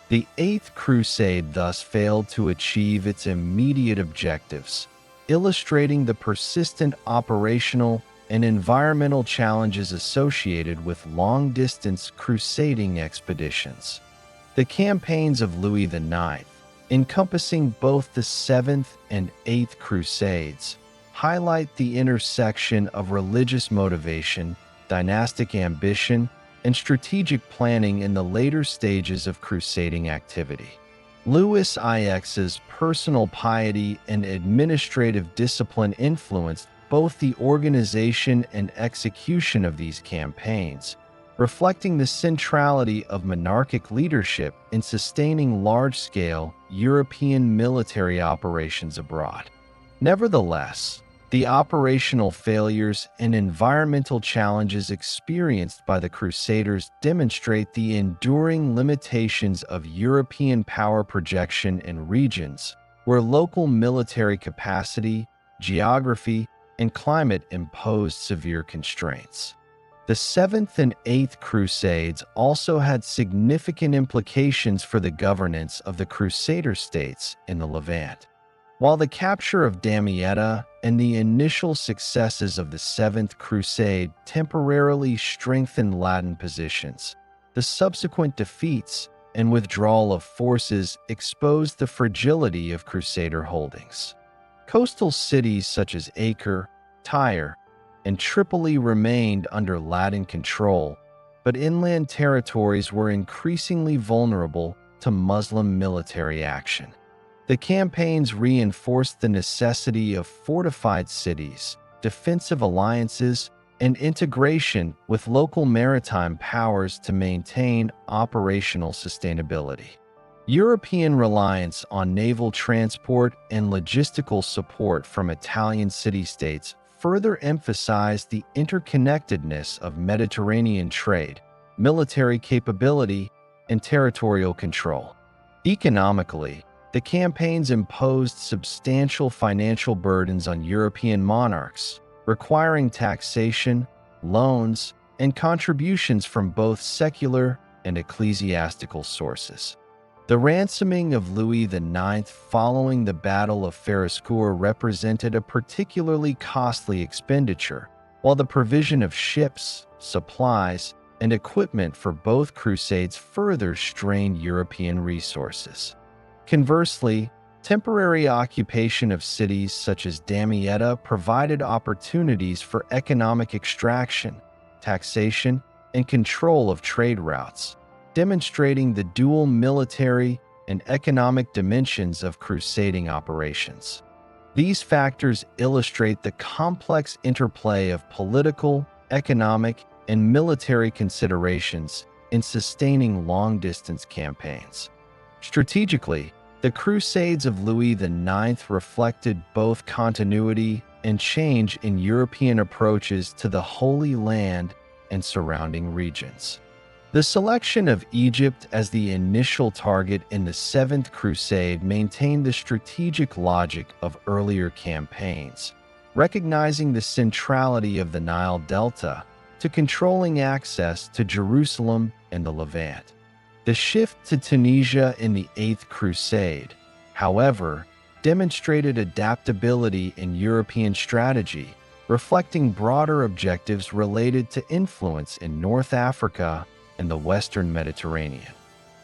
The Eighth Crusade thus failed to achieve its immediate objectives, illustrating the persistent operational and environmental challenges associated with long-distance crusading expeditions. The campaigns of Louis IX, encompassing both the Seventh and Eighth Crusades, highlight the intersection of religious motivation, dynastic ambition, and strategic planning in the later stages of crusading activity. Louis IX's personal piety and administrative discipline influenced both the organization and execution of these campaigns, reflecting the centrality of monarchic leadership in sustaining large-scale European military operations abroad. Nevertheless, the operational failures and environmental challenges experienced by the Crusaders demonstrate the enduring limitations of European power projection in regions where local military capacity, geography, and climate imposed severe constraints. The Seventh and Eighth Crusades also had significant implications for the governance of the Crusader States in the Levant. While the capture of Damietta and the initial successes of the Seventh Crusade temporarily strengthened Latin positions, the subsequent defeats and withdrawal of forces exposed the fragility of Crusader holdings. Coastal cities such as Acre, Tyre, and Tripoli remained under Latin control, but inland territories were increasingly vulnerable to Muslim military action. The campaigns reinforced the necessity of fortified cities, defensive alliances, and integration with local maritime powers to maintain operational sustainability. European reliance on naval transport and logistical support from Italian city-states further emphasized the interconnectedness of Mediterranean trade, military capability, and territorial control. Economically, the campaigns imposed substantial financial burdens on European monarchs, requiring taxation, loans, and contributions from both secular and ecclesiastical sources. The ransoming of Louis IX following the Battle of Firascour represented a particularly costly expenditure, while the provision of ships, supplies, and equipment for both crusades further strained European resources. Conversely, temporary occupation of cities such as Damietta provided opportunities for economic extraction, taxation, and control of trade routes, demonstrating the dual military and economic dimensions of crusading operations. These factors illustrate the complex interplay of political, economic, and military considerations in sustaining long-distance campaigns. Strategically, the Crusades of Louis IX reflected both continuity and change in European approaches to the Holy Land and surrounding regions. The selection of Egypt as the initial target in the Seventh Crusade maintained the strategic logic of earlier campaigns, recognizing the centrality of the Nile Delta to controlling access to Jerusalem and the Levant. The shift to Tunisia in the Eighth Crusade, however, demonstrated adaptability in European strategy, reflecting broader objectives related to influence in North Africa and the Western Mediterranean.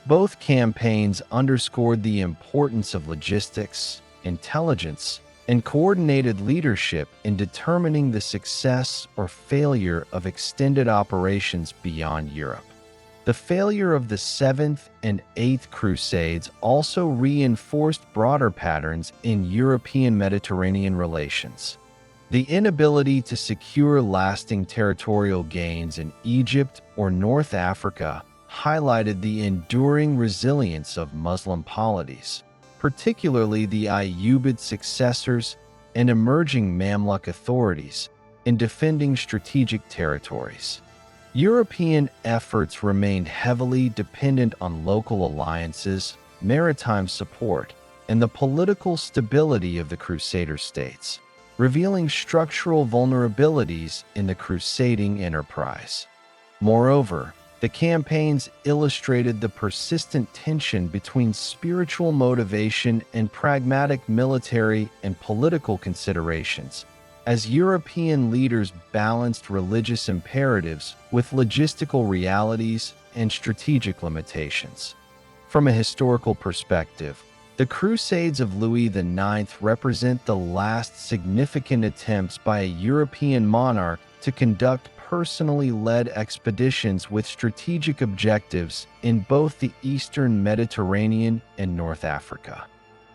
Both campaigns underscored the importance of logistics, intelligence, and coordinated leadership in determining the success or failure of extended operations beyond Europe. The failure of the Seventh and Eighth Crusades also reinforced broader patterns in European-Mediterranean relations. The inability to secure lasting territorial gains in Egypt or North Africa highlighted the enduring resilience of Muslim polities, particularly the Ayyubid successors and emerging Mamluk authorities, in defending strategic territories. European efforts remained heavily dependent on local alliances, maritime support, and the political stability of the Crusader States, revealing structural vulnerabilities in the crusading enterprise. Moreover, the campaigns illustrated the persistent tension between spiritual motivation and pragmatic military and political considerations, as European leaders balanced religious imperatives with logistical realities and strategic limitations. From a historical perspective, the Crusades of Louis IX represent the last significant attempts by a European monarch to conduct personally led expeditions with strategic objectives in both the Eastern Mediterranean and North Africa.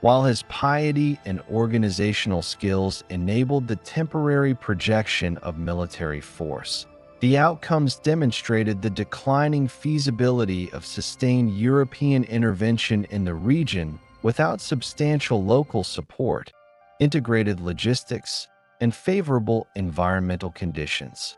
While his piety and organizational skills enabled the temporary projection of military force, the outcomes demonstrated the declining feasibility of sustained European intervention in the region without substantial local support, integrated logistics, and favorable environmental conditions.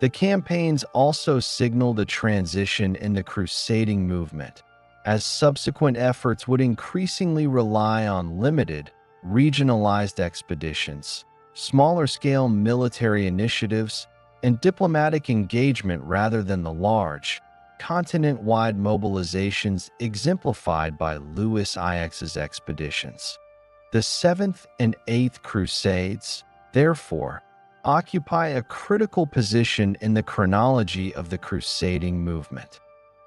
The campaigns also signaled a transition in the crusading movement, as subsequent efforts would increasingly rely on limited, regionalized expeditions, smaller-scale military initiatives, and diplomatic engagement rather than the large, continent-wide mobilizations exemplified by Louis IX's expeditions. The Seventh and Eighth Crusades, therefore, occupy a critical position in the chronology of the crusading movement.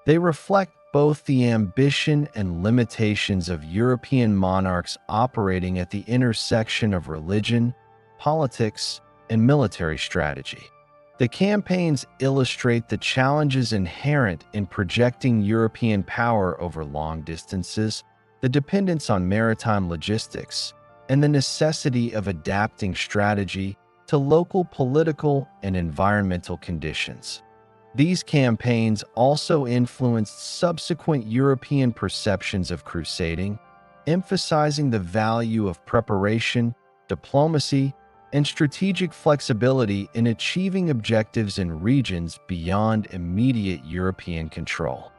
They reflect both the ambition and limitations of European monarchs operating at the intersection of religion, politics, and military strategy. The campaigns illustrate the challenges inherent in projecting European power over long distances, the dependence on maritime logistics, and the necessity of adapting strategy to local political and environmental conditions. These campaigns also influenced subsequent European perceptions of crusading, emphasizing the value of preparation, diplomacy, and strategic flexibility in achieving objectives in regions beyond immediate European control.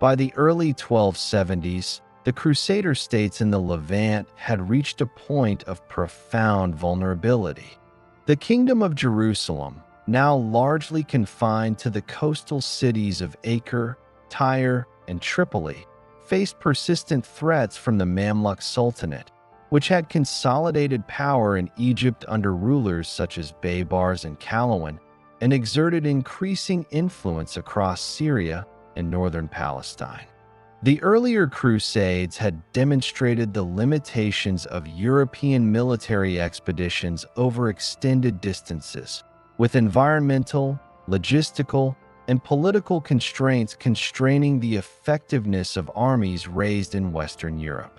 By the early 1270s, the Crusader States in the Levant had reached a point of profound vulnerability. The Kingdom of Jerusalem, now largely confined to the coastal cities of Acre, Tyre, and Tripoli, faced persistent threats from the Mamluk Sultanate, which had consolidated power in Egypt under rulers such as Baybars and Calawan, and exerted increasing influence across Syria and northern Palestine. The earlier Crusades had demonstrated the limitations of European military expeditions over extended distances, with environmental, logistical, and political constraints constraining the effectiveness of armies raised in Western Europe.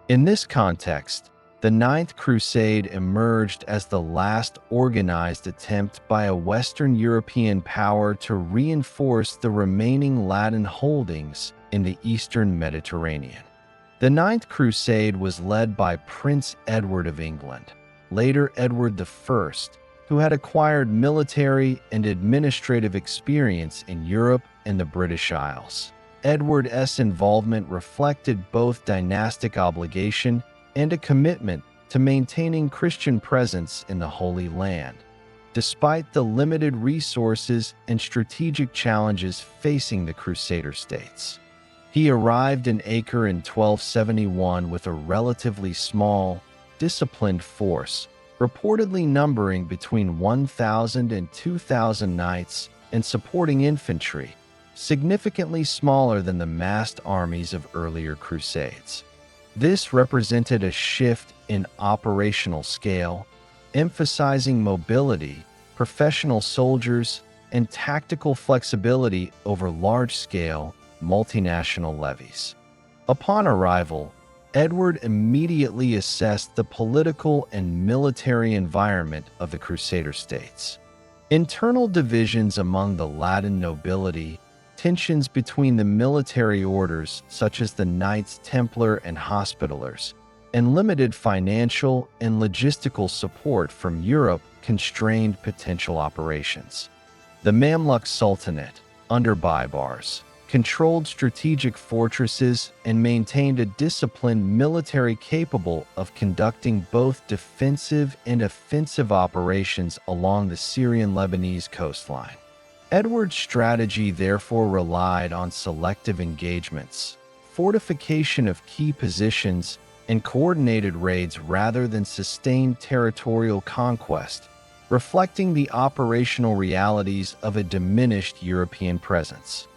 In this context, the Ninth Crusade emerged as the last organized attempt by a Western European power to reinforce the remaining Latin holdings in the Eastern Mediterranean. The Ninth Crusade was led by Prince Edward of England, later Edward I, who had acquired military and administrative experience in Europe and the British Isles. Edward's involvement reflected both dynastic obligation and a commitment to maintaining Christian presence in the Holy Land, despite the limited resources and strategic challenges facing the Crusader States. He arrived in Acre in 1271 with a relatively small, disciplined force, reportedly numbering between 1,000 and 2,000 knights and supporting infantry, significantly smaller than the massed armies of earlier crusades. This represented a shift in operational scale, emphasizing mobility, professional soldiers, and tactical flexibility over large-scale, multinational levies. Upon arrival, Edward immediately assessed the political and military environment of the Crusader States. Internal divisions among the Latin nobility, tensions between the military orders such as the Knights Templar and Hospitallers, and limited financial and logistical support from Europe constrained potential operations. The Mamluk Sultanate, under Baybars, controlled strategic fortresses and maintained a disciplined military capable of conducting both defensive and offensive operations along the Syrian-Lebanese coastline. Edward's strategy therefore relied on selective engagements, fortification of key positions, and coordinated raids rather than sustained territorial conquest, reflecting the operational realities of a diminished European presence.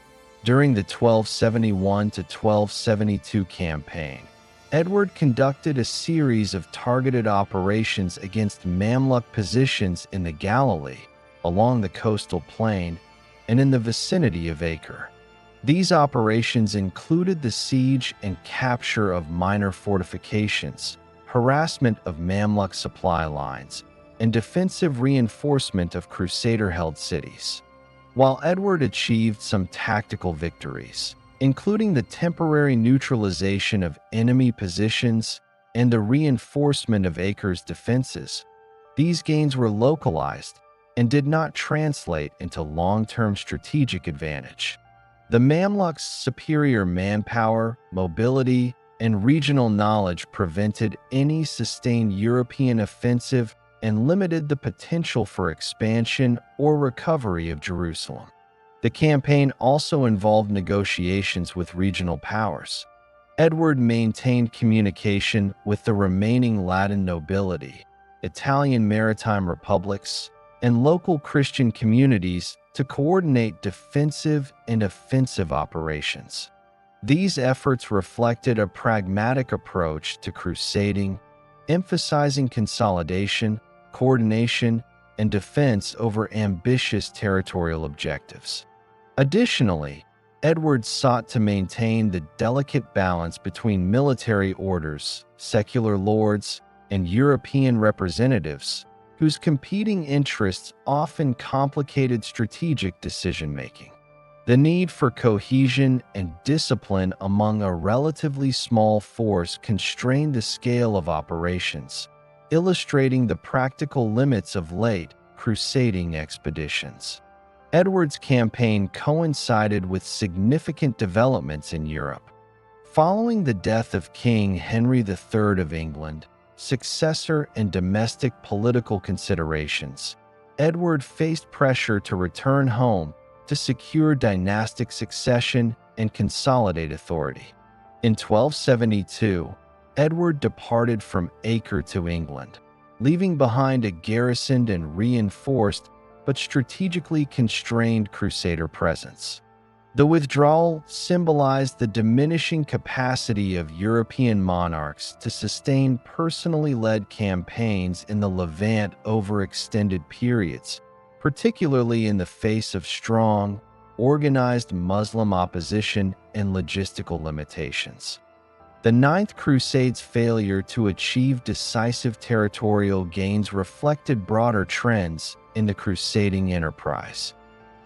During the 1271 to 1272 campaign, Edward conducted a series of targeted operations against Mamluk positions in the Galilee, along the coastal plain, and in the vicinity of Acre. These operations included the siege and capture of minor fortifications, harassment of Mamluk supply lines, and defensive reinforcement of Crusader-held cities. While Edward achieved some tactical victories, including the temporary neutralization of enemy positions and the reinforcement of Acre's defenses, these gains were localized and did not translate into long-term strategic advantage. The Mamluks' superior manpower, mobility, and regional knowledge prevented any sustained European offensive and limited the potential for expansion or recovery of Jerusalem. The campaign also involved negotiations with regional powers. Edward maintained communication with the remaining Latin nobility, Italian maritime republics, and local Christian communities to coordinate defensive and offensive operations. These efforts reflected a pragmatic approach to crusading, emphasizing consolidation, coordination, and defense over ambitious territorial objectives. Additionally, Edward sought to maintain the delicate balance between military orders, secular lords, and European representatives, whose competing interests often complicated strategic decision-making. The need for cohesion and discipline among a relatively small force constrained the scale of operations, illustrating the practical limits of late crusading expeditions. Edward's campaign coincided with significant developments in Europe. Following the death of King Henry III of England, successor and domestic political considerations, Edward faced pressure to return home to secure dynastic succession and consolidate authority. In 1272, Edward departed from Acre to England, leaving behind a garrisoned and reinforced but strategically constrained Crusader presence. The withdrawal symbolized the diminishing capacity of European monarchs to sustain personally led campaigns in the Levant over extended periods, particularly in the face of strong, organized Muslim opposition and logistical limitations. The Ninth Crusade's failure to achieve decisive territorial gains reflected broader trends in the crusading enterprise.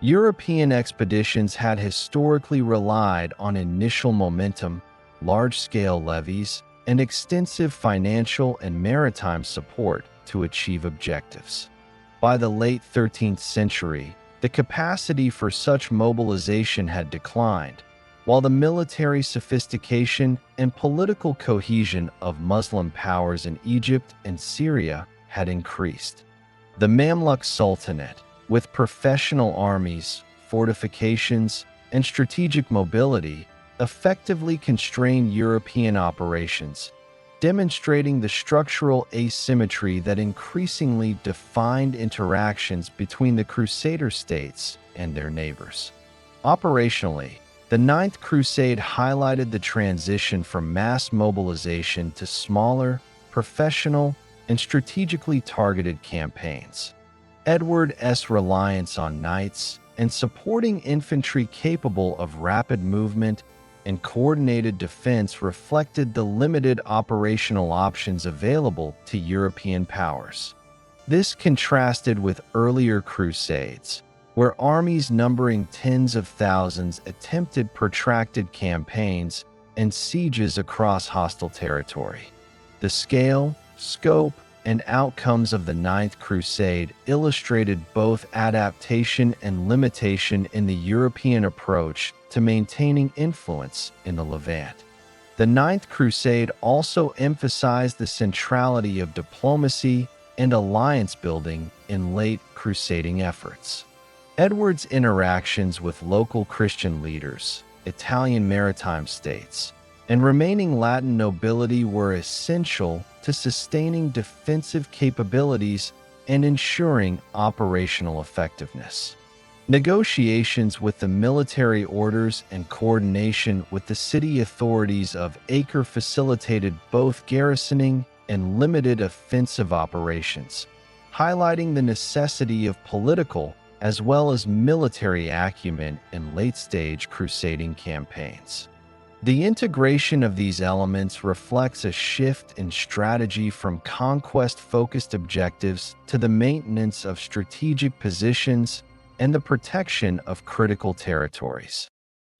European expeditions had historically relied on initial momentum, large-scale levies, and extensive financial and maritime support to achieve objectives. By the late 13th century, the capacity for such mobilization had declined, while the military sophistication and political cohesion of Muslim powers in Egypt and Syria had increased. The Mamluk Sultanate, with professional armies, fortifications, and strategic mobility, effectively constrained European operations, demonstrating the structural asymmetry that increasingly defined interactions between the Crusader states and their neighbors. Operationally, the Ninth Crusade highlighted the transition from mass mobilization to smaller, professional, and strategically targeted campaigns. Edward's reliance on knights and supporting infantry capable of rapid movement and coordinated defense reflected the limited operational options available to European powers. This contrasted with earlier crusades, where armies numbering tens of thousands attempted protracted campaigns and sieges across hostile territory. The scale, scope, and outcomes of the Ninth Crusade illustrated both adaptation and limitation in the European approach to maintaining influence in the Levant. The Ninth Crusade also emphasized the centrality of diplomacy and alliance building in late crusading efforts. Edward's interactions with local Christian leaders, Italian maritime states, and remaining Latin nobility were essential to sustaining defensive capabilities and ensuring operational effectiveness. Negotiations with the military orders and coordination with the city authorities of Acre facilitated both garrisoning and limited offensive operations, highlighting the necessity of political as well as military acumen in late-stage crusading campaigns. The integration of these elements reflects a shift in strategy from conquest-focused objectives to the maintenance of strategic positions and the protection of critical territories.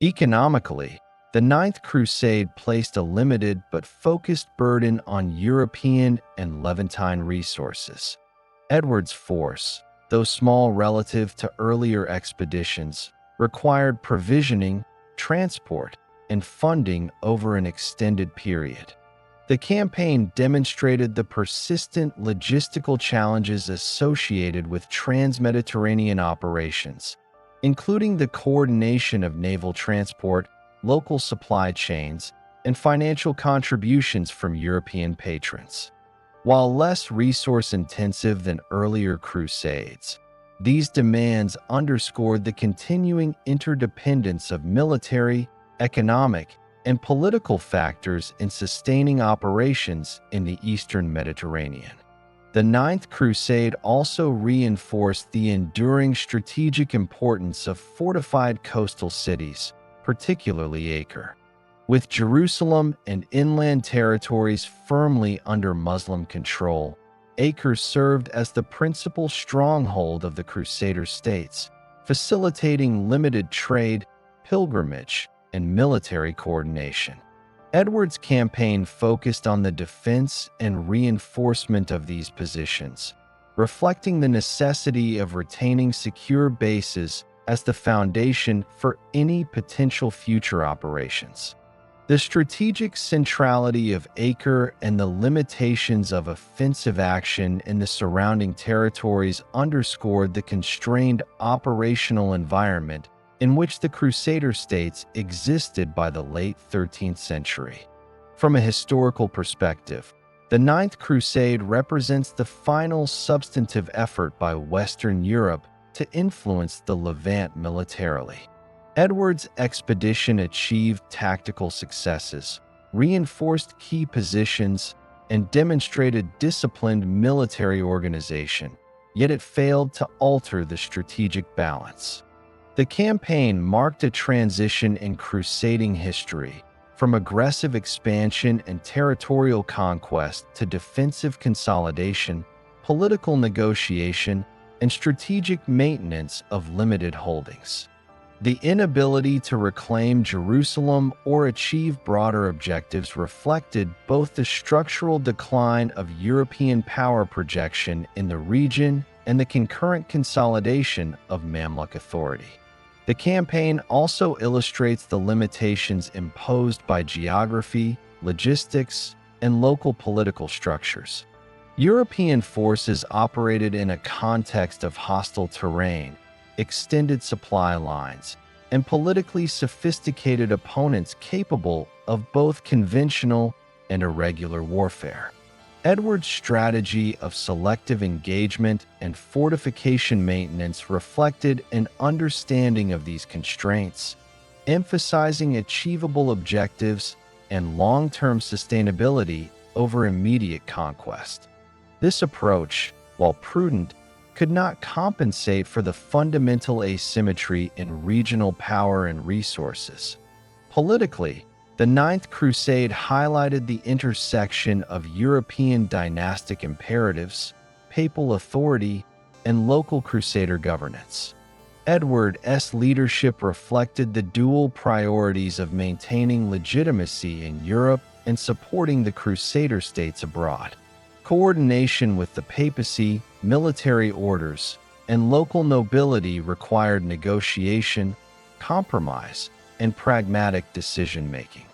Economically, the Ninth Crusade placed a limited but focused burden on European and Levantine resources. Edward's force, though small relative to earlier expeditions, required provisioning, transport, and funding over an extended period. The campaign demonstrated the persistent logistical challenges associated with trans-Mediterranean operations, including the coordination of naval transport, local supply chains, and financial contributions from European patrons. While less resource-intensive than earlier crusades, these demands underscored the continuing interdependence of military, economic, and political factors in sustaining operations in the Eastern Mediterranean. The Ninth Crusade also reinforced the enduring strategic importance of fortified coastal cities, particularly Acre. With Jerusalem and inland territories firmly under Muslim control, Acre served as the principal stronghold of the Crusader States, facilitating limited trade, pilgrimage, and military coordination. Edward's campaign focused on the defense and reinforcement of these positions, reflecting the necessity of retaining secure bases as the foundation for any potential future operations. The strategic centrality of Acre and the limitations of offensive action in the surrounding territories underscored the constrained operational environment in which the Crusader States existed by the late 13th century. From a historical perspective, the Ninth Crusade represents the final substantive effort by Western Europe to influence the Levant militarily. Edward's expedition achieved tactical successes, reinforced key positions, and demonstrated disciplined military organization, yet it failed to alter the strategic balance. The campaign marked a transition in crusading history, from aggressive expansion and territorial conquest to defensive consolidation, political negotiation, and strategic maintenance of limited holdings. The inability to reclaim Jerusalem or achieve broader objectives reflected both the structural decline of European power projection in the region and the concurrent consolidation of Mamluk authority. The campaign also illustrates the limitations imposed by geography, logistics, and local political structures. European forces operated in a context of hostile terrain, extended supply lines, and politically sophisticated opponents capable of both conventional and irregular warfare. Edward's strategy of selective engagement and fortification maintenance reflected an understanding of these constraints, emphasizing achievable objectives and long-term sustainability over immediate conquest. This approach, while prudent, could not compensate for the fundamental asymmetry in regional power and resources. Politically, the Ninth Crusade highlighted the intersection of European dynastic imperatives, papal authority, and local Crusader governance. Edward's leadership reflected the dual priorities of maintaining legitimacy in Europe and supporting the Crusader States abroad. Coordination with the papacy, military orders, and local nobility required negotiation, compromise, and pragmatic decision-making.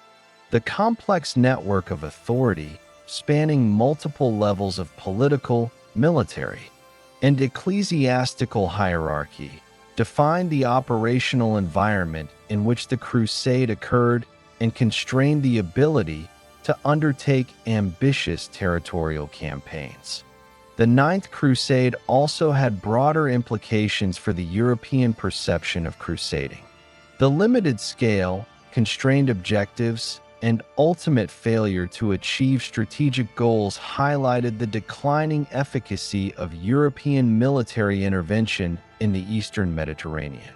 The complex network of authority, spanning multiple levels of political, military, and ecclesiastical hierarchy, defined the operational environment in which the crusade occurred and constrained the ability to undertake ambitious territorial campaigns. The Ninth Crusade also had broader implications for the European perception of crusading. The limited scale, constrained objectives, and ultimate failure to achieve strategic goals highlighted the declining efficacy of European military intervention in the Eastern Mediterranean.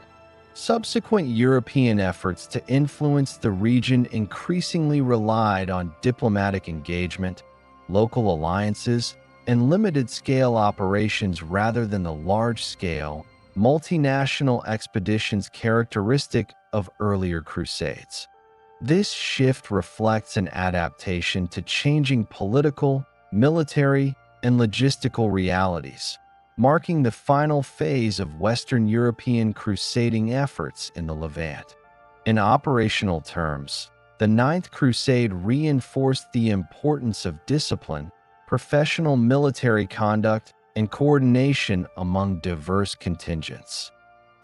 Subsequent European efforts to influence the region increasingly relied on diplomatic engagement, local alliances, and limited-scale operations rather than the large-scale, multinational expeditions characteristic of earlier crusades. This shift reflects an adaptation to changing political, military, and logistical realities, marking the final phase of Western European crusading efforts in the Levant. In operational terms, the Ninth Crusade reinforced the importance of discipline, professional military conduct, and coordination among diverse contingents.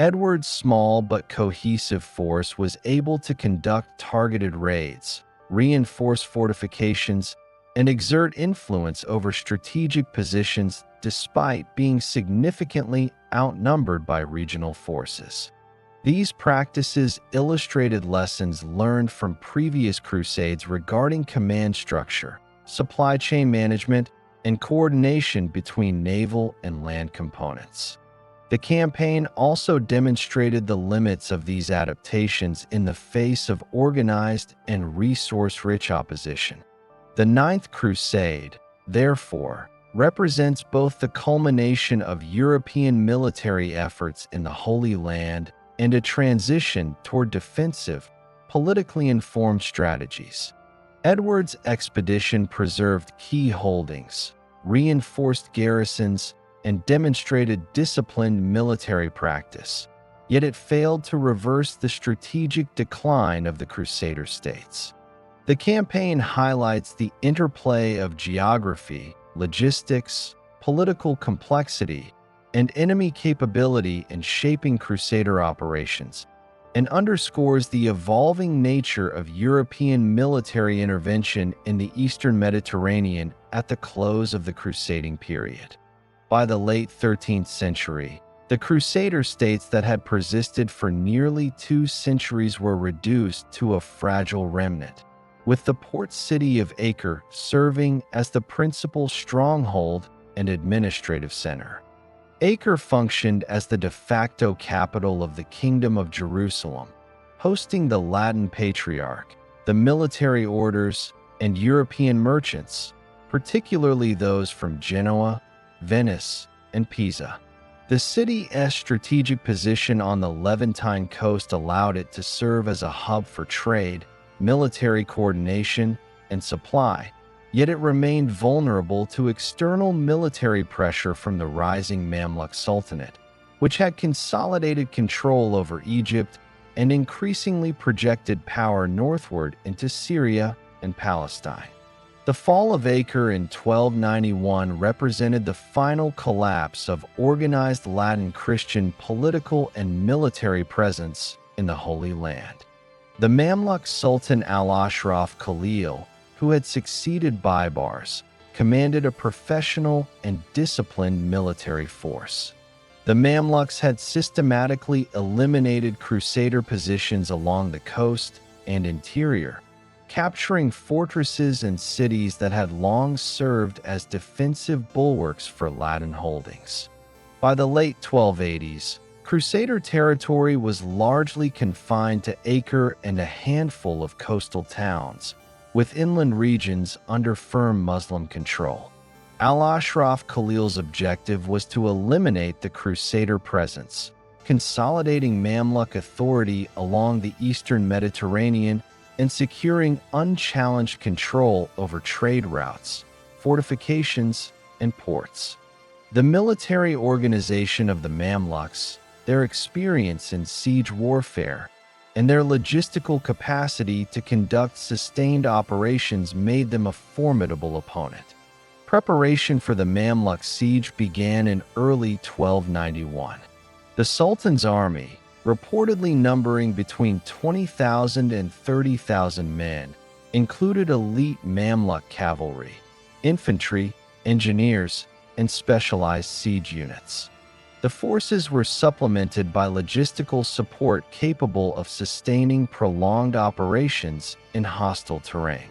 Edward's small but cohesive force was able to conduct targeted raids, reinforce fortifications, and exert influence over strategic positions despite being significantly outnumbered by regional forces. These practices illustrated lessons learned from previous crusades regarding command structure, supply chain management, and coordination between naval and land components. The campaign also demonstrated the limits of these adaptations in the face of organized and resource-rich opposition. The Ninth Crusade, therefore, represents both the culmination of European military efforts in the Holy Land and a transition toward defensive, politically informed strategies. Edward's expedition preserved key holdings, reinforced garrisons, and demonstrated disciplined military practice, yet it failed to reverse the strategic decline of the Crusader States. The campaign highlights the interplay of geography, logistics, political complexity, and enemy capability in shaping Crusader operations, and underscores the evolving nature of European military intervention in the Eastern Mediterranean at the close of the Crusading period. By the late 13th century, the Crusader states that had persisted for nearly 2 centuries were reduced to a fragile remnant, with the port city of Acre serving as the principal stronghold and administrative center. Acre functioned as the de facto capital of the Kingdom of Jerusalem, hosting the Latin Patriarch, the military orders, and European merchants, particularly those from Genoa, Venice, and Pisa. The city's strategic position on the Levantine coast allowed it to serve as a hub for trade, military coordination, and supply, yet it remained vulnerable to external military pressure from the rising Mamluk Sultanate, which had consolidated control over Egypt and increasingly projected power northward into Syria and Palestine. The fall of Acre in 1291 represented the final collapse of organized Latin Christian political and military presence in the Holy Land. The Mamluk Sultan al-Ashraf Khalil, who had succeeded Baibars, commanded a professional and disciplined military force. The Mamluks had systematically eliminated Crusader positions along the coast and interior, capturing fortresses and cities that had long served as defensive bulwarks for Latin holdings. By the late 1280s, Crusader territory was largely confined to Acre and a handful of coastal towns, with inland regions under firm Muslim control. Al-Ashraf Khalil's objective was to eliminate the Crusader presence, consolidating Mamluk authority along the eastern Mediterranean and securing unchallenged control over trade routes, fortifications, and ports. The military organization of the Mamluks, their experience in siege warfare, and their logistical capacity to conduct sustained operations made them a formidable opponent. Preparation for the Mamluk siege began in early 1291. The Sultan's army, reportedly numbering between 20,000 and 30,000 men, included elite Mamluk cavalry, infantry, engineers, and specialized siege units. The forces were supplemented by logistical support capable of sustaining prolonged operations in hostile terrain.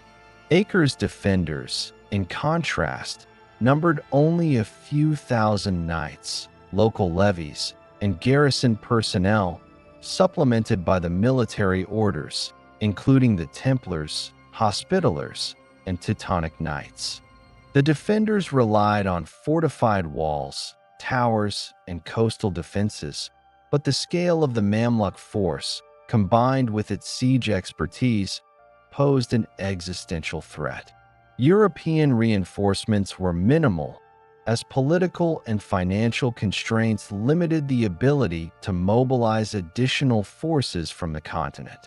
Acre's defenders, in contrast, numbered only a few thousand knights, local levies, and garrison personnel, supplemented by the military orders, including the Templars, Hospitallers, and Teutonic Knights. The defenders relied on fortified walls, towers, and coastal defenses, but the scale of the Mamluk force, combined with its siege expertise, posed an existential threat. European reinforcements were minimal, as political and financial constraints limited the ability to mobilize additional forces from the continent.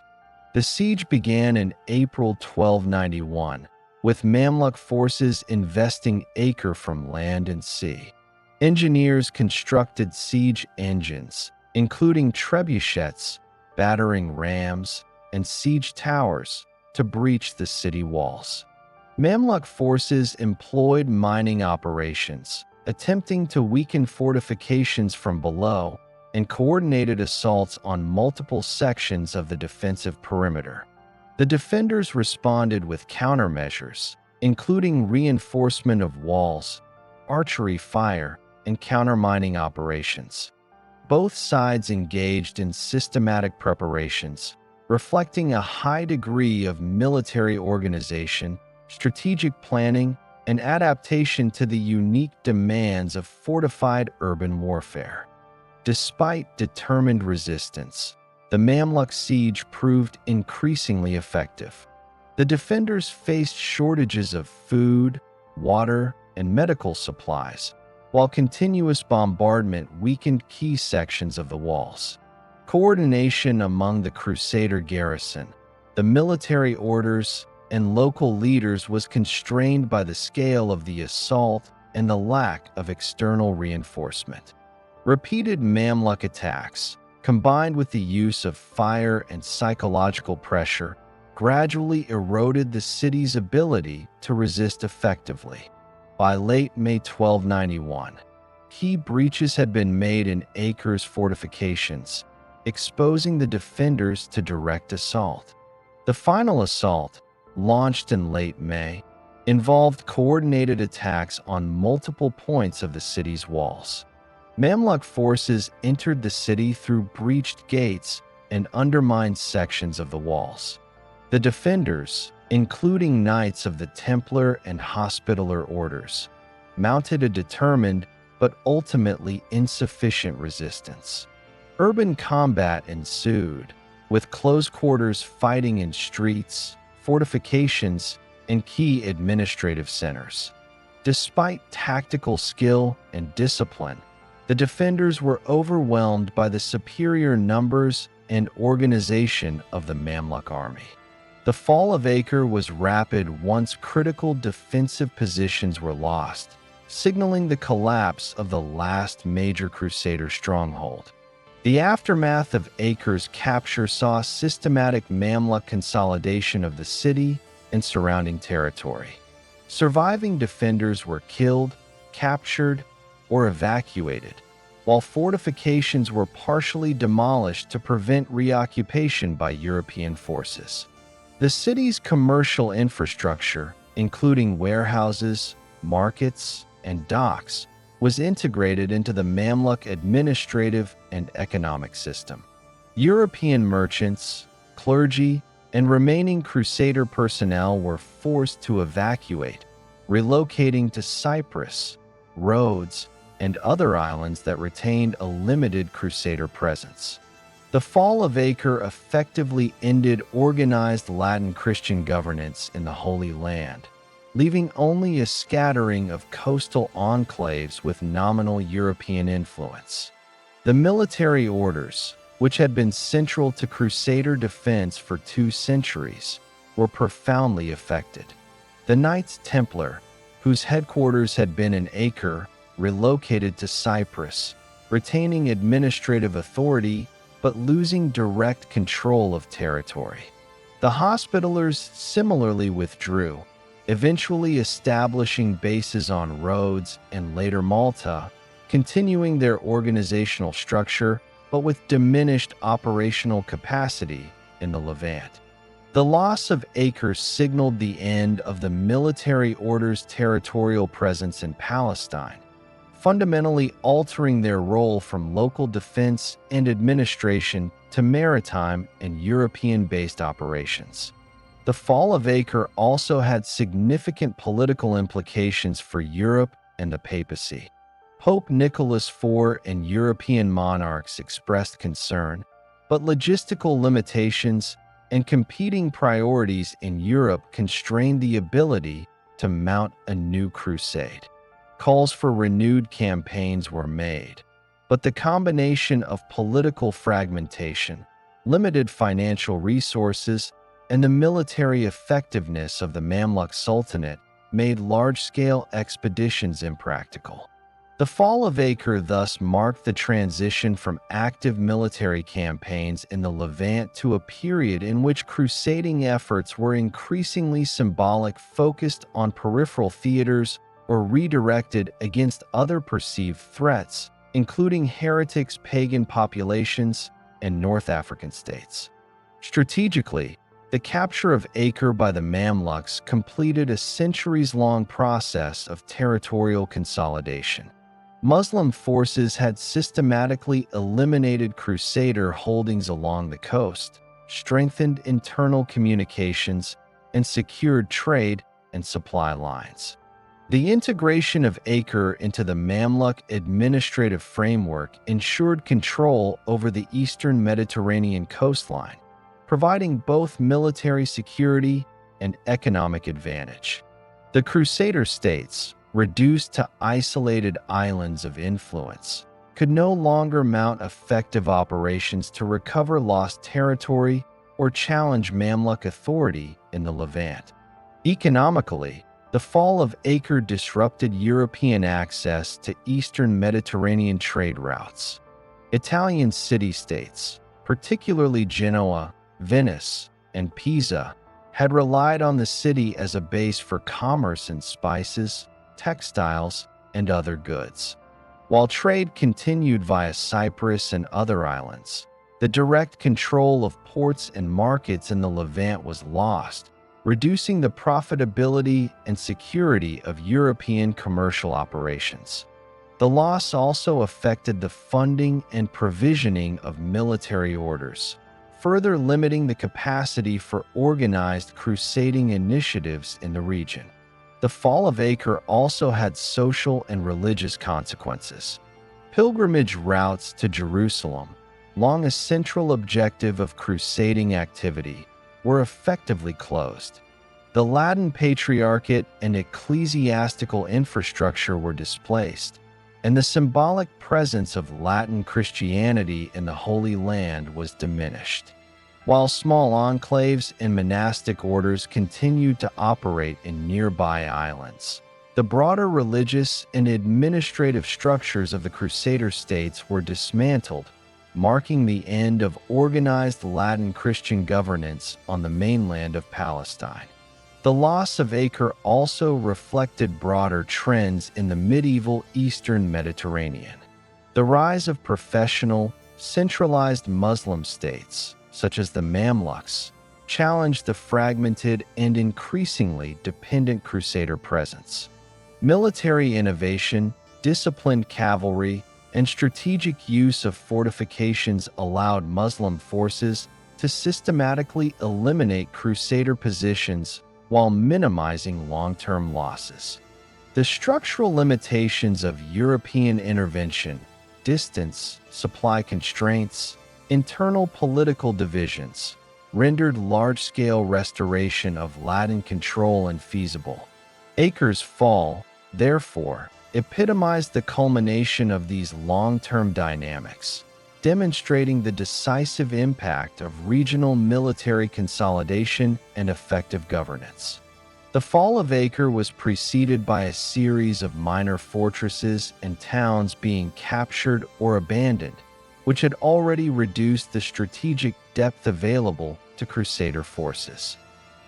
The siege began in April 1291, with Mamluk forces investing Acre from land and sea. Engineers constructed siege engines, including trebuchets, battering rams, and siege towers, to breach the city walls. Mamluk forces employed mining operations, attempting to weaken fortifications from below, and coordinated assaults on multiple sections of the defensive perimeter. The defenders responded with countermeasures, including reinforcement of walls, archery fire, and countermining operations. Both sides engaged in systematic preparations, reflecting a high degree of military organization, strategic planning, and adaptation to the unique demands of fortified urban warfare. Despite determined resistance, the Mamluk siege proved increasingly effective. The defenders faced shortages of food, water, and medical supplies, while continuous bombardment weakened key sections of the walls. Coordination among the Crusader garrison, the military orders, and local leaders was constrained by the scale of the assault and the lack of external reinforcement. Repeated Mamluk attacks, combined with the use of fire and psychological pressure, gradually eroded the city's ability to resist effectively. By late May 1291, key breaches had been made in Acre's fortifications, exposing the defenders to direct assault. The final assault, launched in late May, involved coordinated attacks on multiple points of the city's walls. Mamluk forces entered the city through breached gates and undermined sections of the walls. The defenders, including Knights of the Templar and Hospitaller orders, mounted a determined but ultimately insufficient resistance. Urban combat ensued, with close-quarters fighting in streets, fortifications, and key administrative centers. Despite tactical skill and discipline, the defenders were overwhelmed by the superior numbers and organization of the Mamluk army. The fall of Acre was rapid once critical defensive positions were lost, signaling the collapse of the last major Crusader stronghold. The aftermath of Acre's capture saw systematic Mamluk consolidation of the city and surrounding territory. Surviving defenders were killed, captured, or evacuated, while fortifications were partially demolished to prevent reoccupation by European forces. The city's commercial infrastructure, including warehouses, markets, and docks, was integrated into the Mamluk administrative and economic system. European merchants, clergy, and remaining Crusader personnel were forced to evacuate, relocating to Cyprus, Rhodes, and other islands that retained a limited Crusader presence. The fall of Acre effectively ended organized Latin Christian governance in the Holy Land, leaving only a scattering of coastal enclaves with nominal European influence. The military orders, which had been central to Crusader defense for 2 centuries, were profoundly affected. The Knights Templar, whose headquarters had been in Acre, relocated to Cyprus, retaining administrative authority but losing direct control of territory. The Hospitallers similarly withdrew, eventually establishing bases on Rhodes and later Malta, continuing their organizational structure but with diminished operational capacity in the Levant. The loss of Acre signaled the end of the military order's territorial presence in Palestine, fundamentally altering their role from local defense and administration to maritime and European-based operations. The fall of Acre also had significant political implications for Europe and the papacy. Pope Nicholas IV and European monarchs expressed concern, but logistical limitations and competing priorities in Europe constrained the ability to mount a new crusade. Calls for renewed campaigns were made, but the combination of political fragmentation, limited financial resources, and the military effectiveness of the Mamluk Sultanate made large-scale expeditions impractical. The fall of Acre thus marked the transition from active military campaigns in the Levant to a period in which crusading efforts were increasingly symbolic, focused on peripheral theaters, or redirected against other perceived threats, including heretics, pagan populations, and North African states. Strategically, The capture of Acre by the Mamluks completed a centuries-long process of territorial consolidation. Muslim forces had systematically eliminated Crusader holdings along the coast, strengthened internal communications, and secured trade and supply lines. The integration of Acre into the Mamluk administrative framework ensured control over the eastern Mediterranean coastline, providing both military security and economic advantage. The Crusader States, reduced to isolated islands of influence, could no longer mount effective operations to recover lost territory or challenge Mamluk authority in the Levant. Economically, the fall of Acre disrupted European access to eastern Mediterranean trade routes. Italian city-states, particularly Genoa, Venice, and Pisa, had relied on the city as a base for commerce in spices, textiles, and other goods. While trade continued via Cyprus and other islands, the direct control of ports and markets in the Levant was lost, reducing the profitability and security of European commercial operations. The loss also affected the funding and provisioning of military orders, further limiting the capacity for organized crusading initiatives in the region. The fall of Acre also had social and religious consequences. Pilgrimage routes to Jerusalem, long a central objective of crusading activity, were effectively closed. The Latin Patriarchate and ecclesiastical infrastructure were displaced, and the symbolic presence of Latin Christianity in the Holy Land was diminished. While small enclaves and monastic orders continued to operate in nearby islands, the broader religious and administrative structures of the Crusader states were dismantled, marking the end of organized Latin Christian governance on the mainland of Palestine. The loss of Acre also reflected broader trends in the medieval Eastern Mediterranean. The rise of professional, centralized Muslim states, such as the Mamluks, challenged the fragmented and increasingly dependent Crusader presence. Military innovation, disciplined cavalry, and strategic use of fortifications allowed Muslim forces to systematically eliminate Crusader positions while minimizing long-term losses. The structural limitations of European intervention, distance, supply constraints, internal political divisions, rendered large-scale restoration of Latin control infeasible. Acre's fall, therefore, epitomized the culmination of these long-term dynamics, demonstrating the decisive impact of regional military consolidation and effective governance. The fall of Acre was preceded by a series of minor fortresses and towns being captured or abandoned, which had already reduced the strategic depth available to Crusader forces.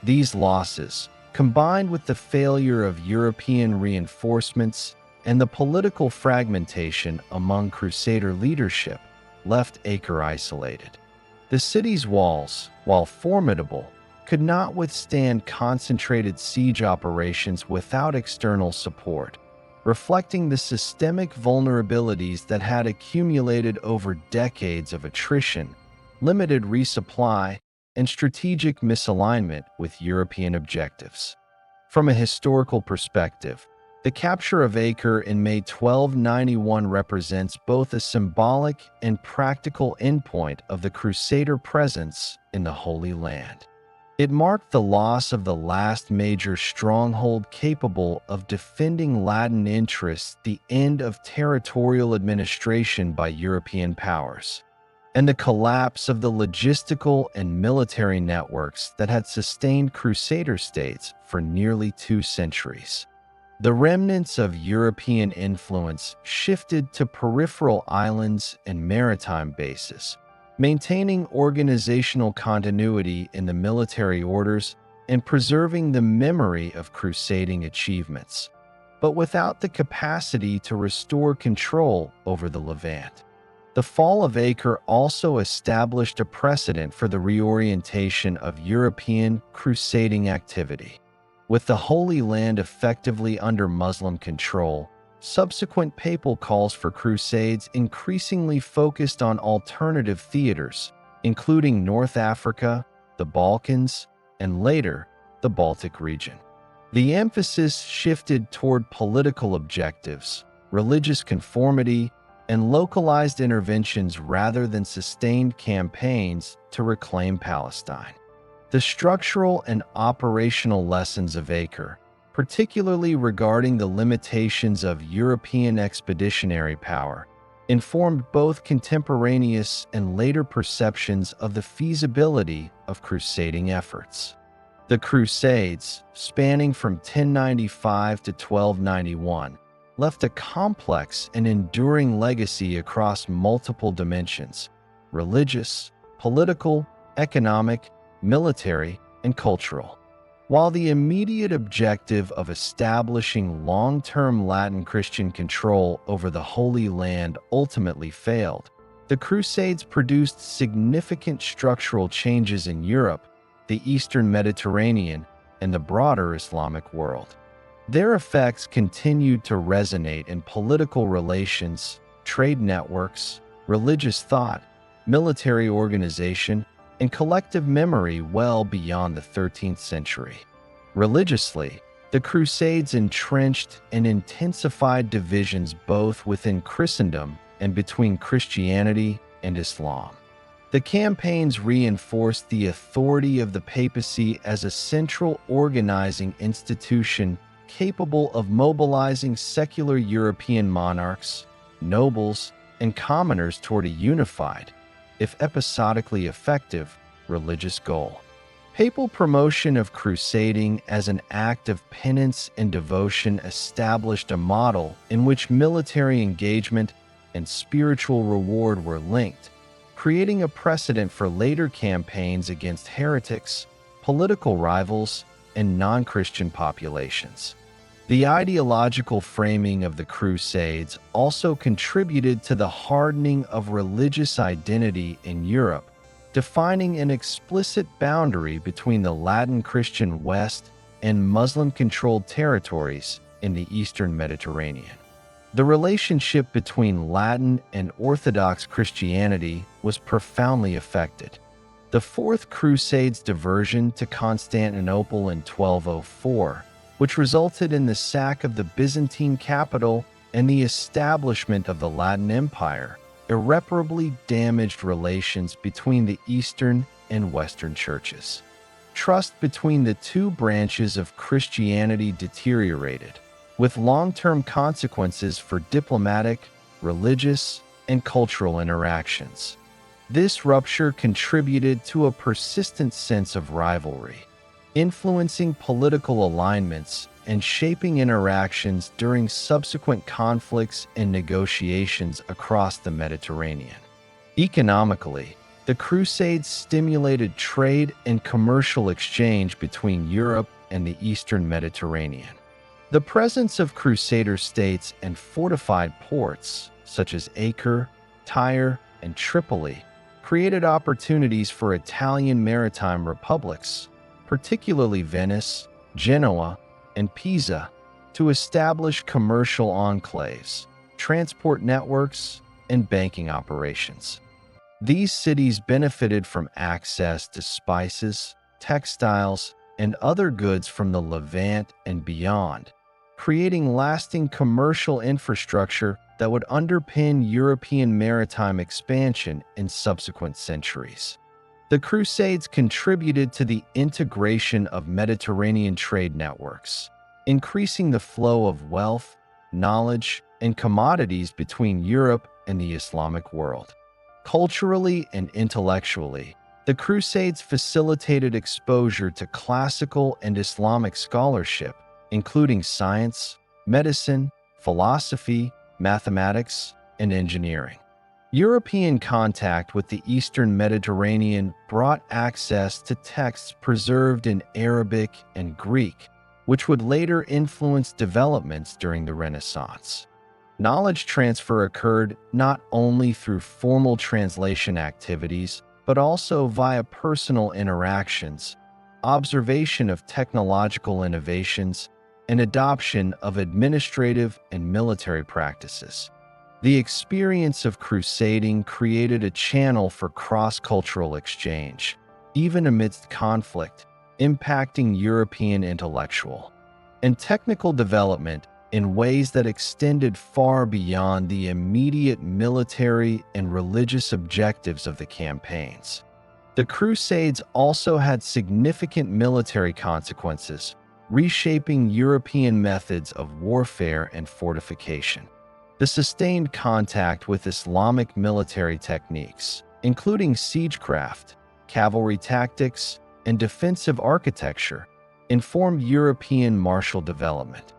These losses, combined with the failure of European reinforcements and the political fragmentation among Crusader leadership, left Acre isolated. The city's walls, while formidable, could not withstand concentrated siege operations without external support, reflecting the systemic vulnerabilities that had accumulated over decades of attrition, limited resupply, and strategic misalignment with European objectives. From a historical perspective, the capture of Acre in May 1291 represents both a symbolic and practical endpoint of the Crusader presence in the Holy Land. It marked the loss of the last major stronghold capable of defending Latin interests, the end of territorial administration by European powers, and the collapse of the logistical and military networks that had sustained Crusader states for nearly 2 centuries. The remnants of European influence shifted to peripheral islands and maritime bases, maintaining organizational continuity in the military orders and preserving the memory of crusading achievements, but without the capacity to restore control over the Levant. The fall of Acre also established a precedent for the reorientation of European crusading activity. With the Holy Land effectively under Muslim control, subsequent papal calls for crusades increasingly focused on alternative theaters, including North Africa, the Balkans, and later, the Baltic region. The emphasis shifted toward political objectives, religious conformity, and localized interventions rather than sustained campaigns to reclaim Palestine. The structural and operational lessons of Acre, particularly regarding the limitations of European expeditionary power, informed both contemporaneous and later perceptions of the feasibility of crusading efforts. The Crusades, spanning from 1095 to 1291, left a complex and enduring legacy across multiple dimensions: religious, political, economic, military, and cultural. While the immediate objective of establishing long-term Latin Christian control over the Holy Land ultimately failed, the Crusades produced significant structural changes in Europe, the Eastern Mediterranean, and the broader Islamic world. Their effects continued to resonate in political relations, trade networks, religious thought, military organization, and collective memory well beyond the 13th century. Religiously, the Crusades entrenched and intensified divisions both within Christendom and between Christianity and Islam. The campaigns reinforced the authority of the papacy as a central organizing institution capable of mobilizing secular European monarchs, nobles, and commoners toward a unified, if episodically effective, religious goal. Papal promotion of crusading as an act of penance and devotion established a model in which military engagement and spiritual reward were linked, creating a precedent for later campaigns against heretics, political rivals, and non-Christian populations. The ideological framing of the Crusades also contributed to the hardening of religious identity in Europe, defining an explicit boundary between the Latin Christian West and Muslim-controlled territories in the Eastern Mediterranean. The relationship between Latin and Orthodox Christianity was profoundly affected. The Fourth Crusade's diversion to Constantinople in 1204, which resulted in the sack of the Byzantine capital and the establishment of the Latin Empire, irreparably damaged relations between the Eastern and Western churches. Trust between the two branches of Christianity deteriorated, with long-term consequences for diplomatic, religious, and cultural interactions. This rupture contributed to a persistent sense of rivalry, influencing political alignments and shaping interactions during subsequent conflicts and negotiations across the Mediterranean. Economically, the Crusades stimulated trade and commercial exchange between Europe and the Eastern Mediterranean. The presence of Crusader states and fortified ports, such as Acre, Tyre, and Tripoli, created opportunities for Italian maritime republics, particularly Venice, Genoa, and Pisa, to establish commercial enclaves, transport networks, and banking operations. These cities benefited from access to spices, textiles, and other goods from the Levant and beyond, creating lasting commercial infrastructure that would underpin European maritime expansion in subsequent centuries. The Crusades contributed to the integration of Mediterranean trade networks, increasing the flow of wealth, knowledge, and commodities between Europe and the Islamic world. Culturally and intellectually, the Crusades facilitated exposure to classical and Islamic scholarship, including science, medicine, philosophy, mathematics, and engineering. European contact with the Eastern Mediterranean brought access to texts preserved in Arabic and Greek, which would later influence developments during the Renaissance. Knowledge transfer occurred not only through formal translation activities, but also via personal interactions, observation of technological innovations, and adoption of administrative and military practices. The experience of crusading created a channel for cross-cultural exchange, even amidst conflict, impacting European intellectual and technical development in ways that extended far beyond the immediate military and religious objectives of the campaigns. The Crusades also had significant military consequences, reshaping European methods of warfare and fortification. The sustained contact with Islamic military techniques, including siegecraft, cavalry tactics, and defensive architecture, informed European martial development.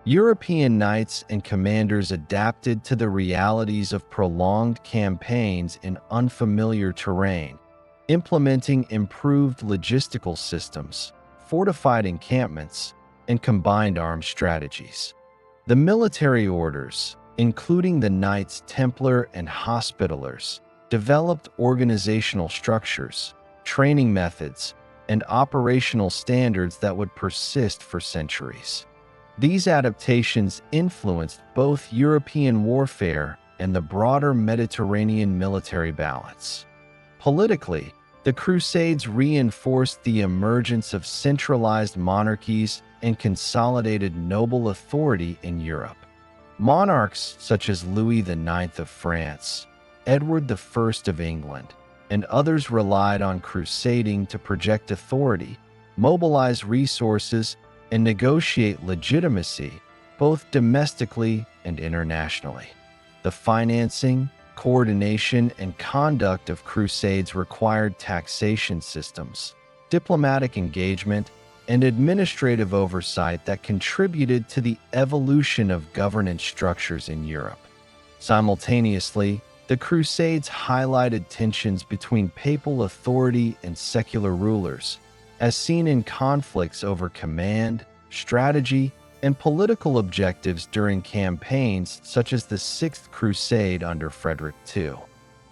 European knights and commanders adapted to the realities of prolonged campaigns in unfamiliar terrain, implementing improved logistical systems, fortified encampments, and combined arms strategies. The military orders, including the Knights Templar and Hospitallers, developed organizational structures, training methods, and operational standards that would persist for centuries. These adaptations influenced both European warfare and the broader Mediterranean military balance. Politically, the Crusades reinforced the emergence of centralized monarchies and consolidated noble authority in Europe. Monarchs such as Louis IX of France, Edward I of England, and others relied on crusading to project authority, mobilize resources, and negotiate legitimacy, both domestically and internationally. The financing, coordination, and conduct of crusades required taxation systems, diplomatic engagement, and administrative oversight that contributed to the evolution of governance structures in Europe. Simultaneously, the Crusades highlighted tensions between papal authority and secular rulers, as seen in conflicts over command, strategy, and political objectives during campaigns such as the Sixth Crusade under Frederick II.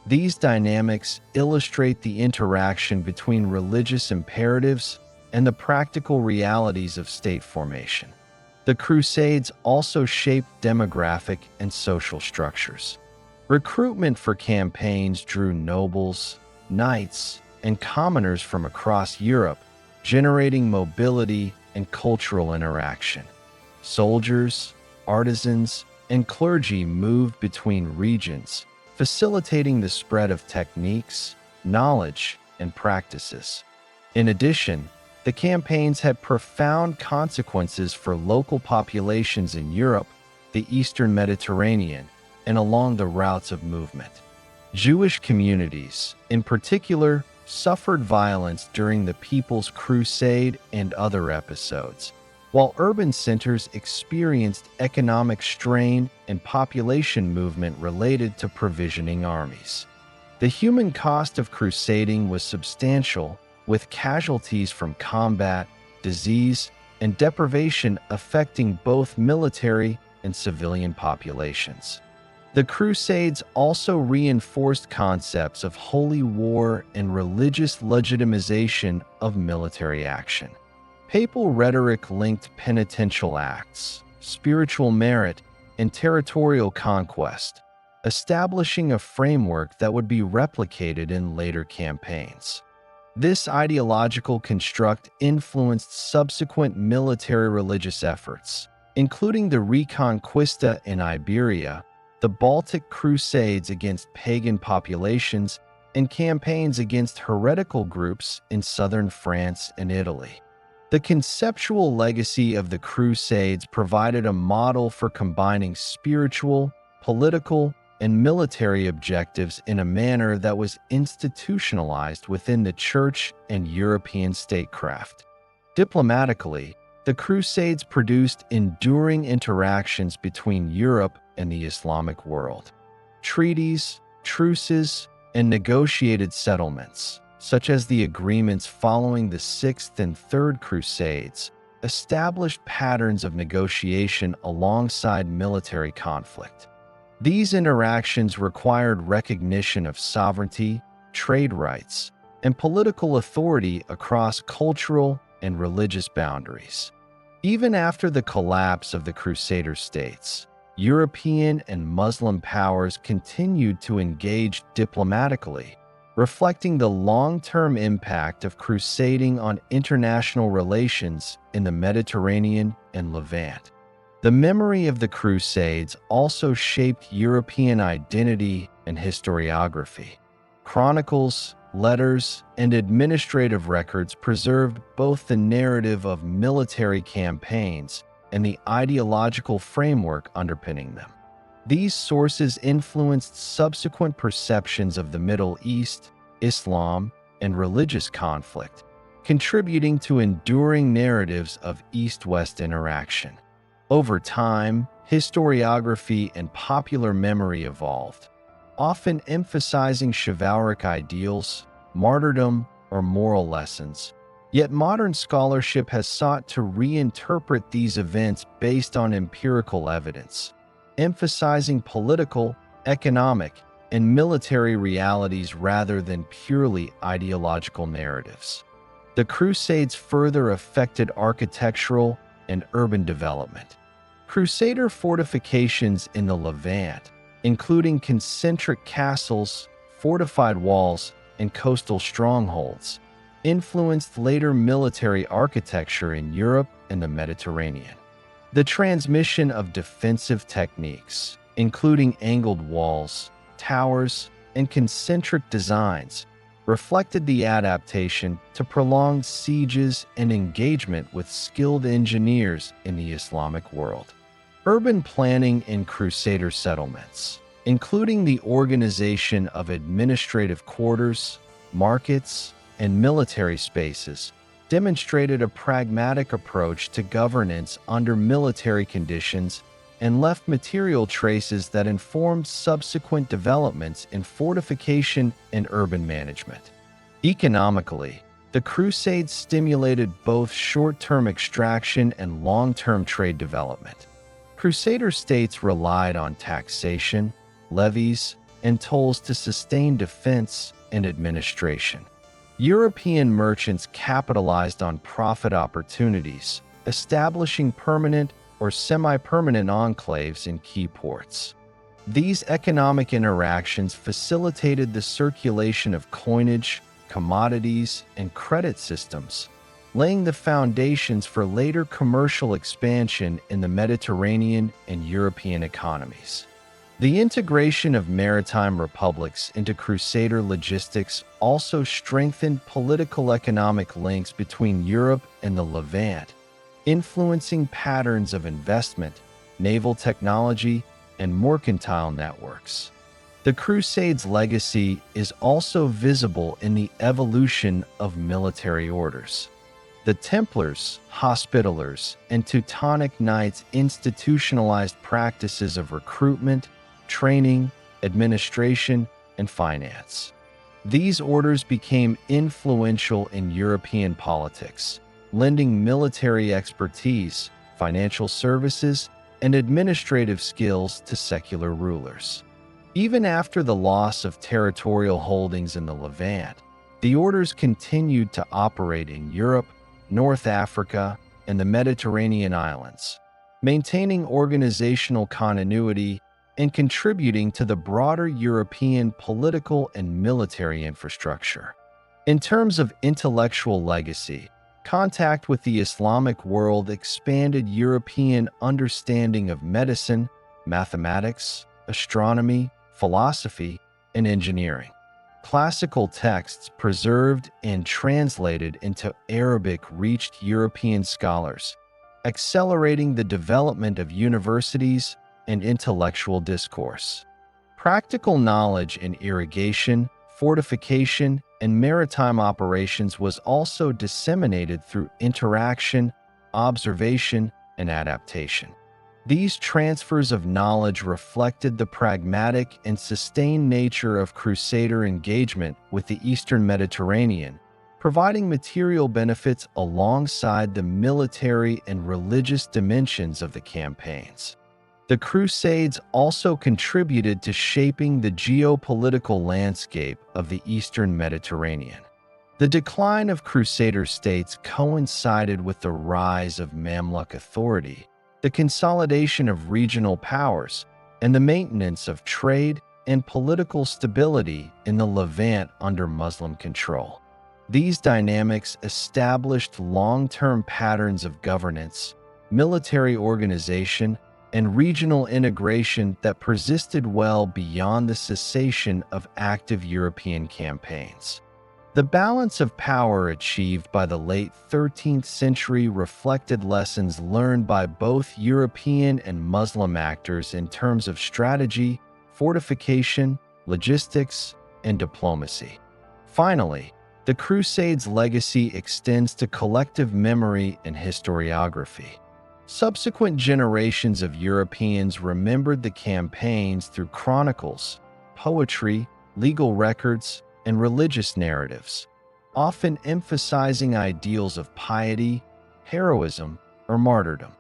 These dynamics illustrate the interaction between religious imperatives and the practical realities of state formation. The Crusades also shaped demographic and social structures. Recruitment for campaigns drew nobles, knights, and commoners from across Europe, generating mobility and cultural interaction. Soldiers, artisans, and clergy moved between regions, facilitating the spread of techniques, knowledge, and practices. In addition, the campaigns had profound consequences for local populations in Europe, the Eastern Mediterranean, and along the routes of movement. Jewish communities, in particular, suffered violence during the People's Crusade and other episodes, while urban centers experienced economic strain and population movement related to provisioning armies. The human cost of crusading was substantial, with casualties from combat, disease, and deprivation affecting both military and civilian populations. The Crusades also reinforced concepts of holy war and religious legitimization of military action. Papal rhetoric linked penitential acts, spiritual merit, and territorial conquest, establishing a framework that would be replicated in later campaigns. This ideological construct influenced subsequent military religious efforts, including the Reconquista in Iberia, the Baltic Crusades against pagan populations, and campaigns against heretical groups in southern France and Italy. The conceptual legacy of the Crusades provided a model for combining spiritual, political, and military objectives in a manner that was institutionalized within the Church and European statecraft. Diplomatically, the Crusades produced enduring interactions between Europe and the Islamic world. Treaties, truces, and negotiated settlements, such as the agreements following the Sixth and Third Crusades, established patterns of negotiation alongside military conflict. These interactions required recognition of sovereignty, trade rights, and political authority across cultural and religious boundaries. Even after the collapse of the Crusader States, European and Muslim powers continued to engage diplomatically, reflecting the long-term impact of crusading on international relations in the Mediterranean and Levant. The memory of the Crusades also shaped European identity and historiography. Chronicles, letters, and administrative records preserved both the narrative of military campaigns and the ideological framework underpinning them. These sources influenced subsequent perceptions of the Middle East, Islam, and religious conflict, contributing to enduring narratives of East-West interaction. Over time, historiography and popular memory evolved, often emphasizing chivalric ideals, martyrdom, or moral lessons. Yet modern scholarship has sought to reinterpret these events based on empirical evidence, emphasizing political, economic, and military realities rather than purely ideological narratives. The Crusades further affected architectural and urban development. Crusader fortifications in the Levant, including concentric castles, fortified walls, and coastal strongholds, influenced later military architecture in Europe and the Mediterranean. The transmission of defensive techniques, including angled walls, towers, and concentric designs, reflected the adaptation to prolonged sieges and engagement with skilled engineers in the Islamic world. Urban planning in Crusader settlements, including the organization of administrative quarters, markets, and military spaces, demonstrated a pragmatic approach to governance under military conditions and left material traces that informed subsequent developments in fortification and urban management. Economically, the Crusades stimulated both short-term extraction and long-term trade development. Crusader states relied on taxation, levies, and tolls to sustain defense and administration. European merchants capitalized on profit opportunities, establishing permanent or semi-permanent enclaves in key ports. These economic interactions facilitated the circulation of coinage, commodities, and credit systems, laying the foundations for later commercial expansion in the Mediterranean and European economies. The integration of maritime republics into Crusader logistics also strengthened political-economic links between Europe and the Levant, influencing patterns of investment, naval technology, and mercantile networks. The Crusades' legacy is also visible in the evolution of military orders. The Templars, Hospitallers, and Teutonic Knights institutionalized practices of recruitment, training, administration, and finance. These orders became influential in European politics, lending military expertise, financial services, and administrative skills to secular rulers. Even after the loss of territorial holdings in the Levant, the orders continued to operate in Europe, North Africa, and the Mediterranean islands, maintaining organizational continuity and contributing to the broader European political and military infrastructure. In terms of intellectual legacy, contact with the Islamic world expanded European understanding of medicine, mathematics, astronomy, philosophy, and engineering. Classical texts preserved and translated into Arabic reached European scholars, accelerating the development of universities and intellectual discourse. Practical knowledge in irrigation, fortification, and maritime operations was also disseminated through interaction, observation, and adaptation. These transfers of knowledge reflected the pragmatic and sustained nature of Crusader engagement with the Eastern Mediterranean, providing material benefits alongside the military and religious dimensions of the campaigns. The Crusades also contributed to shaping the geopolitical landscape of the Eastern Mediterranean. The decline of Crusader states coincided with the rise of Mamluk authority, the consolidation of regional powers, and the maintenance of trade and political stability in the Levant under Muslim control. These dynamics established long-term patterns of governance, military organization, and regional integration that persisted well beyond the cessation of active European campaigns. The balance of power achieved by the late 13th century reflected lessons learned by both European and Muslim actors in terms of strategy, fortification, logistics, and diplomacy. Finally, the Crusades' legacy extends to collective memory and historiography. Subsequent generations of Europeans remembered the campaigns through chronicles, poetry, legal records, and religious narratives, often emphasizing ideals of piety, heroism, or martyrdom.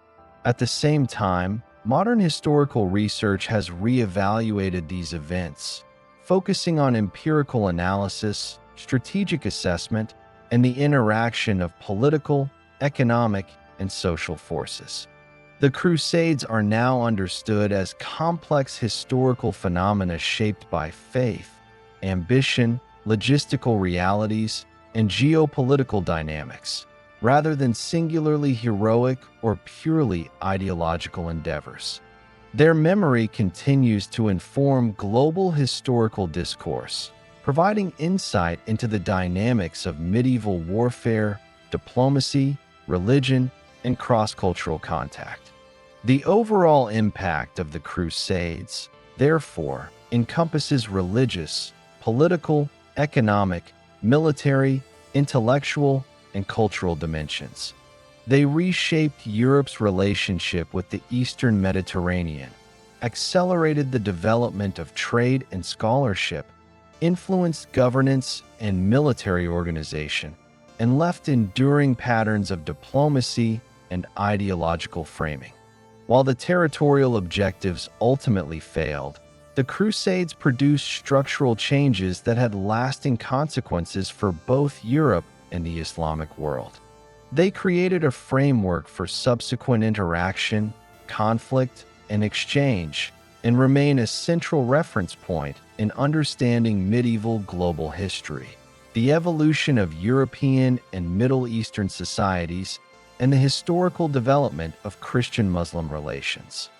At the same time, modern historical research has reevaluated these events, focusing on empirical analysis, strategic assessment, and the interaction of political, economic, and social forces. The Crusades are now understood as complex historical phenomena shaped by faith, ambition, logistical realities, and geopolitical dynamics, rather than singularly heroic or purely ideological endeavors. Their memory continues to inform global historical discourse, providing insight into the dynamics of medieval warfare, diplomacy, religion, and cross-cultural contact. The overall impact of the Crusades, therefore, encompasses religious, political, economic, military, intellectual, and cultural dimensions. They reshaped Europe's relationship with the Eastern Mediterranean, accelerated the development of trade and scholarship, influenced governance and military organization, and left enduring patterns of diplomacy and ideological framing. While the territorial objectives ultimately failed, the Crusades produced structural changes that had lasting consequences for both Europe and the Islamic world. They created a framework for subsequent interaction, conflict, and exchange, and remain a central reference point in understanding medieval global history, the evolution of European and Middle Eastern societies, and the historical development of Christian-Muslim relations.